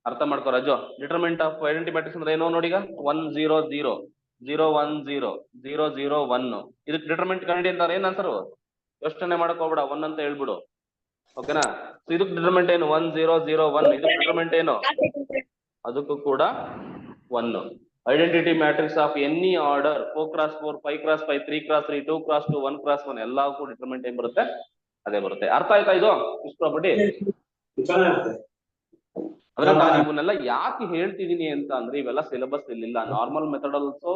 ಅರ್ಥ ಮಾಡ್ಕೋ Raju. Determinant of identity matrix ಅಂದ್ರೆ ಏನೋ ನೋಡಿ, ಈಗ 1 0 0 0 1 0 0 0 1. ಇದಕ್ಕೆ ಡಿಟರ್ಮಿನೆಂಟ್ ಕಂಡಿ ಅಂತ ಏನ್ ಆನ್ಸರ್? ಯೋಚನೆ ಮಾಡಕ್ ಹೋಗ್ಬೇಡ, 1 ಅಂತ ಹೇಳ್ಬಿಡು, ಓಕೆನಾ? ಇದಕ್ಕೆ ಡಿಟರ್ಮಿನೆಂಟ್ ಏನು? 1 0 0 1. ಇದಕ್ಕೆ ಡಿಟರ್ಮಿನೆಂಟ್ ಏನು? ಅದಕ್ಕೂ ಕೂಡ 1. Identity matrix of any order 4x4 5x5 3x3 2x2 1x1 ಎಲ್ಲಕ್ಕೂ ಡಿಟರ್ಮಿನೆಂಟ್ ಏನ್ ಬರುತ್ತೆ? ಅದೇ ಬರುತ್ತೆ. ಅರ್ಥ ಆಯ್ತಾ ಇದು ಇಷ್ಟು ಪ್ರಾಪರ್ಟಿ? ಅಂದ್ರೆ ನಾನು ಇವನ್ನೆಲ್ಲ ಯಾಕೆ ಹೇಳ್ತಿದೀನಿ ಅಂತ ಅಂದ್ರೆ ಇವೆಲ್ಲ ಸಿಲೆಬಸ್ ಇಲ್ಲಿಲ್ಲ. Normal method also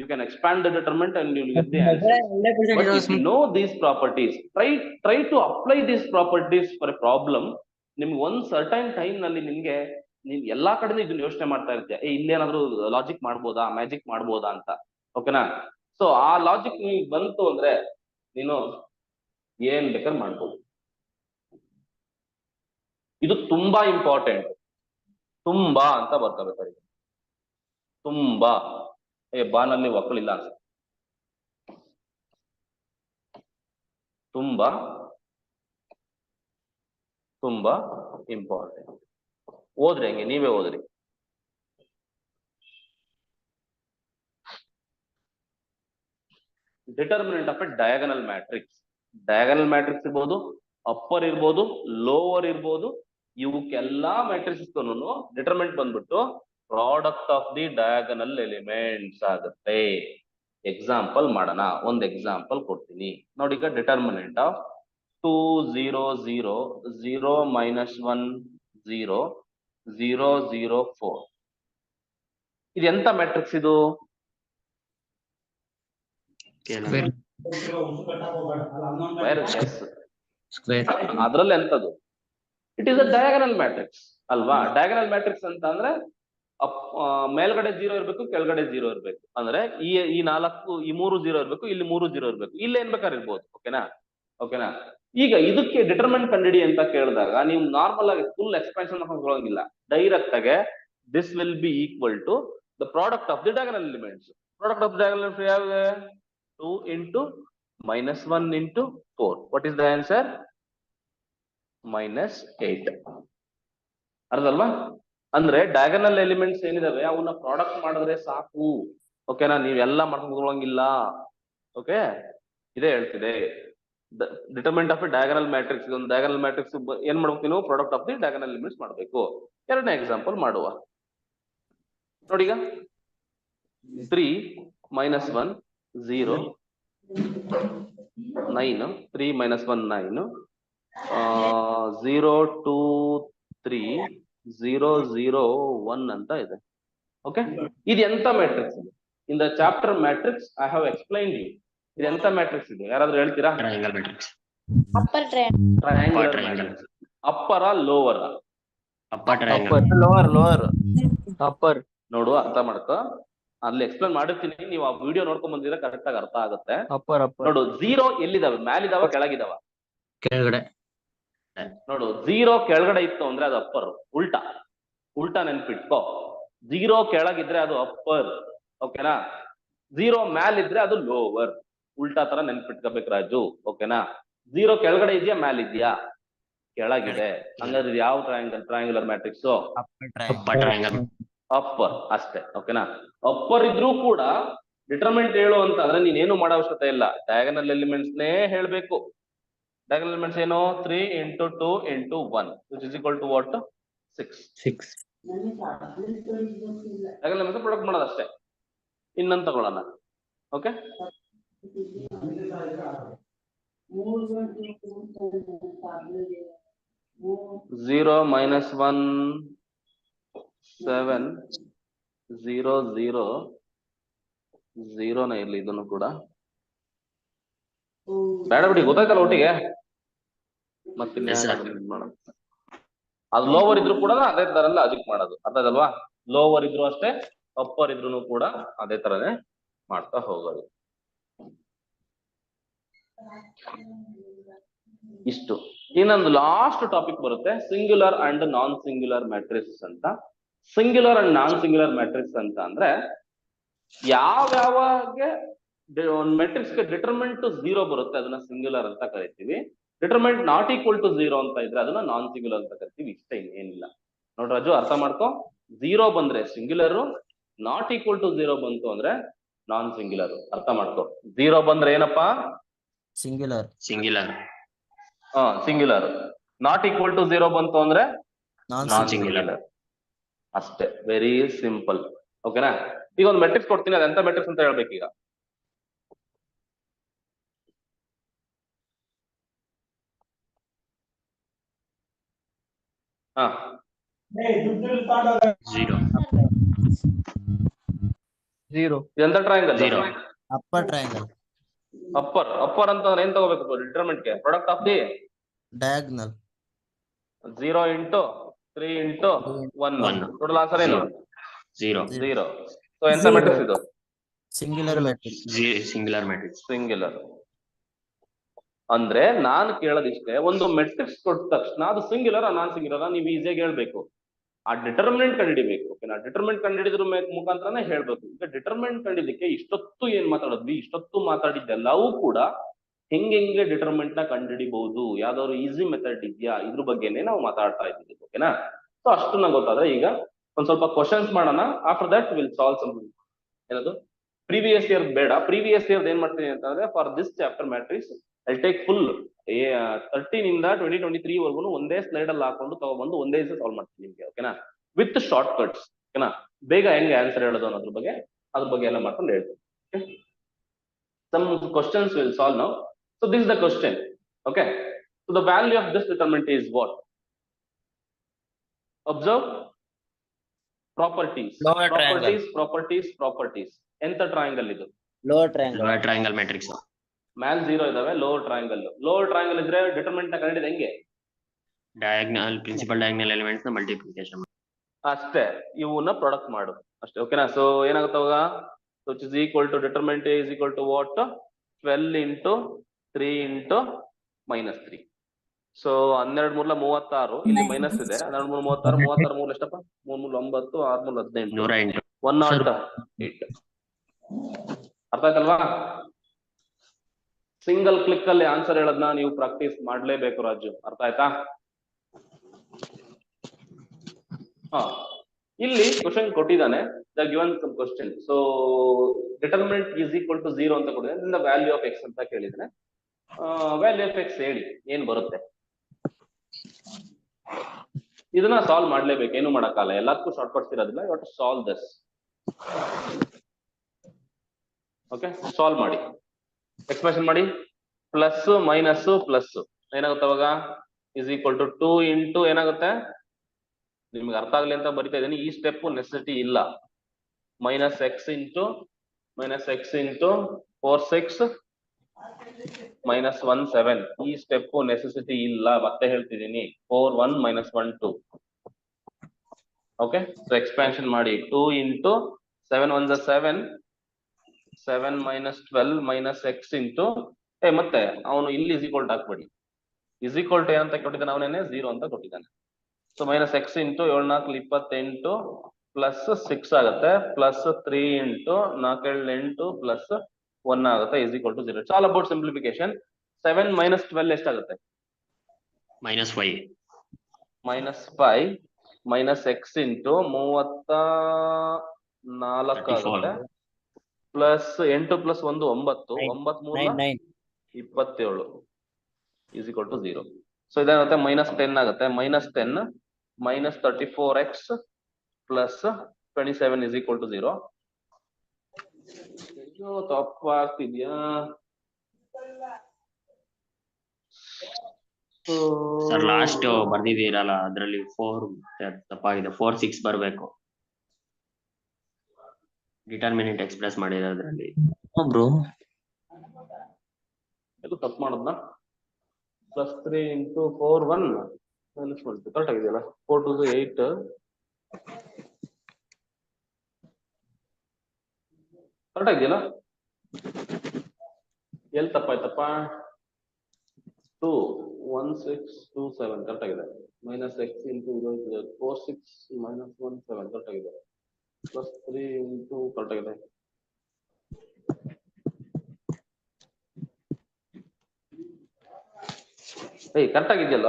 you can expand the determinant and you will get the answer. But if you know these properties, try to apply these properties for a problem. ನಿಮ್ಗೆ ಒಂದ್ ಸರ್ಟೈನ್ ಟೈಮ್ ನಲ್ಲಿ ನಿಮ್ಗೆ ನೀನ್ ಎಲ್ಲಾ ಕಡೆ ಇದನ್ನ ಯೋಚನೆ ಮಾಡ್ತಾ ಇರ್ತೀಯ, ಇಲ್ಲೇನಾದ್ರೂ ಲಾಜಿಕ್ ಮಾಡ್ಬೋದಾ, ಮ್ಯಾಜಿಕ್ ಮಾಡ್ಬೋದಾ ಅಂತ, ಓಕೆನಾ? ಸೊ ಆ ಲಾಜಿಕ್ ನಿಮ್ಗೆ ಬಂತು ಅಂದ್ರೆ ನೀನು ಏನ್ ಬೇಕಾದ್ರೆ ಮಾಡ್ಬೋದು. ಇದು ತುಂಬಾ ಇಂಪಾರ್ಟೆಂಟ್. ತುಂಬಾ ಅಂತ ಬರ್ಕೋಬೇಕಾದ್ರೆ ತುಂಬಾ ಬಾನಲ್ಲಿ ಒಕ್ಕಲಿಲ್ಲ ಅನ್ಸುತ್ತೆ. ತುಂಬಾ ತುಂಬಾ ಇಂಪಾರ್ಟೆಂಟ್. ಓದ್ರಿ, ಹಂಗೆ ನೀವೇ ಓದ್ರಿ. Determinant of a diagonal matrix. Diagonal matrix ಇರ್ಬೋದು, ಅಪ್ಪರ್ ಇರ್ಬೋದು, ಲೋವರ್ ಇರ್ಬೋದು, ಇವಕ್ಕೆಲ್ಲಾ ಮ್ಯಾಟ್ರಿಕ್ಸ್ ಡಿಟರ್ಮಿನೆಂಟ್ ಬಂದ್ಬಿಟ್ಟು product of the diagonal elements ಆಗುತ್ತೆ. ಎಕ್ಸಾಂಪಲ್ ಮಾಡೋಣ, ಒಂದು ಎಕ್ಸಾಂಪಲ್ ಕೊಡ್ತೀನಿ ನೋಡಿ. ಈಗ ಡಿಟರ್ಮಿನೆಂಟ್ ಆಫ್ 2 0 0 0 -1 0 0 0 4 ಇದು ಎಂತ ಮ್ಯಾಟ್ರಿಕ್ಸ್ ಇದು? Square. ಅದ್ರಲ್ಲಿ ಎಂತದು? It is a diagonal matrix ಅಲ್ವಾ? ಡಯಾಗನಲ್ ಮ್ಯಾಟ್ರಿಕ್ಸ್ ಅಂತ ಅಂದ್ರೆ ಮೇಲ್ಗಡೆ 0 ಇರ್ಬೇಕು, ಕೆಳಗಡೆ 0 ಇರ್ಬೇಕು. ಅಂದ್ರೆ ಈ 4 ಈ 3 0 ಇರ್ಬೇಕು, ಇಲ್ಲಿ 3 0 ಇರ್ಬೇಕು, ಇಲ್ಲಿ ಏನ್ ಬೇಕಾದ್ರೆ ಇರ್ಬೋದು. ಓಕೆನಾ. ಈಗ ಇದಕ್ಕೆ ಡಿಟರ್ಮಿನೆಂಟ್ ಕಂಡಿಡಿ ಅಂತ ಕೇಳಿದಾಗ ನೀವು ನಾರ್ಮಲ್ ಆಗಿ ಫುಲ್ ಎಕ್ಸ್ಪಾನ್ಷನ್ ಮಾಡ್ಕೊಳ್ಳೋಂಗಿಲ್ಲ. ಡೈರೆಕ್ಟ್ ಆಗಿ this will be equal to the product of the diagonal elements. Product of diagonal elements ಯಾವ್ದು? 2 into -1 into 4. What is the answer? -8. ಅರ್ಧಲ್ವಾ? ಅಂದ್ರೆ ಡಯಾಗನಲ್ ಎಲಿಮೆಂಟ್ಸ್ ಏನಿದಾವೆ ಅವನ್ನ ಪ್ರಾಡಕ್ಟ್ ಮಾಡಿದ್ರೆ ಸಾಕು. ಓಕೆನಾ, ನೀವೆಲ್ಲ ಮಾಡ್ಕೊಳ್ಳಂಗಿಲ್ಲ. ಓಕೆ, ಇದೇ ಹೇಳ್ತಿದೆ determinant of a diagonal matrix. ಒಂದು ಡಯಾಗನಲ್ ಮ್ಯಾಟ್ರಿಕ್ಸ್ ಏನ್ ಮಾಡ್ಬೇಕು ನೀವು? Product of the diagonal elements ಮಾಡ್ಬೇಕು. ಎರಡನೇ ಎಕ್ಸಾಂಪಲ್ ಮಾಡುವ ನೋಡಿ. ಈಗ 3 -1 0 9 3 -1 9 0 2 3 0 0 1 ಅಂತ ಇದೆ. ಓಕೆ, ಇದು ಎಂತ ಮ್ಯಾಟ್ರಿಕ್ಸ್ ಇದೆ? In the chapter matrix I have explained you. ಇದು ಎಂತ ಮ್ಯಾಟ್ರಿಕ್ಸ್ ಇದೆ? ಯಾರಾದ್ರೂ ಹೇಳ್ತೀರಾ? Triangle matrix. Triangular matrix. Upper lower? Upper triangle. Lower upper. ನೋಡು, ಅರ್ಥ ಮಾಡ್ಕೋ. ಅಲ್ಲಿ ಎಕ್ಸ್ಪ್ಲೇನ್ ಮಾಡಿರ್ತೀನಿ, ನೀವು ಆ ವಿಡಿಯೋ ನೋಡ್ಕೊಂಡ್ ಬಂದಿದ್ರೆ ಕರೆಕ್ಟ್ ಆಗಿ ಅರ್ಥ ಆಗುತ್ತೆ. ಅಪ್ಪರ್. ನೋಡು, 0 ಎಲ್ಲಿದಾವೆ? ಮ್ಯಾಲಿದಾವ, ಕೆಳಗಿದಾವ? ಕೆಳಗಡೆ. ನೋಡು, 0 ಕೆಳಗಡೆ ಇತ್ತು ಅಂದ್ರೆ ಅದು ಅಪ್ಪರ್. ಉಲ್ಟಾ ನೆನ್ಪಿಟ್ಕೋ. 0 ಕೆಳಗಿದ್ರೆ ಅದು ಅಪ್ಪರ್. ಓಕೆನಾ. 0 ಮ್ಯಾಲಿದ್ರೆ ಅದು ಲೋವರ್. ಉಲ್ಟಾ ತರ ನೆನ್ಪಿಟ್ಕೋಬೇಕು ರಾಜು. ಓಕೆನಾ. 0 ಕೆಳಗಡೆ ಇದೆಯಾ, ಮ್ಯಾಲಿದ್ಯಾ? ಕೆಳಗಿದೆ. ಹಂಗಾದ್ರೆ ಯಾವ triangular matrix? Upper triangle. Upper ಅಷ್ಟೇ. ಓಕೆನಾ. ಅಪ್ಪರ್ ಇದ್ರೂ ಕೂಡ ಡಿಟರ್ಮಿನೆಂಟ್ ಹೇಳು ಅಂತ ಅಂದ್ರೆ ನೀನೇನು ಮಾಡೋ ಅವಶ್ಯಕತೆ ಇಲ್ಲ. ಡಯಾಗನಲ್ ಎಲಿಮೆಂಟ್ಸ್ ನೇ ಹೇಳ್ಬೇಕು. ಡಯಾಗನಲ್ ಎಲಿಮೆಂಟ್ಸ್ ಏನು? 3 into 2 into 1 which is equal to what? 6. 6. Diagonal elements product ಮಾಡೋದು ಅಷ್ಟೇ. ಇನ್ನೊಂದು ತಗೊಳ್ಳೋಣ. ಓಕೆ, 0 -1 7 0 0 0 ನ ಇರ್ಲಿ. ಇದನ್ನು ಕೂಡ ಬೇಡ ಬಿಡಿ, ಗೊತ್ತಾಯ್ತಲ್ಲ ಒಟ್ಟಿಗೆ. ಮತ್ತೆ ಅದು ಲೋವರ್ ಇದ್ರು ಕೂಡ ಅದೇ ತರಲ್ಲ ಅದಕ್ಕೆ ಮಾಡೋದು. ಅರ್ಥ ಆಯ್ತಲ್ವಾ? ಲೋವರ್ ಇದ್ರು ಅಷ್ಟೇ, ಅಪ್ಪರ್ ಇದ್ರು ಕೂಡ ಅದೇ ತರನೇ ಮಾಡ್ತಾ ಹೋಗೋದು. ಇಷ್ಟು. ಇನ್ನೊಂದು ಲಾಸ್ಟ್ ಟಾಪಿಕ್ ಬರುತ್ತೆ, singular and non singular matrix ಅಂತ. Singular and non singular matrix ಅಂತ ಅಂದ್ರೆ ಯಾವ್ಯಾವಾಗೆ ಒಂದು ಮೆಟ್ರಿಕ್ಸ್ ಗೆ ಡಿಟರ್ಮಿನೆಂಟ್ 0 ಬರುತ್ತೆ ಅದನ್ನ ಸಿಂಗ್ಯುಲರ್ ಅಂತ ಕರಿತೀವಿ. ಡಿಟರ್ಮಿನೆಂಟ್ ನಾಟ್ ಈಕ್ವಲ್ ಟು 0 ಅಂತ ಇದ್ರೆ ಅದನ್ನ ನಾನ್ ಸಿಂಗ್ಯುಲರ್ ಅಂತ ಕರಿತೀವಿ. ಇಷ್ಟ ಇನ್ನೇನಿಲ್ಲ. ನೋಡ್ರಿ ರಾಜು, ಅರ್ಥ ಮಾಡ್ಕೊ. 0 ಬಂದ್ರೆ ಸಿಂಗ್ಯುಲರ್, ನಾಟ್ ಈಕ್ವಲ್ ಟು 0 ಬಂತು ಅಂದ್ರೆ ನಾನ್ ಸಿಂಗ್ಯುಲರ್. ಅರ್ಥ ಮಾಡ್ಕೊ. 0 ಬಂದ್ರೆ ಏನಪ್ಪಾ? Singular. Singular. Not equal to 0 ಬಂತು ಅಂದ್ರೆ ನಾನ್ ಸಿಂಗ್ಯುಲರ್. ಅಷ್ಟೇ, ವೆರಿ ಸಿಂಪಲ್. ಓಕೆನಾ. ಈಗ ಒಂದು ಮೆಟ್ರಿಕ್ಸ್ ಕೊಡ್ತೀನಿ, ಅದೆಂತ ಮೆಟ್ರಿಕ್ಸ್ ಅಂತ ಹೇಳ್ಬೇಕೀಗ. ಹಾ, 0. ಎಂತ ಟ್ರಯಾಂಗಲ್? Upper triangle. ಅಪ್ಪರ್ ಅಂತಂದ್ರೆ ಏನ್ ತಗೋಬೇಕು? ಡಿಟರ್ಮಿನೆಂಟ್ ಗೆ product of the diagonal. 0 into 3 into 1. Total answer ಏನು? 0. ಸೊ ಎಂತ ಮ್ಯಾಟ್ರಿಕ್ಸ್ ಇದು? Singular matrix. ಸಿಂಗ್ಯುಲರ್ ಅಂದ್ರೆ ನಾನು ಕೇಳೋದಿಷ್ಟೇ, ಒಂದು ಮೆಟ್ರಿಕ್ಸ್ ಕೊಟ್ಟ ತಕ್ಷಣ ಅದು ಸಿಂಗ್ಯುಲರ್ ನಾನ್ ಸಿಂಗ್ಯುಲರ್ ನೀವು ಈಸಿಯಾಗಿ ಹೇಳ್ಬೇಕು. ಆ ಡಿಟರ್ಮಿನೆಂಟ್ ಕಂಡಿಡಿಬೇಕು. ಓಕೆನಾ. ಡಿಟರ್ಮಿನೆಂಟ್ ಕಂಡಿಡಿದ್ರ ಮುಖಾಂತರನೇ ಹೇಳ್ಬೇಕು. ಈಗ ಡಿಟರ್ಮಿನೆಂಟ್ ಕಂಡಿದ್ದಕ್ಕೆ ಇಷ್ಟೊತ್ತು ಏನ್ ಮಾತಾಡಿದ್ವಿ, ಇಷ್ಟೊತ್ತು ಮಾತಾಡಿದ್ದೆಲ್ಲವೂ ಕೂಡ ಹೆಂಗೆ ಡಿಟರ್ಮಿನೆಂಟ್ ನ ಕಂಡುಹಿಡಿಬಹುದು, ಯಾವ್ದಾದ್ರು ಈಸಿ ಮೆಥಡ್ ಇದೆಯಾ, ಇದ್ರ ಬಗ್ಗೆನೇ ನಾವು ಮಾತಾಡ್ತಾ ಇದ್ದೀವಿ. ಓಕೆನಾ. ಸೊ ಅಷ್ಟನ್ನ ಗೊತ್ತಾದ್ರೆ ಈಗ ಒಂದ್ ಸ್ವಲ್ಪ ಕ್ವಶನ್ಸ್ ಮಾಡೋಣ. After that will solve some ಏನದು ಪ್ರೀವಿಯಸ್ ಇಯರ್ ಬೇಡ. ಪ್ರೀವಿಯಸ್ ಇಯರ್ ಏನ್ ಮಾಡ್ತೀನಿ ಅಂತಂದ್ರೆ for this chapter matrix I take full 13 ಇಂದ 2023 ವರ್ಗು ಒಂದೇ ಸ್ಲೈಡ್ ಅಲ್ಲಿ ಹಾಕೊಂಡು ತಗೊಬಂದು ಒಂದೇ ದಿವಸ ಸಾಲ್ವ್ ಮಾಡ್ತೀನಿ ನಿಮ್ಗೆ. ಓಕೆನಾ, ವಿತ್ ಶಾರ್ಟ್ ಕಟ್ಸ್. ಓಕೆನಾ, ಬೇಗ ಹೆಂಗೆ ಆನ್ಸರ್ ಹೇಳೋದು ಅನ್ನೋದ್ರ ಬಗ್ಗೆ ಎಲ್ಲ ಮಾಡ್ಕೊಂಡು ಹೇಳ್ತೀನಿ. Some questions will solve now. So this is the question. Okay, so the value of this determinant is what? Observe properties. Lower triangle. Properties. ಎಂತ ಟ್ರಯಾಂಗಲ್ ಇದು? Lower triangle. Lower triangle matrix. ಮ್ಯಾಲ್ 0 ಇದಾವೆ. ಲೋವರ್ ಟ್ರಯಾಂಗಲ್ ಇದ್ರೆ determinant ಕಂಡಿದ್ದು ಹೆಂಗೆ? Diagonal principal diagonal elements ನ multiplication ಅಷ್ಟೇ, ಇವನ್ನ ಪ್ರಾಡಕ್ಟ್ ಮಾಡು ಅಷ್ಟೇ. ಓಕೆನಾ, ಸೊ ಏನಾಗುತ್ತೆ ಅವಾಗ? So which is equal to determinant is equal to what? 12 into 3 into -3. So 12 ಮೂರ್ಲ 36, ಇಲ್ಲಿ ಮೈನಸ್ ಇದೆ. 12 36, 36 ಎಷ್ಟಪ್ಪ? 3 9, 6 18, 108. 108. ಅರ್ಥ ಆಯ್ತಲ್ವಾ? ಸಿಂಗಲ್ ಕ್ಲಿಕ್ ಅಲ್ಲಿ ಆನ್ಸರ್ ಹೇಳೋದನ್ನ ನೀವು ಪ್ರಾಕ್ಟೀಸ್ ಮಾಡ್ಲೇಬೇಕು ರಾಜು. ಅರ್ಥ ಆಯ್ತಾ? ಇಲ್ಲಿ ಕ್ವಶನ್ ಕೊಟ್ಟಿದ್ದಾನೆ, the given sum question. So determinant is equal to 0 ಅಂತ ಕೊಟ್ಟಿದ್ದಾನೆ. ವ್ಯಾಲ್ಯೂ ಆಫ್ ಎಕ್ಸ್ ಅಂತ ಕೇಳಿದ್ರೆ ವ್ಯಾಲ್ಯೂ ಆಫ್ ಎಕ್ಸ್ ಹೇಳಿ ಏನ್ ಬರುತ್ತೆ. ಇದನ್ನ ಸಾಲ್ವ್ ಮಾಡ್ಲೇಬೇಕು, ಏನು ಮಾಡಕ್ಕಾಗಲ್ಲ, ಎಲ್ಲದಕ್ಕೂ ಶಾರ್ಟ್ ಕಟ್ಸ್ ಇರೋದಿಲ್ಲ. You have to solve this. Okay, solve ಮಾಡಿ, ಎಕ್ಸ್ಪ್ರೆಷನ್ ಮಾಡಿ. ಪ್ಲಸ್ ಮೈನಸ್ ಪ್ಲಸ್ ಏನಾಗುತ್ತೆ ಅವಾಗ? ಇಸ್ ಈಕ್ವಲ್ ಟು 2 ಇಂಟು ಏನಾಗುತ್ತೆ? ನಿಮ್ಗೆ ಅರ್ಥ ಆಗ್ಲಿ ಅಂತ ಬರಿತಾ ಇದ್ದೀನಿ, ಈ ಸ್ಟೆಪ್ ನೆಸೆಸಿಟಿ ಇಲ್ಲ. Minus x into 4 6 -1 7. ಈ ಸ್ಟೆಪ್ ನೆಸೆಸಿಟಿ ಇಲ್ಲ, ಮತ್ತೆ ಹೇಳ್ತಿದ್ದೀನಿ. 4 1 -1 2. ಓಕೆ, ಸೊ ಎಕ್ಸ್ಪಾನ್ಷನ್ ಮಾಡಿ. 2 ಇಂಟು 7 1 7 7 -12 ಮೈನಸ್ ಎಕ್ಸ್ ಇಂಟು ಮತ್ತೆ ಅವನು ಇಲ್ಲಿ ಇಸ್ ಈಕ್ವಲ್ ಟು ಹಾಕ್ಬೇಡಿ. ಇಸ್ ಈಕ್ವಲ್ ಟು ಏನಂತ ಕೊಟ್ಟಿದ್ದಾನೆ ಅವನೇನೆ? 0 ಅಂತ ಕೊಟ್ಟಿದ್ದಾನೆ. So minus x into 7 4 28 plus 6 ಆಗುತ್ತೆ, ಪ್ಲಸ್ 3 ಇಂಟು 4 7 8 ಪ್ಲಸ್ 1 ಆಗುತ್ತೆ, is equal to 0. It's all about simplification. 7 -12 ಎಷ್ಟಾಗುತ್ತೆ? -5. -5 ಮೈನಸ್ ಎಕ್ಸ್ ಇಂಟು 34 ಆಗುತ್ತೆ, plus 8 plus 1 9 9 27 is equal to 0. So ಇದೇನಾಗುತ್ತೆ? -10 ಆಗುತ್ತೆ. -10 -34x plus 27 is equal to 0. ತಪ್ಪಾಗ್ತಿದ್ಯಾ? ಸರ್ ಲಾಸ್ಟ್ ಬರ್ದಿದ್ದೀರಲ್ಲ ಅದ್ರಲ್ಲಿ 4 ತಪ್ಪಾಗಿದೆ. 4 6 ಬರ್ಬೇಕು. ಡಿಟರ್ಮಿನೆಂಟ್ ಎಕ್ಸ್ಪ್ರೆಸ್ ಮಾಡಿರೋದ್ರಲ್ಲಿ ಬ್ರೋ ಇದು ತಪ್ಪು ಮಾಡೋದ್ನ? ಪ್ಲಸ್ 3 ಇಂಟು 4 1 ಮೈನಸ್ 1 ಕರೆಕ್ಟ್ ಆಗಿದೆಯಲ್ಲ? 4 2 8 ಕರೆಕ್ಟ್ ಆಗಿದೆಯಲ್ಲ? ಎಲ್ಲಿ ತಪ್ಪಾಯ್ತಪ್ಪ? 2 1 6 2 7 ಕರೆಕ್ಟ್ ಆಗಿದೆ. ಮೈನಸ್ ಎಕ್ಸ್ ಇಂಟು 4 6 -1 7 ಕರೆಕ್ಟ್ ಆಗಿದೆ. ಪ್ಲಸ್ 3 ಇಂಟು ಕರೆಕ್ಟ್ ಆಗಿದೆ. ಕರೆಕ್ಟ್ ಆಗಿದೆಯಲ್ಲ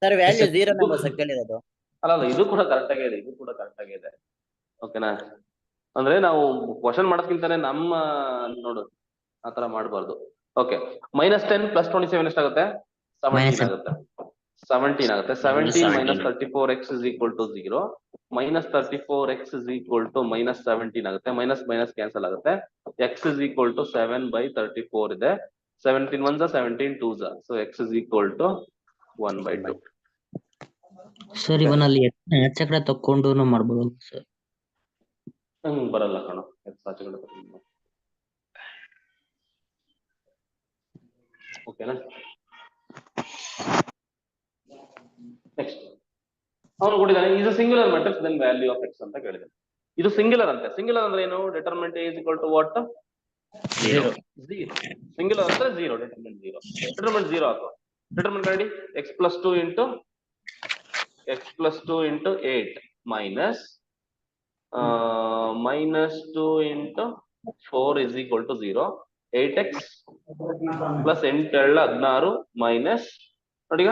ಸರ್? ವ್ಯಾಲ್ಯೂ 0 ನಂಬರ್ ಕೇಳಿರೋದು. ಅಲ್ಲ, ಇದು ಕೂಡ ಕರೆಕ್ಟ್ ಆಗಿದೆ, ಇದು ಕೂಡ ಕರೆಕ್ಟ್ ಆಗಿದೆ. ಓಕೆನಾ? ಅಂದ್ರೆ ನಾವು ಕ್ವಶನ್ ಮಾಡೋದ್ಕಿಂತಾನೆ ನಮ್ಮ ನೋಡು ಆತರ ಮಾಡಬಾರ್ದು. ಓಕೆ, -10 ಪ್ಲಸ್ 27 ಎಷ್ಟಾಗುತ್ತೆ? 17 ಆಗುತ್ತೆ. 17 ಆಗುತ್ತೆ. 17 -34x is equal to 0. -34x is equal to -17 ಆಗುತ್ತೆ. ಮೈನಸ್ ಕ್ಯಾನ್ಸಲ್ ಆಗುತ್ತೆ. x ಇಸ್ ಈಕ್ವಲ್ ಟು 7/34 ಇದೆ. 17 1 17 2 so x is equal to 1/2. Sir ಇವನಲ್ಲಿ ಆಚೆ ಕಡೆ ತಕೊಂಡು ಮಾಡ್ಬೋದು ಸರ್? ಬರಲ್ಲ ಕಣ, ಆಚೆ ಕಡೆ ತಗೊಂಡು. ಓಕೆನಾ? ನೆಕ್ಸ್ಟ್ ಅವನು ಕೊಟ್ಟಿದ್ದಾನೆ ಇದು singular matrix, then value of x ಅಂತ ಕೇಳಿದ್ದಾನೆ. ಇದು ಸಿಂಗ್ಯುಲರ್ ಅಂತೆ. ಸಿಂಗ್ಯುಲರ್ ಅಂದ್ರೆ ಏನು? Determinant is equal to what? 0. Singular ಅಂದ್ರೆ 0, ಡಿಟರ್ಮಿನೆಂಟ್ 0. ಡಿಟರ್ಮಿನೆಂಟ್ 0 ಹಾಕೋ. Determinant ready? x plus 2 into 8 minus -2 into 4 is equal to 0. 8x plus 8 16 minus ನೋಡಿ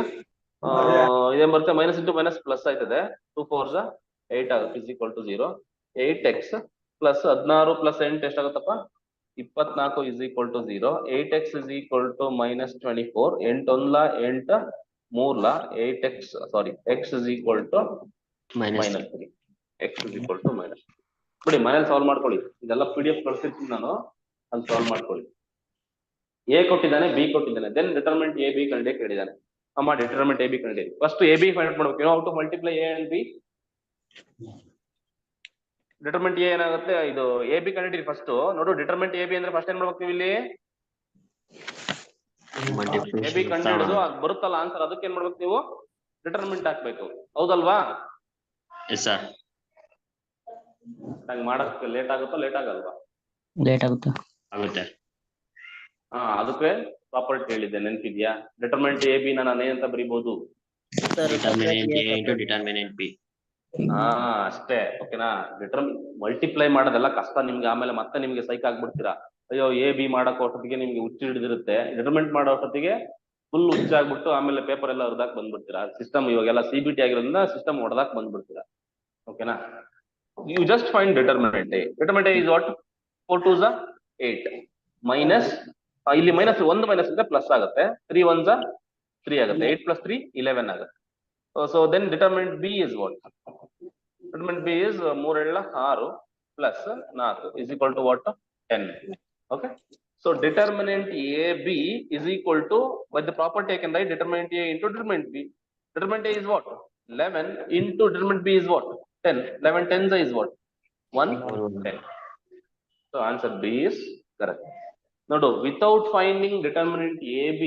ಇದೇನ್ ಬರುತ್ತೆ? ಮೈನಸ್ ಇಂಟು ಮೈನಸ್ ಪ್ಲಸ್ ಆಯ್ತದೆ. 2 4s 8 ಆಗುತ್ತೆ, is equal to 0. 8x plus 16 plus 8 ಎಷ್ಟಾಗುತ್ತಪ್ಪ? 24 is equal to 0, 8x is equal to minus 24, 8 ಒಂದ್ಲ 8 ಮೂರ್ಲ 8x, sorry x is equal to minus minus 3, x is equal to minus. ಬಿಡಿ ಮನೇಲಿ solve ಮಾಡ್ಕೊಳ್ಳಿ, ಇದೆಲ್ಲ PDF ಕಳ್ಸಿರ್ತೀನಿ ನಾನು, ಅಲ್ಲಿ solve ಮಾಡ್ಕೊಳ್ಳಿ. A ಕೊಟ್ಟಿದ್ದಾನೆ, B ಕೊಟ್ಟಿದ್ದಾನೆ, then ಡಿಟರ್ಮೆಂಟ್ A B ಕಂಡೆ ಕೇಳಿದ್ದಾನೆ. ಮಾಡಿ ಡಿಟರ್ಮೆಂಟ್ ಎ ಬಿ ಕಂಡೆ. ಫಸ್ಟ್ ಎ ಬಿ ಫೈಂಡ್ ಮಾಡ್ಬೇಕು, how to multiply A and B. Determinant A ಏನಾಗುತ್ತೆ, ಇದು ಎ ಬಿ ಕಂಡಿಡಿ ಫಸ್ಟ್. ನೋಡು ಡಿಟರ್ಮೆಂಟ್ ಎ ಬಿ ಅಂದ್ರೆ ಫಸ್ಟ್ ಏನ್ ಮಾಡ್ಬೇಕು ನೀವು ಇಲ್ಲಿ, ಎ ಬಿ ಕಂಡಿಡಿದು ಅದು ಬರುತ್ತಲ್ಲ ಆನ್ಸರ್, ಅದಕ್ಕೆ ಏನ್ ಮಾಡ್ಬೇಕು ನೀವು, ಡಿಟರ್ಮೆಂಟ್ ಹಾಕ್ಬೇಕು. ಹೌದಲ್ವಾ? Yes sir. ಹಂಗ್ ಮಾಡಕ್ ಲೇಟ್ ಆಗುತ್ತಾ, ಲೇಟ್ ಆಗಲ್ವಾ? ಲೇಟ್ ಆಗುತ್ತೆ. ಆಗುತ್ತೆ. ಅದಕ್ಕೆ ಪ್ರಾಪರ್ಟಿ ಹೇಳಿದ್ದೆ, ನೆನ್ಪಿದ್ಯಾ? ಡಿಟರ್ಮೆಂಟ್ ಎ ಬಿ ನಾನು ಅಂತ ಬರೀಬಹುದು, determinant A into determinant B. ಅಷ್ಟೇ. ಓಕೆನಾ? ಮಲ್ಟಿಪ್ಲೈ ಮಾಡೋದೆಲ್ಲ ಕಷ್ಟ ನಿಮ್ಗೆ, ಆಮೇಲೆ ಮತ್ತೆ ನಿಮ್ಗೆ ಸೈಕ್ ಆಗ್ಬಿಡ್ತೀರಾ. ಅಯ್ಯೋ ಎ ಬಿ ಮಾಡಕ್ ಹೊತ್ತಿಗೆ ನಿಮ್ಗೆ ಹುಚ್ಚು ಹಿಡಿದಿರುತ್ತೆ, ಡಿಟರ್ಮೆಂಟ್ ಮಾಡೋ ಹೊತ್ತಿಗೆ ಫುಲ್ ಹುಚ್ಚಾಗ್ಬಿಟ್ಟು ಆಮೇಲೆ ಪೇಪರ್ ಎಲ್ಲ ಹೊರದಾಕ್ ಬಂದ್ಬಿಡ್ತೀರಾ. ಸಿಸ್ಟಮ್ ಇವಾಗೆಲ್ಲ CBT ಆಗಿರೋದ್ರಿಂದ ಸಿಸ್ಟಮ್ ಹೊಡೆದಾಕ್ ಬಂದ್ಬಿಡ್ತೀರಾ. ಓಕೆನಾ? You just find determinant A. Determinant A is what? 4 2s are 8 minus, ಇಲ್ಲಿ ಮೈನಸ್ ಒಂದು ಮೈನಸ್ ಅಂದ್ರೆ ಪ್ಲಸ್ ಆಗುತ್ತೆ, 3 1s are 3 ಆಗುತ್ತೆ, 8 + 3 11 ಆಗುತ್ತೆ. So then determinant B is what? Determinant B is 3 6 plus 4 is equal to what? 10. Okay. So determinant AB is equal to, with the property I can write determinant A into determinant B. Determinant A is what? 11 into determinant B is what? 10. 11 tens is what? 1 10. So answer B is correct. Now without finding determinant AB,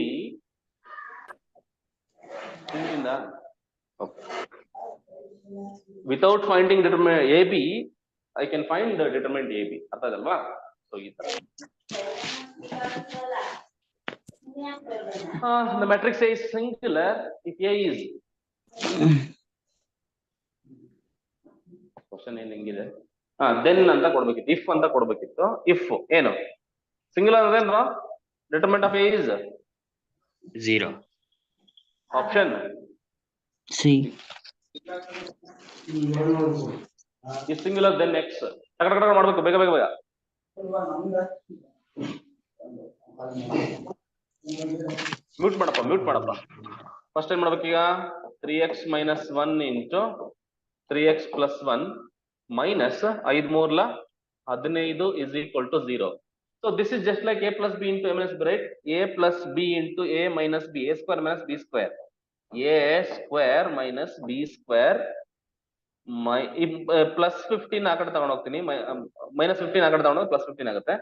without finding determinant AB, I can find the determinant AB. ಅರ್ಥ ಆಗಲ್ವಾ? So ಈ ತರ. The matrix A is singular if A is. Question ಏನ್ ಹೆಂಗಿದೆ? then ಅಂತ ಕೊಡ್ಬೇಕಿತ್ತು, if ಅಂತ ಕೊಡ್ಬೇಕಿತ್ತು. if ಏನು singular ಅಂದ್ರೆ ಏನು? Determinant of A is 0. Option C. is singular then X. ಟಕ ಮಾಡ್ಬೇಕು, ಬೇಗ ಬೇಗ ಬೇಗ. ಮ್ಯೂಟ್ ಮಾಡಪ್ಪ. ಫಸ್ಟ್ ಏನ್ ಮಾಡ್ಬೇಕೀಗ? 3x minus 1 into 3x plus 1 minus 5 3 15 is equal to 0. So this is just like a plus b into a minus b, right? A plus b into a minus b, a square minus b square. A square minus b square plus 15 ಆ ಕಡೆ ತಗೊಂಡು ಹೋಗ್ತೀನಿ, minus 15 ಆ ಕಡೆ ತಗೊಂಡು plus 15 ಆಗುತ್ತೆ.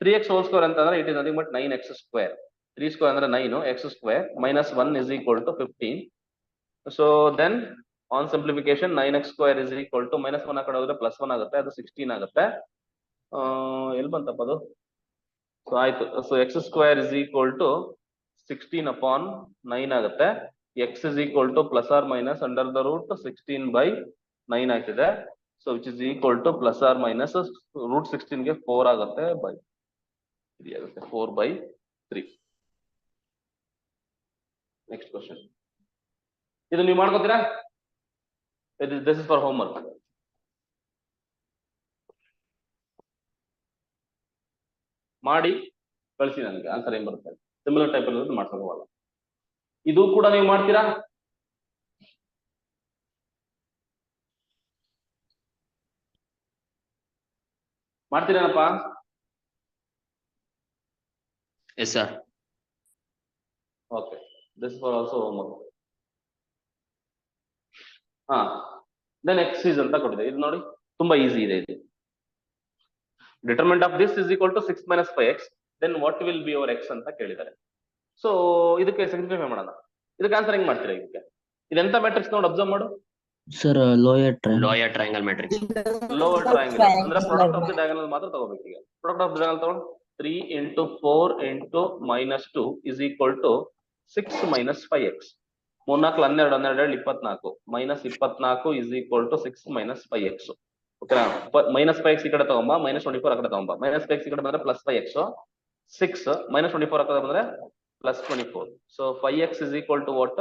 3x whole square ಅಂತಂದ್ರೆ it is nothing but 9x square. 3 square ಅಂದ್ರೆ 9, x square minus 1 is equal to 15. So then on simplification 9x square is equal to minus 1 ಆ ಕಡೆ ಹೋದ್ರೆ plus 1 ಆಗುತ್ತೆ, ಅದು 16 ಆಗುತ್ತೆ. ಎಲ್ಲಿ ಬಂತಪ್ಪ ಅದು? ಸೊ ಆಯ್ತು. So x square is equal to 16 upon 9 ಆಗುತ್ತೆ. x is equal to plus or minus under the root 16 by 9 ಆಗ್ತಿದೆ. So which is equal to plus or minus root 16 ಗೆ 4 ಆಗುತ್ತೆ by 3 ಆಗುತ್ತೆ, 4 by 3. ನೆಕ್ಸ್ಟ್ ಕ್ವಶನ್, ಇದು ನೀವು ಮಾಡ್ಕೋತೀರಾ? This is for homework. ಮಾಡಿ ಕಳಿಸಿ ನನಗೆ ಆನ್ಸರ್ ಏನ್ ಬರುತ್ತೆ. ಸಿಮಿಲರ್ ಟೈಪ್ ಅಲ್ಲಿ ಮಾಡ್ಸೋಲ್ಲ. ಇದು ಕೂಡ ನೀವು ಮಾಡ್ತೀರಾ? ಮಾಡ್ತೀರೇನಪ್ಪ? Yes sir. Okay, this for also homework. Then x is ಅಂತ ಕೊಟ್ಟಿದೆ, ಇದು ನೋಡಿ ತುಂಬಾ ಈಸಿ ಇದೆ. ಇದು determinant of this is equal to 6 minus 5x, then what will be your x ಅಂತ ಕೇಳಿದ್ದಾರೆ. ಸೊ ಇದಕ್ಕೆ ಸಿಂಪ್ಲಿಫೈ ಮಾಡೋಣ. ಇದಕ್ಕೆ ಆನ್ಸರ್ ಹೆಂಗ್ ಮಾಡ್ತೀರಾ? ಇದಕ್ಕೆ ಇದೆಂತ ಮ್ಯಾಟ್ರಿಕ್ಸ್ ನೋಡಿ ಅಬ್ಸರ್ವ್ ಮಾಡು sir. Lower triangle matrix. Lower triangle ಅಂದ್ರೆ ಪ್ರಾಡಕ್ಟ್ ಆಫ್ ದಿ ಡಯಾಗನಲ್ ಮಾತ್ರ ತಗೋಬೇಕು. ಈಗ ಪ್ರಾಡಕ್ಟ್ ಆಫ್ ದಿ ಡಯಾಗನಲ್ ತಗೊಂಡು 3 into 4 into -2 is equal to 6 minus 5x. 3 4 12 12 24 minus 24 is equal to 6 minus 5x. ಓಕೆನಾ? minus 5x ಈ ಕಡೆ ತಗೊಂಬ, minus 24 ಆ ಕಡೆ ತಗೊಂಬ. minus 5x ಈ ಕಡೆ ಬಂದ್ರೆ plus 5x, 6 minus 24 ಆ ಕಡೆ ಬಂದ್ರೆ plus 24. So 5x is equal to what?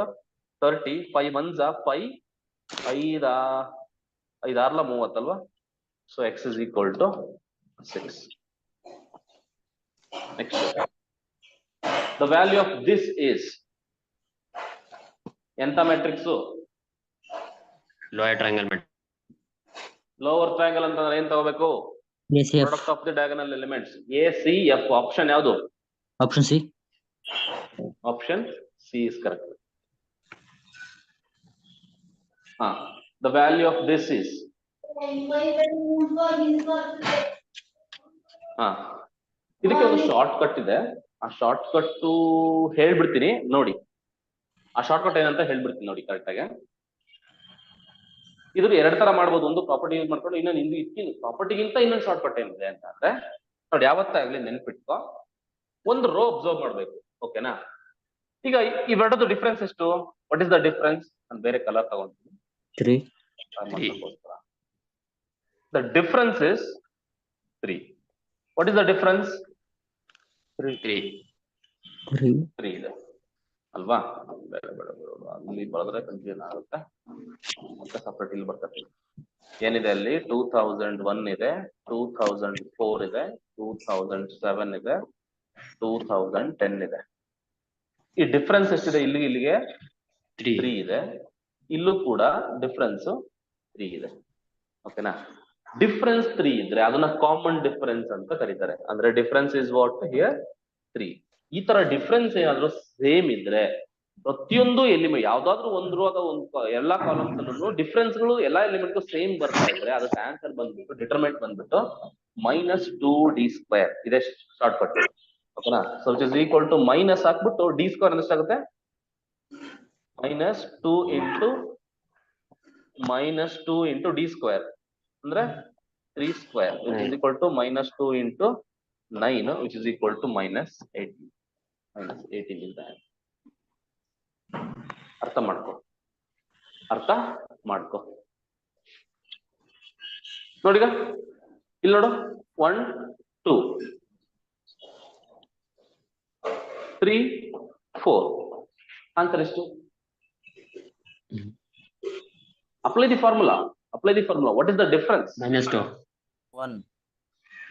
30. 5 1s are 5, 5 6 30 ಅಲ್ವಾ? So x is equal to 6. Next. The value of this is ಎಂತ matrix? Lower triangle matrix. Lower triangle ಅಂತಂದ್ರೆ ಏನ್ ತಗೋಬೇಕು? ACF. Product of the diagonal elements. ACF. Option ಯಾವುದು? Option C. Option C is correct. The value of this is ಇದಕ್ಕೆ ಒಂದು short cut ಇದೆ. ಆ short cut ಹೇಳ್ಬಿಡ್ತೀನಿ ನೋಡಿ. ಆ ಶಾರ್ಟ್ ಕಟ್ ಏನಂತ ಹೇಳ್ಬಿಡ್ತೀನಿ ನೋಡಿ ಕರೆಕ್ಟ್ ಆಗಿ. ಇದು ಎರಡ್ ತರ ಮಾಡ್ಬೋದು. ಒಂದು ಪ್ರಾಪರ್ಟಿ ಯೂಸ್ ಮಾಡ್ಕೊಂಡು ಇನ್ನೊಂದು ಇದಕ್ಕಿಂತ ಪ್ರಾಪರ್ಟಿಗಿಂತ ಇನ್ನೊಂದು ಶಾರ್ಟ್ ಕಟ್ ಏನಿದೆ ಅಂತ ಅಂದ್ರೆ ನೋಡಿ, ಯಾವತ್ತಾಗ್ಲಿ ನೆನ್ಪಿಟ್ಕೋ, ಒಂದು ರೋ ಅಬ್ಸರ್ವ್ ಮಾಡ್ಬೇಕು. ಓಕೆನಾ? ಈಗ ಇವೆರಡದು ಡಿಫ್ರೆನ್ಸ್ ಎಷ್ಟು? What is the difference? ನಾನು ಬೇರೆ colour ತಗೊಂತೀನಿ. 3. The difference is 3. What is the difference? 3 ಇದೆ ಅಲ್ವಾ? ಅಲ್ಲಿ ಬರೆದ್ರೆ ಕನ್ಫ್ಯೂಷನ್ ಆಗುತ್ತೆ. ಮತ್ತೆ ಸಪ್ರೇಟ್ ಇಲ್ಲಿ ಬರ್ತದೆ. ಏನಿದೆ ಅಲ್ಲಿ? 2001 ಇದೆ, 2004 ಇದೆ, 2007 ಇದೆ, 2010 ಇದೆ. ಈ ಡಿಫ್ರೆನ್ಸ್ ಎಷ್ಟಿದೆ? ಇಲ್ಲಿಗೆ 3 ಇದೆ. ಇಲ್ಲೂ ಕೂಡ ಡಿಫ್ರೆನ್ಸ್ 3 ಇದೆ. ಓಕೆನಾ? ಡಿಫ್ರೆನ್ಸ್ 3 ಇದ್ರೆ ಅದನ್ನ ಕಾಮನ್ ಡಿಫರೆನ್ಸ್ ಅಂತ ಕರೀತಾರೆ. ಅಂದ್ರೆ ಡಿಫ್ರೆನ್ಸ್ ಇಸ್ ವಾಟ್ ಹಿಯರ್ 3. ಈ ತರ ಡಿಫ್ರೆನ್ಸ್ ಏನಾದ್ರು ಸೇಮ್ ಇದ್ರೆ ಪ್ರತಿಯೊಂದು ಎಲಿಮೆಂಟ್ ಯಾವ್ದಾದ್ರು ಒಂದು ಅಥವಾ ಒಂದು ಎಲ್ಲಾ ಕಾಲಮ್ಸ್ ಅಲ್ಲೂ ಡಿಫ್ರೆನ್ಸ್ ಗಳು ಎಲ್ಲಾ ಎಲಿಮೆಂಟ್ ಸೇಮ್ ಬರ್ತಾ ಇದ್ರೆ ಅದಕ್ಕೆ ಆನ್ಸರ್ ಬಂದ್ಬಿಟ್ಟು ಡಿಟರ್ಮೆಂಟ್ ಬಂದ್ಬಿಟ್ಟು -2d². ಇದೆ ಶಾರ್ಟ್ ಕಟ್. ಓಕೆನಾ? So it is equal to minus ಹಾಕ್ಬಿಟ್ಟು d² ಎಷ್ಟಾಗುತ್ತೆ? -2 into d² ಅಂದ್ರೆ 3² which is equal to -2 into 9 which is equal to -18. -18 ಇಂದ ಅರ್ಥ ಮಾಡ್ಕೊ ನೋಡಿಗ ಇಲ್ಲಿ ನೋಡು. 1 2 3 4 ಆನ್ಸರ್ ಎಷ್ಟು? Apply the formula. What is the difference? -2. 1.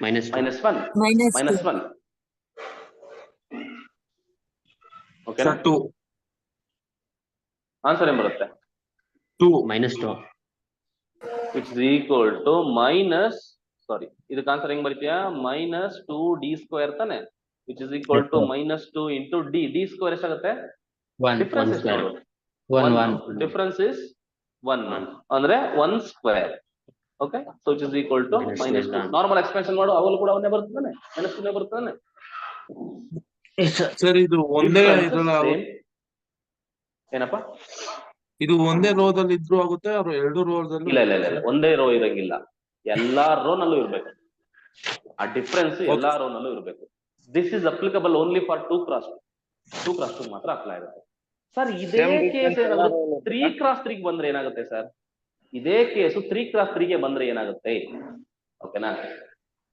-1. -1. Okay. Sir, 2. Answer ಏನ್ ಬರುತ್ತೆ? 2. -2. Which is equal to ಇದಕ್ಕೆ ಆನ್ಸರ್ ಹೆಂಗ್ ಬರೀತೀಯಾ? -2d² ತಾನೆ? Which is equal to -2 into d² ಎಷ್ಟಾಗುತ್ತೆ? 1 square. 1 ಡಿಫರೆನ್ಸ್ ಇಸ್ 1 ಅಂದ್ರೆ 1². Okay, so it is equal to -2. Normal expression ಮಾಡು, ಅವಾಗಲೂ ಕೂಡ ಅವನ್ನೇ ಬರ್ತಾನೆ, -2 ಬರ್ತಾನೆ. ಸರ್ ಇದು ಒಂದೇ ಇದ್ರಲ್ಲಿ ಏನಪ್ಪ? ಇದು ಒಂದೇ ರೋದಲ್ಲಿ ಇದ್ರೂ ಆಗುತ್ತೆ, ಅವ್ರು 2 ರೋದಲ್ಲಿ? ಇಲ್ಲ, ಒಂದೇ ರೋ ಇರಂಗಿಲ್ಲ, ಎಲ್ಲಾ ರೋ ನಲ್ಲೂ ಇರ್ಬೇಕು. ಆ ಡಿಫ್ರೆನ್ಸ್ ಎಲ್ಲಾ ರೋ ನಲ್ಲೂ ಇರ್ಬೇಕು. This is applicable only for 2x2 ಮಾತ್ರ ಅಪ್ಲೈ ಆಗುತ್ತೆ. ಸರ್ ಇದೇ ಕೇಸ್ ಏನಾದ್ರು 3x3 ಬಂದ್ರೆ ಏನಾಗುತ್ತೆ ಸರ್? ಇದೇ ಕೇಸು 3x3 ಬಂದ್ರೆ ಏನಾಗುತ್ತೆ? ಓಕೆನಾ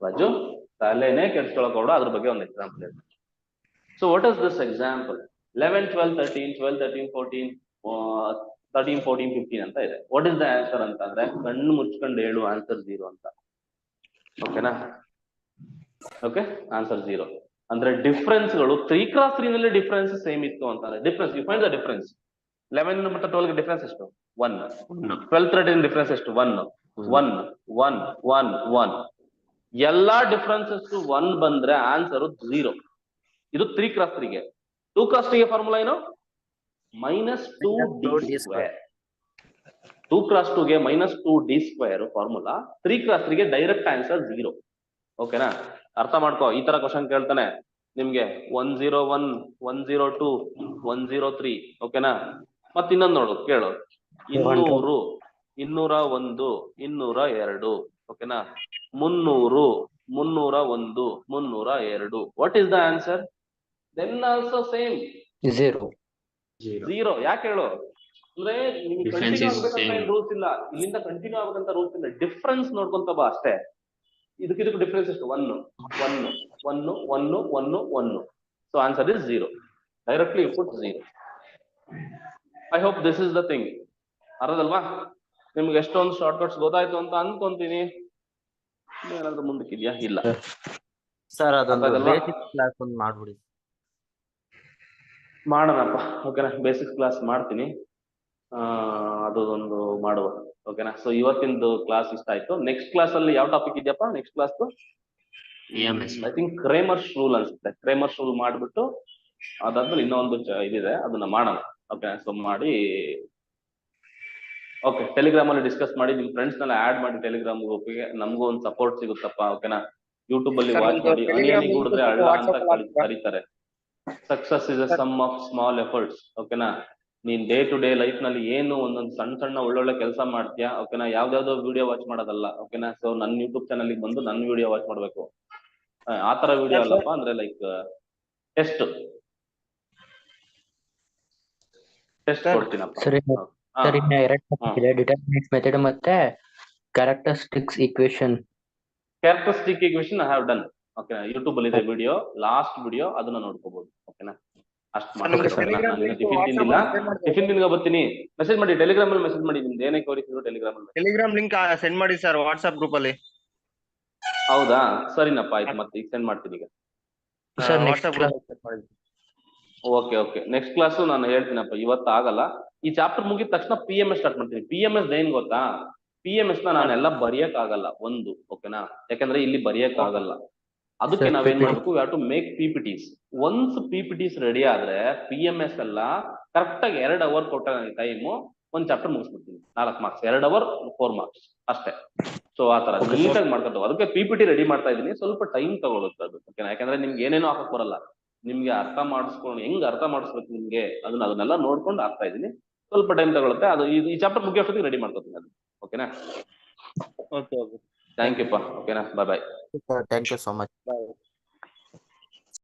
ರಾಜು, ತಲೆನೇ ಕೆಡ್ಸ್ಕೊಳಕ್ ಹೋಗ್ಬೇಡ, ಅದ್ರ ಬಗ್ಗೆ ಒಂದು ಎಕ್ಸಾಂಪಲ್ ಇದೆ. So what is this example? 11 12 13 12 13 14 13 14 15 ಅಂತ ಇದೆ. ವಾಟ್ ಇಸ್ ದ ಆನ್ಸರ್ ಅಂತಂದ್ರೆ ಕಣ್ಣು ಮುಚ್ಕೊಂಡು ಹೇಳು, ಆನ್ಸರ್ 0 ಅಂತ. ಓಕೆನಾ? ಓಕೆ, ಆನ್ಸರ್ 0 ಅಂದ್ರೆ ಡಿಫ್ರೆನ್ಸ್ ಗಳು 3x3 ನಲ್ಲಿ ಡಿಫ್ರೆನ್ಸ್ ಸೇಮ್ ಇತ್ತು ಅಂತಂದ್ರೆ difference you find the difference. 11 ಮತ್ತು 12 ಗೆ ಡಿಫ್ರೆನ್ಸ್ ಎಷ್ಟು? 1. 12 13 ಡಿಫ್ರೆನ್ಸ್ ಎಷ್ಟು? 1 1 1 1 1. ಎಲ್ಲಾ ಡಿಫ್ರೆನ್ಸಸ್ 1 ಬಂದ್ರೆ ಆನ್ಸರ್ 0. ಇದು 3x3 ಗೆ. 2x3 ಗೆ ಫಾರ್ಮುಲಾ ಏನು? -2d². 2x2 ಗೆ -2d² ಫಾರ್ಮುಲಾ. 3x3 ಗೆ ಡೈರೆಕ್ಟ್ ಆನ್ಸರ್ 0. ಓಕೆನಾ? ಅರ್ಥ ಮಾಡ್ಕೋ. ಈ ತರ ಕ್ವಶನ್ ಕೇಳ್ತಾನೆ ನಿಮ್ಗೆ 101 102 103. ಓಕೆನಾ? ಮತ್ ಇನ್ನೊಂದ್ ನೋಡು, ಕೇಳು. 200 201 202. ಓಕೆನಾ? 300 301 302. What is the answer? Then also same 0. ಯಾಕೆ ಹೇಳು? ಅಂದ್ರೆ ನಿಮ್ಗೆ ಕಂಟಿನ್ಯೂ ಆಗ್ಬೇಕಂತ ರೂಲ್ಸ್ ಇಲ್ಲ, ಇಲ್ಲಿಂದ ಕಂಟಿನ್ಯೂ ಆಗ್ಬೇಕಂತ ರೂಲ್ಸ್ ಇಲ್ಲ. ಡಿಫ್ರೆನ್ಸ್ ನೋಡ್ಕೊಂತ ಬಾ ಅಷ್ಟೇ. ಇದಕ್ಕೆ ಡಿಫ್ರೆನ್ಸ್ ಎಷ್ಟು? 1 1 1 1 1 1. So answer is 0. Directly you put 0. I hope this is the thing. ಅರ್ಧದಲ್ವಾ? ನಿಮ್ಗೆ ಎಷ್ಟೊಂದು ಶಾರ್ಟ್ ಕಟ್ಸ್ ಗೊತ್ತಾಯ್ತು ಅಂತ ಅನ್ಕೊಂತೀನಿ. ಏನಾದ್ರೂ ಮುಂದಕ್ಕಿದ್ಯಾ? ಇಲ್ಲ. ಸರ್ ಅದೊಂದು ಅರ್ಥಾಯ್ತಲ್ವಾ? ಬೇಸಿಕ್ ಕ್ಲಾಸ್ ಒಂದು ಮಾಡ್ಬಿಡಿ. ಮಾಡೋಣಪ್ಪ, ಓಕೆನಾ? ಬೇಸಿಕ್ ಕ್ಲಾಸ್ ಮಾಡ್ತೀನಿ, ಅದೊಂದು ಮಾಡುವ, ಓಕೆನಾ? ಸೊ ಇವತ್ತಿಂದು ಕ್ಲಾಸ್ ಇಷ್ಟ ಆಯ್ತು. ನೆಕ್ಸ್ಟ್ ಕ್ಲಾಸ್ ಅಲ್ಲಿ ಯಾವ ಟಾಪಿಕ್ ಇದೆಯಪ್ಪ? Next class EMS. I think Cramer's rule ಅನ್ಸುತ್ತೆ. ಕ್ರೇಮರ್ಸ್ ರೂಲ್ ಮಾಡ್ಬಿಟ್ಟು ಅದಾದ್ಮೇಲೆ ಇನ್ನೊಂದು ಇದಿದೆ, ಅದನ್ನ ಮಾಡೋಣ. ಓಕೆ, ಸೊ ಮಾಡಿ, ಓಕೆ, ಟೆಲಿಗ್ರಾಮ್ ಅಲ್ಲಿ ಡಿಸ್ಕಸ್ ಮಾಡಿ, ನಿಮ್ ಫ್ರೆಂಡ್ಸ್ ನೆಲ್ಲ ಆಡ್ ಮಾಡಿ ಟೆಲಿಗ್ರಾಮ್ ಗ್ರೂಪ್ಗೆ. ನಮಗೂ ಒಂದು ಸಪೋರ್ಟ್ ಸಿಗುತ್ತಪ್ಪ, ಓಕೆನಾ? ಯೂಟ್ಯೂಬ್ ಅಲ್ಲಿ ವಾಚ್ ಮಾಡಿ, ಅನಿ ಕೂಡಿದ್ರೆ ಹಳ್ಳ ಅಂತ ಕರೀತಾರೆ. Success is a sum of small efforts, ಓಕೆನಾ? ನೀನ್ ಡೇ ಟು ಡೇ ಲೈಫ್ ನಲ್ಲಿ ಏನು ಒಂದೊಂದು ಸಣ್ಣ ಸಣ್ಣ ಒಳ್ಳೊಳ್ಳೆ ಕೆಲಸ ಮಾಡ್ತೀಯಾ, ಓಕೆನಾ? ಯಾವ್ದಾವ್ದೋ ವಿಡಿಯೋ ವಾಚ್ ಮಾಡೋದಲ್ಲ, ಓಕೆನಾ? ಸೊ ನನ್ನ ಯೂಟ್ಯೂಬ್ ಚಾನಲ್ ಬಂದು ನನ್ನ ವಿಡಿಯೋ ವಾಚ್ ಮಾಡ್ಬೇಕು. ಆತರ ವಿಡಿಯೋ ಅಲ್ಲಪ್ಪ, ಅಂದ್ರೆ ಲೈಕ್ ಟೆಸ್ಟ್ ಕೊಡ್ತೀನಪ್ಪ. ಸರಿ ಸರ್, ಇನ್ನ ಎರಡು ಟಾಪಿಕ್ ಇದೆ, ಡಿಟರ್ಮಿನೆಂಟ್ ಮೆಥಡ್ ಮತ್ತೆ characteristics equation. Characteristic equation I have done, ಓಕೆನಾ? ಯೂಟ್ಯೂಬ್ ಅಲ್ಲಿ ಇದೆ ವಿಡಿಯೋ, ಲಾಸ್ಟ್ ವಿಡಿಯೋ, ಅದನ್ನ ನೋಡ್ಕೋಬಹುದು, ಓಕೆನಾ? ಅಷ್ಟು ಮಾಡಿ. ಟಿಫಿನ್ ತಿನ್ಗ ಬರ್ತೀನಿ, ಮೆಸೇಜ್ ಮಾಡಿ, ಟೆಲಿಗ್ರಾಮ್ ಅಲ್ಲಿ ಮೆಸೇಜ್ ಮಾಡಿ, ನಿಮ್ದು ಏನೇ ಕ್ವರೀಸ್ ಇದ್ರು ಟೆಲಿಗ್ರಾಮ್ ಅಲ್ಲಿ. ಟೆಲಿಗ್ರಾಮ್ ಲಿಂಕ್ ಸೆಂಡ್ ಮಾಡಿ ಸರ್, ವಾಟ್ಸ್ಆಪ್ ಗ್ರೂಪ್ ಅಲ್ಲಿ. ಹೌದಾ? ಸರಿನಪ್ಪ, ಆಯ್ತು, ಮತ್ತೆ ಈಗ ಸೆಂಡ್ ಮಾಡ್ತೀನಿ ಈಗ. Sir next WhatsApp class group. Okay okay, next class ನಾನು ಹೇಳ್ತೀನಪ್ಪ, ಇವತ್ತು ಆಗಲ್ಲ. ಈ ಚಾಪ್ಟರ್ ಮುಗಿದ ತಕ್ಷಣ PMS ಸ್ಟಾರ್ಟ್ ಮಾಡ್ತೀನಿ. PMS ಏನ್ ಗೊತ್ತಾ? PMS ನಾನೆಲ್ಲ ಬರೆಯಕ್ ಆಗಲ್ಲ ಒಂದು, ಓಕೆನಾ? ಯಾಕಂದ್ರೆ ಇಲ್ಲಿ ಬರೆಯಕ್ ಆಗಲ್ಲ. ಅದಕ್ಕೆ ನಾವೇನ್ ಮಾಡ್ಬೇಕು, we have to make PPTs. Once PPTs ready ಆದ್ರೆ PMS ಎಲ್ಲ ಕರೆಕ್ಟ್ ಆಗಿ 2 ಅವರ್ ಕೊಟ್ಟ ಟೈಮು, ಒಂದ್ ಚಾಪ್ಟರ್ ಮುಗಿಸ್ಬಿಡ್ತೀನಿ. 4 ಮಾರ್ಕ್ಸ್, 2 ಅವರ್ 4 ಮಾರ್ಕ್ಸ್ ಅಷ್ಟೇ. ಸೊ ಆತರ ನೀಟಾಗಿ ಮಾಡ್ಕೊಂಡು, ಅದಕ್ಕೆ PPT ರೆಡಿ ಮಾಡ್ತಾ ಇದೀನಿ. ಸ್ವಲ್ಪ ಟೈಮ್ ತಗೊಳುತ್ತೆ ಅದು, ಓಕೆನಾ? ಯಾಕಂದ್ರೆ ನಿಮ್ಗೆ ಏನೇನೋ ಹಾಕಕ್ ಬರಲ್ಲ. ನಿಮ್ಗೆ ಅರ್ಥ ಮಾಡಿಸ್ಕೊಂಡು, ಹೆಂಗ್ ಅರ್ಥ ಮಾಡಿಸ್ಬೇಕು ನಿಮ್ಗೆ, ಅದನ್ನೆಲ್ಲ ನೋಡ್ಕೊಂಡು ಆಗ್ತಾ ಇದೀನಿ. ಸ್ವಲ್ಪ ಟೈಮ್ ತಗೊಳುತ್ತೆ ಅದು. ಈ ಚಾಪ್ಟರ್ ಮುಗಿಯೋಷ್ಟೊತ್ತಿಗೆ ರೆಡಿ ಮಾಡ್ಕೊತೀನಿ ಅದು, ಓಕೆನಾ? ಓಕೆ ಓಕೆ, ಥ್ಯಾಂಕ್ ಯು ಪಾ, ಓಕೆನಾ? Bye bye. Thank you so much. Bye.